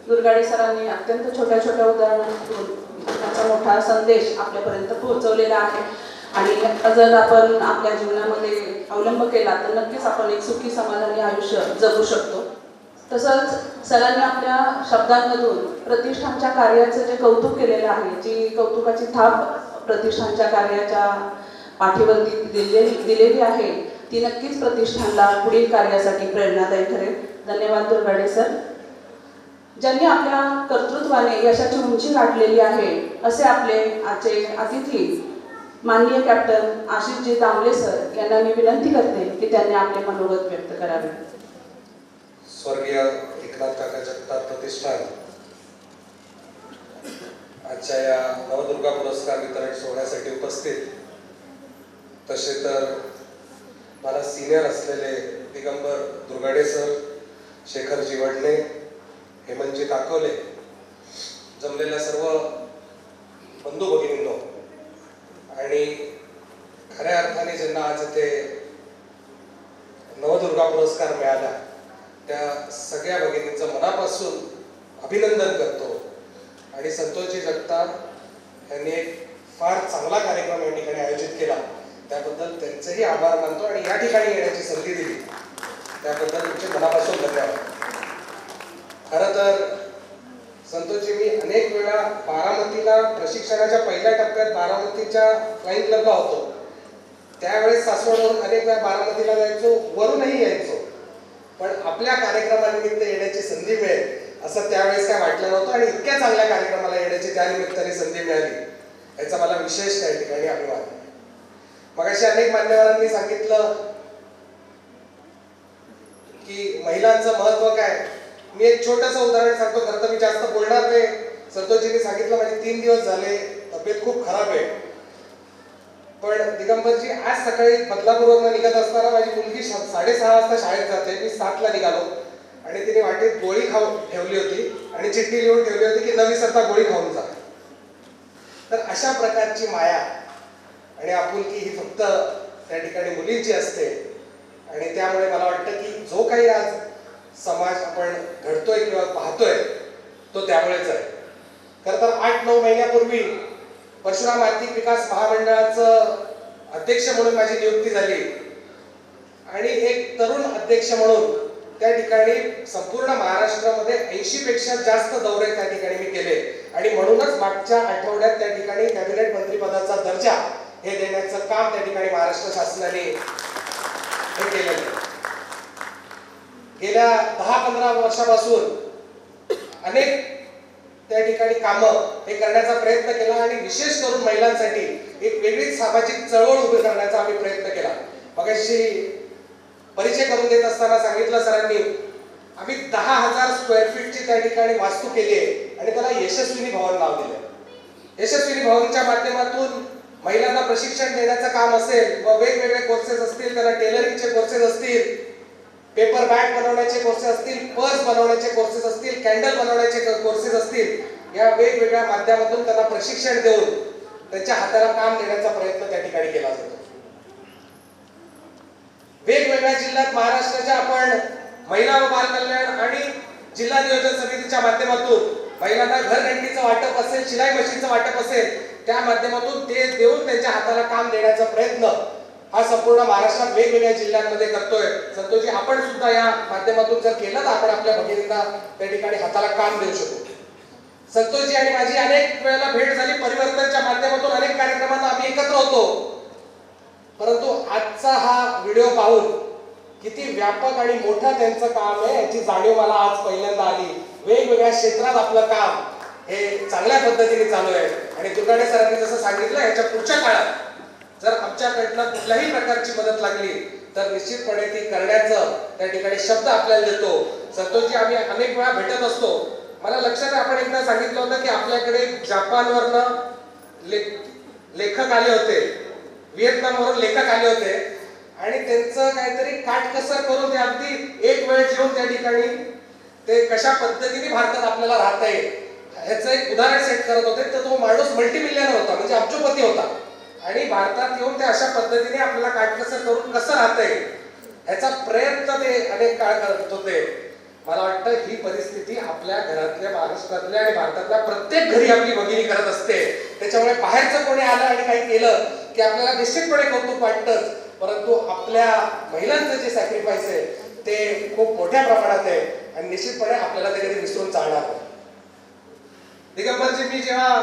दुर्गाडे सरांनी अत्यंत छोट्या छोट्या उदाहरणातून त्याचा मोठा संदेश आपल्यापर्यंत पोहोचवलेला आहे. आणि जर आपण आपल्या जीवनामध्ये अवलंब केला तर नक्कीच आपण एक सुखी समाधानी आयुष्य जगू शकतो. तसंच सरांनी आपल्या शब्दांमधून प्रतिष्ठानच्या कार्याचं जे कौतुक केलेलं आहे, जी कौतुकाची थाप प्रतिष्ठानच्या कार्याच्या पाठीवरती दिलेली आहे, ती नक्कीच प्रतिष्ठानला पुढील कार्यासाठी प्रेरणादायी ठरेल. धन्यवाद दुर्गाडे सर. ज्यांनी आपल्या कर्तृत्वाने यशाची उंची गाठलेली आहे असे आपले आजचे अतिथी माननीय कॅप्टन आशिषजी दामले सर यांना मी विनंती करते की त्यांनी आपले मनोगत व्यक्त करावे. स्वर्गीय एकनाथ काका जगताप प्रतिष्ठान आजच्या या नवदुर्गा पुरस्कार वितरण सोहळ्यासाठी उपस्थित, तसे तर मला सिनियर असलेले दिगंबर दुर्गाडे सर, शेखरजी वडणे, हेमंतजी ताकवले, जमलेल्या सर्व बंधू भगिनींनो आणि खऱ्या अर्थाने ज्यांना आज इथे मनापासून अभिनंदन करतो. आणि संतोषजी जगताप यांनी एक फार चांगला कार्यक्रम या ठिकाणी आयोजित केला, त्याबद्दल त्यांचेही आभार मानतो आणि या ठिकाणी येण्याची संधी दिली त्याबद्दल तुमचे मनापासून धन्यवाद. खरं तर संतोषजी, मी अनेक वेळा बारामतीला प्रशिक्षणाच्या पहिल्या टप्प्यात बारामतीच्या फ्लाईंग क्लबला होतो. त्यावेळेस सासवडवरून अनेक वेळा बारामतीला जायचो, वरूनही यायचो, पण आपल्या कार्यक्रमानिमित्त येण्याची संधी मिळेल असं त्यावेळेस काय वाटलं नव्हतं आणि इतक्या चांगल्या कार्यक्रमाला येण्याची त्या निमित्ताने संधी मिळाली याचा मला विशेष त्या ठिकाणी अभिमान आहे. मगाशी अनेक मान्यवरांनी सांगितलं की महिलांचं महत्व काय. मी एक छोटंसं उदाहरण सांगतो. खरं तर मी जास्त बोलणार नाही. संतोषजींनी सांगितलं माझे 3 दिवस झाले तब्येत खूप खराब आहे, पण दिगंबरजी आज सकाळी बदलापूरवरून निघत असताना माझी मुलगी 6:30 वाजता शाळेत जाते, मी 7ला निघालो आणि तिने वाटेत गोळी खाऊन ठेवली होती आणि चिठ्ठी लिहून ठेवली होती की न विसरता गोळी खाऊन जा. तर अशा प्रकारची माया आणि आपुलकी ही फक्त त्या ठिकाणी मुलींची असते आणि त्यामुळे मला वाटतं की जो काही आज समाज आपण घडतोय किंवा पाहतोय तो त्यामुळेच आहे. खरं तर 8-9 महिन्यापूर्वी परशुराम आर्थिक विकास महामंडळाचं अध्यक्ष म्हणून माझी नियुक्ती झाली आणि एक तरुण अध्यक्ष म्हणून त्या ठिकाणी संपूर्ण महाराष्ट्रामध्ये 80 पेक्षा जास्त दौरे त्या ठिकाणी मी केले आणि म्हणूनच मागच्या आठवड्यात त्या ठिकाणी कॅबिनेट मंत्रिपदाचा दर्जा हे देण्याचं काम त्या ठिकाणी महाराष्ट्र शासनाने हे केलेलं आहे. गेल्या 10-15 वर्षापासून अनेक त्या ठिकाणी कामं हे करण्याचा प्रयत्न केला आणि विशेष करून महिलांसाठी एक वेगळीच सामाजिक चळवळ उभी करण्याचा आम्ही प्रयत्न केला. मगाशी परिचय करून देत असताना सांगितलं सरांनी, आम्ही 10,000 स्क्वेअर फीटची त्या ठिकाणी वास्तू केली आहे आणि त्याला यशस्विनी भवन नाव दिलं. यशस्विनी भवनच्या माध्यमातून महिलांना प्रशिक्षण देण्याचं काम असेल व वेगवेगळे कोर्सेस असतील, त्याला टेलरिंगचे कोर्सेस असतील, पेपर बॅग बनवण्याचे कोर्सेस असतील, पर्स बनवण्याचे कोर्सेस असतील, कॅन्डल बनवण्याचे कोर्सेस असतील, या वेगवेगळ्या माध्यमातून त्यांना प्रशिक्षण देऊन त्यांच्या हाताला काम देण्याचा प्रयत्न त्या ठिकाणी केला जातो. वेगवेगळ्या जिल्ह्यात महाराष्ट्राच्या आपण महिला व बाल कल्याण आणि जिल्हा नियोजन समितीच्या माध्यमातून महिलांना घरघंटीचं वाटप असेल, शिलाई मशीनचं वाटप असेल, त्या माध्यमातून ते देऊन त्यांच्या हाताला काम देण्याचा प्रयत्न हा संपूर्ण महाराष्ट्रात वेगवेगळ्या जिल्ह्यांमध्ये करतोय. संतोषजी, आपण सुद्धा या माध्यमातून जर केलं तर आपण आपल्या भगिनींना त्या ठिकाणी हाताला काम देऊ शकतो. संतोषजी आणि माझी अनेक वेळेला भेट झाली, परिवर्तनच्या माध्यमातून अनेक कार्यक्रमांना आम्ही एकत्र होतो, परंतु आजचा हा व्हिडिओ पाहून किती व्यापक आणि मोठं त्यांचं काम आहे याची जाणीव मला आज पहिल्यांदा आली. वेगवेगळ्या क्षेत्रात आपलं काम हे चांगल्या पद्धतीने चालू आहे आणि दुर्गाडे सरांनी जसं सांगितलं, याच्या पुढच्या काळात जर आमच्याकडनं कुठल्याही प्रकारची मदत लागली तर निश्चितपणे ती करण्याचं त्या ठिकाणी शब्द आपल्याला देतो. संतोषजी, आम्ही अनेक वेळा भेटत असतो. मला लक्षात आहे, आपण एकदा सांगितलं होतं की आपल्याकडे जपानवरनं लेखक आले होते, व्हिएतनामवरून लेखक आले होते आणि त्यांचं काहीतरी काटकसर करून ते अगदी एक वेळ जेवून त्या ठिकाणी ते कशा पद्धतीने भारतात आपल्याला राहता येईल ह्याचं एक उदाहरण सेट करत होते. तर तो माणूस मल्टीमिलियनर होता, म्हणजे अब्जोपती होता आणि भारतात येऊन ते अशा पद्धतीने आपल्याला काटकसर करून कसं राहता येईल ह्याचा प्रयत्न ते अनेक काळ करत होते. मला वाटतं ही परिस्थिती आपल्या घरातल्या, महाराष्ट्रातल्या आणि भारतातल्या प्रत्येक घरी आपली भगिनी करत असते. त्याच्यामुळे बाहेरचं कोणी आलं आणि काही केलं की आपल्याला निश्चितपणे कौतुक वाटतंच, परंतु आपल्या महिलांचं जे सॅक्रिफाईस आहे ते खूप मोठ्या प्रमाणात आहे आणि निश्चितपणे आपल्याला ते कधी विसरून चालणार नाही. दिगंबरजी, मी जेव्हा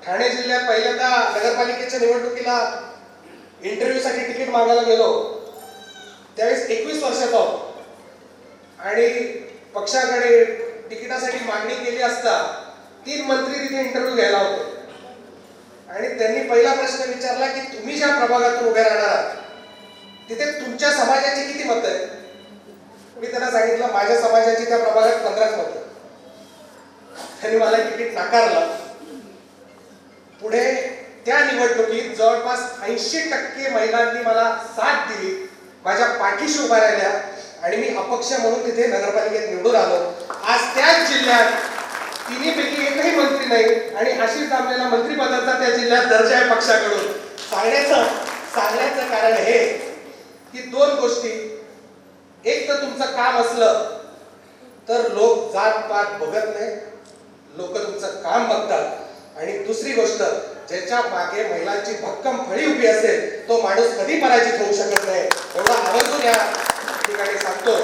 ठाणे जिल्ह्यात पहिल्यांदा नगरपालिकेच्या निवडणुकीला इंटरव्ह्यूसाठी तिकीट मागायला गेलो त्यावेळेस 21 वर्षाचा होतो आणि पक्षाकडे तिकिटासाठी मागणी केली असता 3 मंत्री तिथे इंटरव्ह्यू घ्यायला होते आणि त्यांनी पहिला प्रश्न विचारला की तुम्ही ज्या प्रभागातून उभे राहणार आहात तिथे तुमच्या समाजाची किती मतं आहेत. मी त्यांना सांगितलं माझ्या समाजाची त्या प्रभागात 15च मतं. त्यांनी मला तिकीट नाकारलं. पुढे त्या निवडणुकीत जवळपास 80% महिलांनी मला साथ दिली, माझ्या पाठीशी उभा राहिल्या आणि मी अपक्ष म्हणून तिथे नगरपालिकेत निवडून आलो. आज त्याच जिल्ह्यात तिन्हीपैकी एकही मंत्री नाही आणि आशिष दामलेला मंत्रिपदाचा त्या जिल्ह्यात दर्जा आहे पक्षाकडून. सांगण्याचं कारण हे की 2 गोष्टी, एक तर तुमचं काम असलं तर लोक जात पात बघत नाही, लोक तुमचं काम बघतात. आणि दुसरी गोष्ट, ज्याच्या मागे महिलांची भक्कम फळी उभी असेल तो माणूस कधी पराजित होऊ शकत नाही, एवढा आवर्जून या ठिकाणी सांगतो.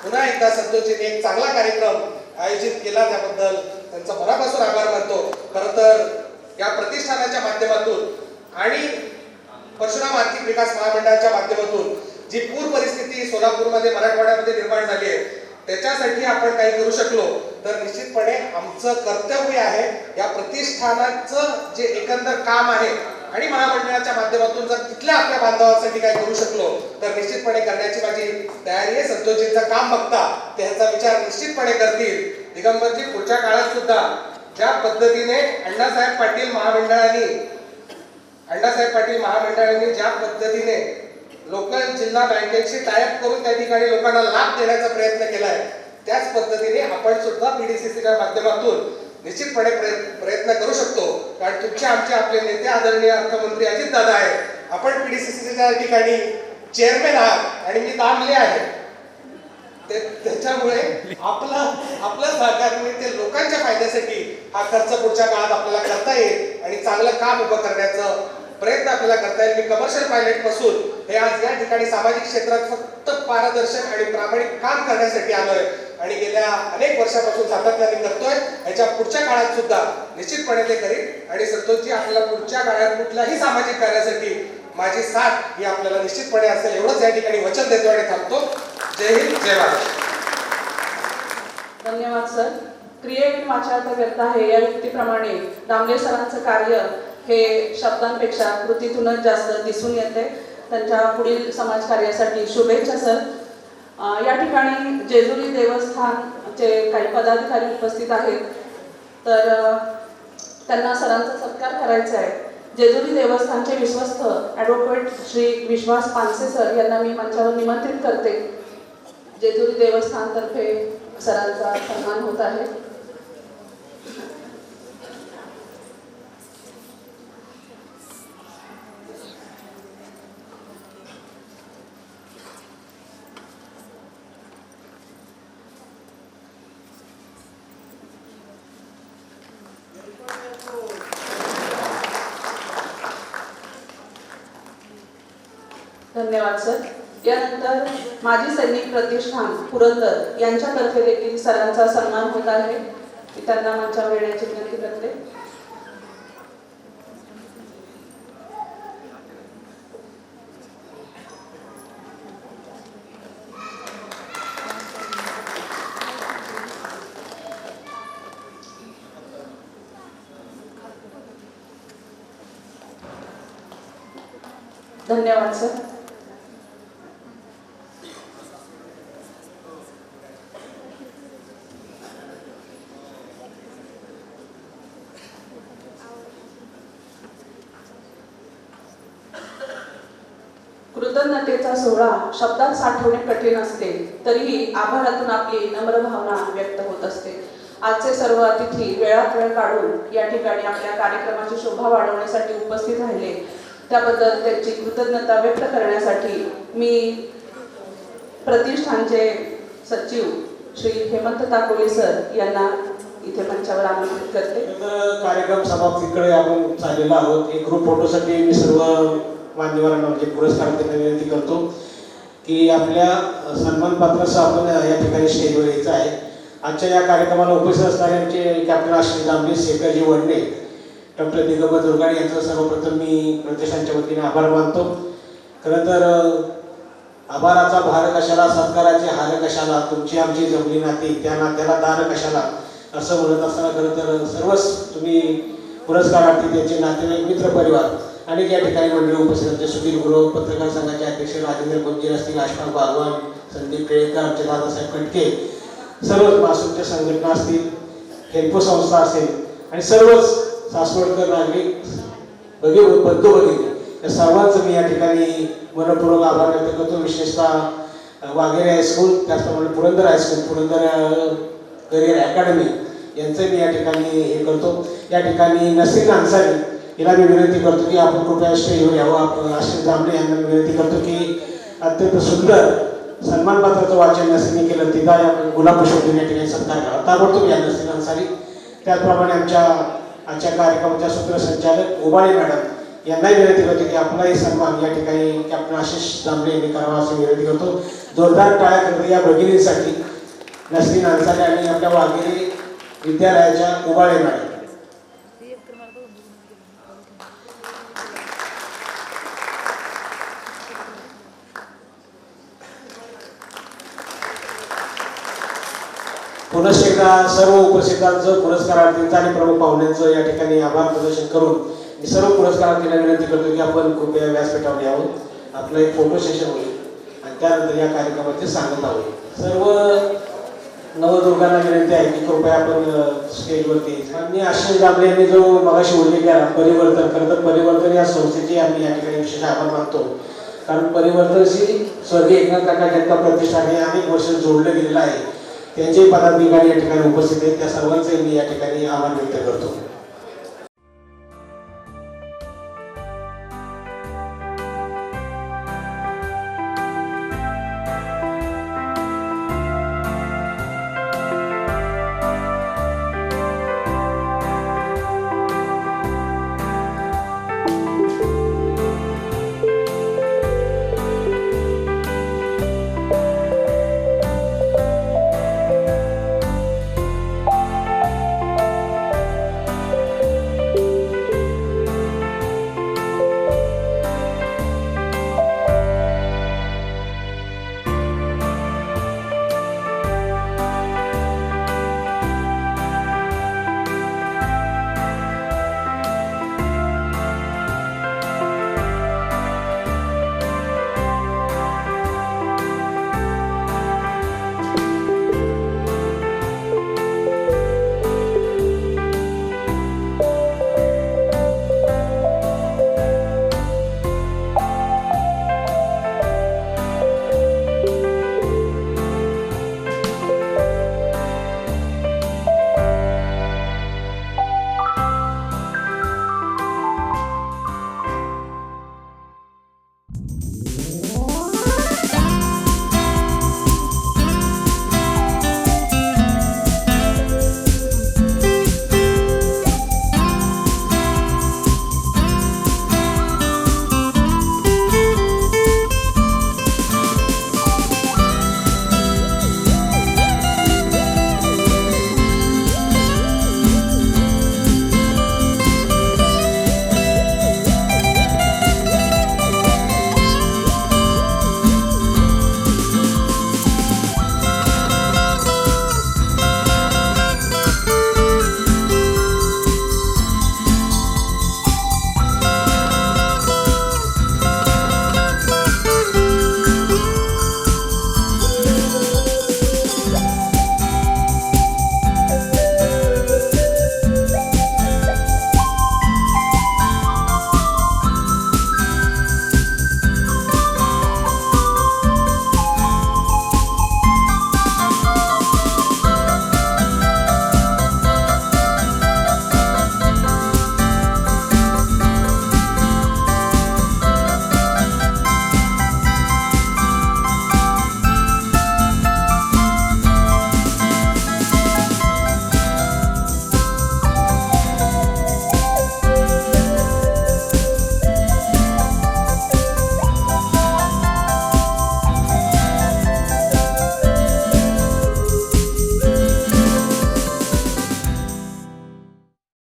पुन्हा एकदा संतोषजींनी एक चांगला कार्यक्रम आयोजित केला, त्याबद्दल त्यांचा मनापासून आभार मानतो. खरं तर या प्रतिष्ठानाच्या माध्यमातून आणि परशुराम आर्थिक विकास महामंडळाच्या माध्यमातून जी पूर परिस्थिती सोलापूरमध्ये मराठवाड्यामध्ये निर्माण झाली आहे, त्याच्यासाठी आपण काही करू शकलो तर निश्चितपणे आमचं कर्तव्य आहे. या प्रतिष्ठानाचं जे एकंदर काम आहे आणि महामंडळाच्या माध्यमातून जर तिथल्या आपल्या बांधवांसाठी काही करू शकलो तर निश्चितपणे करण्याची माझी तयारी आहे. संतोषजींचं काम बघता ते ह्याचा विचार निश्चितपणे करतील. दिगंबरजी, पुढच्या काळात सुद्धा ज्या पद्धतीने अण्णासाहेब पाटील महामंडळाने ज्या पद्धतीने लोकल जिल्हा बँकेची टायअप करून त्या ठिकाणी लोकांना लाभ देण्याचा प्रयत्न केलाय, त्याच पद्धतीने आपण सुद्धा पीडीसीसीच्या माध्यमातून निश्चितपणे प्रयत्न करू शकतो. कारण तुमचे आपले नेते आदरणीय अर्थमंत्री अजितदादा आहे, आपण पीडीसीसीच्या ठिकाणी चेअरमॅन आहात आणि मी दामले आहे. त्याच्यामुळे आपलं सहकार्य ते लोकांच्या फायद्यासाठी हा खर्च पुढच्या काळात आपल्याला करता येईल आणि चांगलं काम उभं करण्याचं प्रयत्न आपल्याला करता येईल. मी कमर्शियल पायलट पासून हे आज या ठिकाणी सामाजिक क्षेत्रात फक्त पारदर्शक आणि प्रामाणिक काम करण्यासाठी आलोय आणि गेल्या अनेक वर्षापासून सातत्याने करतोय. याच्या पुढच्या काळात सुद्धा निश्चितपणे ते करीन. आणि संतोषजी, आपल्याला पुढच्या काळात कुठल्याही सामाजिक कार्यासाठी माझी साथ ही आपल्याला निश्चितपणे असेल, एवढंच या ठिकाणी वचन देतो आणि थांबतो. जय हिंद, जय महाराष्ट्र. धन्यवाद सर. क्रिएट वाचार्थ व्यक्त आहे या युक्तीप्रमाणे दामले सरांचं कार्य हे शब्दांपेक्षा कृतीतूनच जास्त दिसून येते. त्यांच्या पुढील समाजकार्यासाठी शुभेच्छा सर. या ठिकाणी जेजुरी देवस्थानचे काही पदाधिकारी उपस्थित आहेत, तर त्यांना सरांचा सत्कार करायचा आहे. जेजुरी देवस्थानचे विश्वस्त ॲडव्होकेट श्री विश्वास पानसे सर यांना मी मंचावर निमंत्रित करते. जेजुरी देवस्थानतर्फे सरांचा सन्मान होत आहे. धन्यवाद सर. यानंतर माजी सैनिक प्रतिष्ठान पुरंदर यांच्यातर्फे देखील सरांचा सन्मान होत आहे. मी त्यांना मंचावर येण्याची विनंती करते. धन्यवाद सर. कृतज्ञतेचा सोहळा शब्दात साठवणे कठीण असते, तरीही आभारातून आपली नम्र भावना व्यक्त होत असते. आजचे सर्व अतिथी वेळात वेळ काढून या ठिकाणी आपल्या कार्यक्रमाची शोभा वाढवण्यासाठी उपस्थित राहिले, त्याबद्दल त्यांची कृतज्ञता व्यक्त करण्यासाठी मी प्रतिष्ठानचे सचिव श्री हेमंत ताकोले सर यांना इथे मंचावर आमंत्रित करते. कार्यक्रम समाप्तीकडे आपण चाललेलो आहोत. एक ग्रुप फोटोसाठी मी सर्व मान्यवरांना म्हणजे पुरस्कार देण्याची विनंती करतो की आपल्या सन्मानपात्रासह आपण या ठिकाणी स्टेजवर यायचं आहे. आजच्या या कार्यक्रमाला उपस्थित असणारे आमचे कॅप्टन आश्री दामले, शेखरजी वडणे, डॉक्टर दिगंबर दुर्गाडे यांचं सर्वप्रथम मी प्रतिष्ठानच्या वतीने आभार मानतो. खरं तर आभाराचा भार कशाला, सत्काराचे हार कशाला, तुमची आमची जमली नाती त्या नात्याला दार कशाला, असं म्हणत असताना खरं तर सर्वच तुम्ही पुरस्कारार्थी, त्यांचे नातेवाईक, मित्र परिवार अनेक या ठिकाणी मंडळी उपस्थित होते. सुधीर गुरव, पत्रकार संघाचे अध्यक्ष राजेंद्र गुंजीर असतील, आशफाक बागवान, संदीप केळकर, आमचे दादासाहेब खटके, सर्वच मासूमच्या संघटना असतील, हेल्पो संस्था असेल आणि सर्वच सासवडकर नागरिक बंधू भगिनी, या सर्वांचं मी या ठिकाणी मनपूर्वक आभार व्यक्त करतो. विशेषतः वाघेरे हायस्कूल, त्याचप्रमाणे Purandar high school, Purandar career academy यांचं मी या ठिकाणी हे करतो. या ठिकाणी नसीर अन्सारी हिला मी विनंती करतो की आपण कृपया स्टेजवर यावं. आशिष दामले यांना मी विनंती करतो की अत्यंत सुंदर सन्मानपत्राचं वाचन नसरीने केलं, तिथं आपण गुलाबपुष्प या ठिकाणी सत्कार केला ताबडतोब या नसरीन अन्सारी. त्याचप्रमाणे आमच्या आजच्या कार्यक्रमाच्या सूत्रसंचालक उबाळे मॅडम यांनाही विनंती करतो की आपलाही सन्मान या ठिकाणी कॅप्टन आशिष दामले यांनी करावा अशी विनंती करतो. जोरदार टाळ्या करतो या भगिनींसाठी नसरीन अन्सारी आणि आपल्या वाघेरी विद्यालयाच्या उबाळे मॅडम. पुनश्च एकदा सर्व उपस्थितांचं, पुरस्कारार्थींचं आणि प्रमुख पाहुण्यांचं या ठिकाणी आभार प्रदर्शन करून मी सर्व पुरस्कारार्थींना विनंती करतो की आपण कृपया व्यासपीठावर यावं. आपलं एक फोटो सेशन होईल आणि त्यानंतर या कार्यक्रमाची सांगता होईल. सर्व नवदुर्गांना विनंती आहे की कृपया आपण स्टेजवरती. आणि आशिष दामले यांनी जो मगाशी उल्लेख केला परिवर्तन, खरं तर परिवर्तन या संस्थेची आम्ही या ठिकाणी विशेष आभार मानतो. कारण परिवर्तनशी स्वर्गीय एकनाथ काका जगताप प्रतिष्ठाने अनेक वर्ष जोडलं गेलेलं आहे. त्यांचे पदाधिकारी या ठिकाणी उपस्थित आहेत. त्या सर्वांचे मी या ठिकाणी आभार व्यक्त करतो.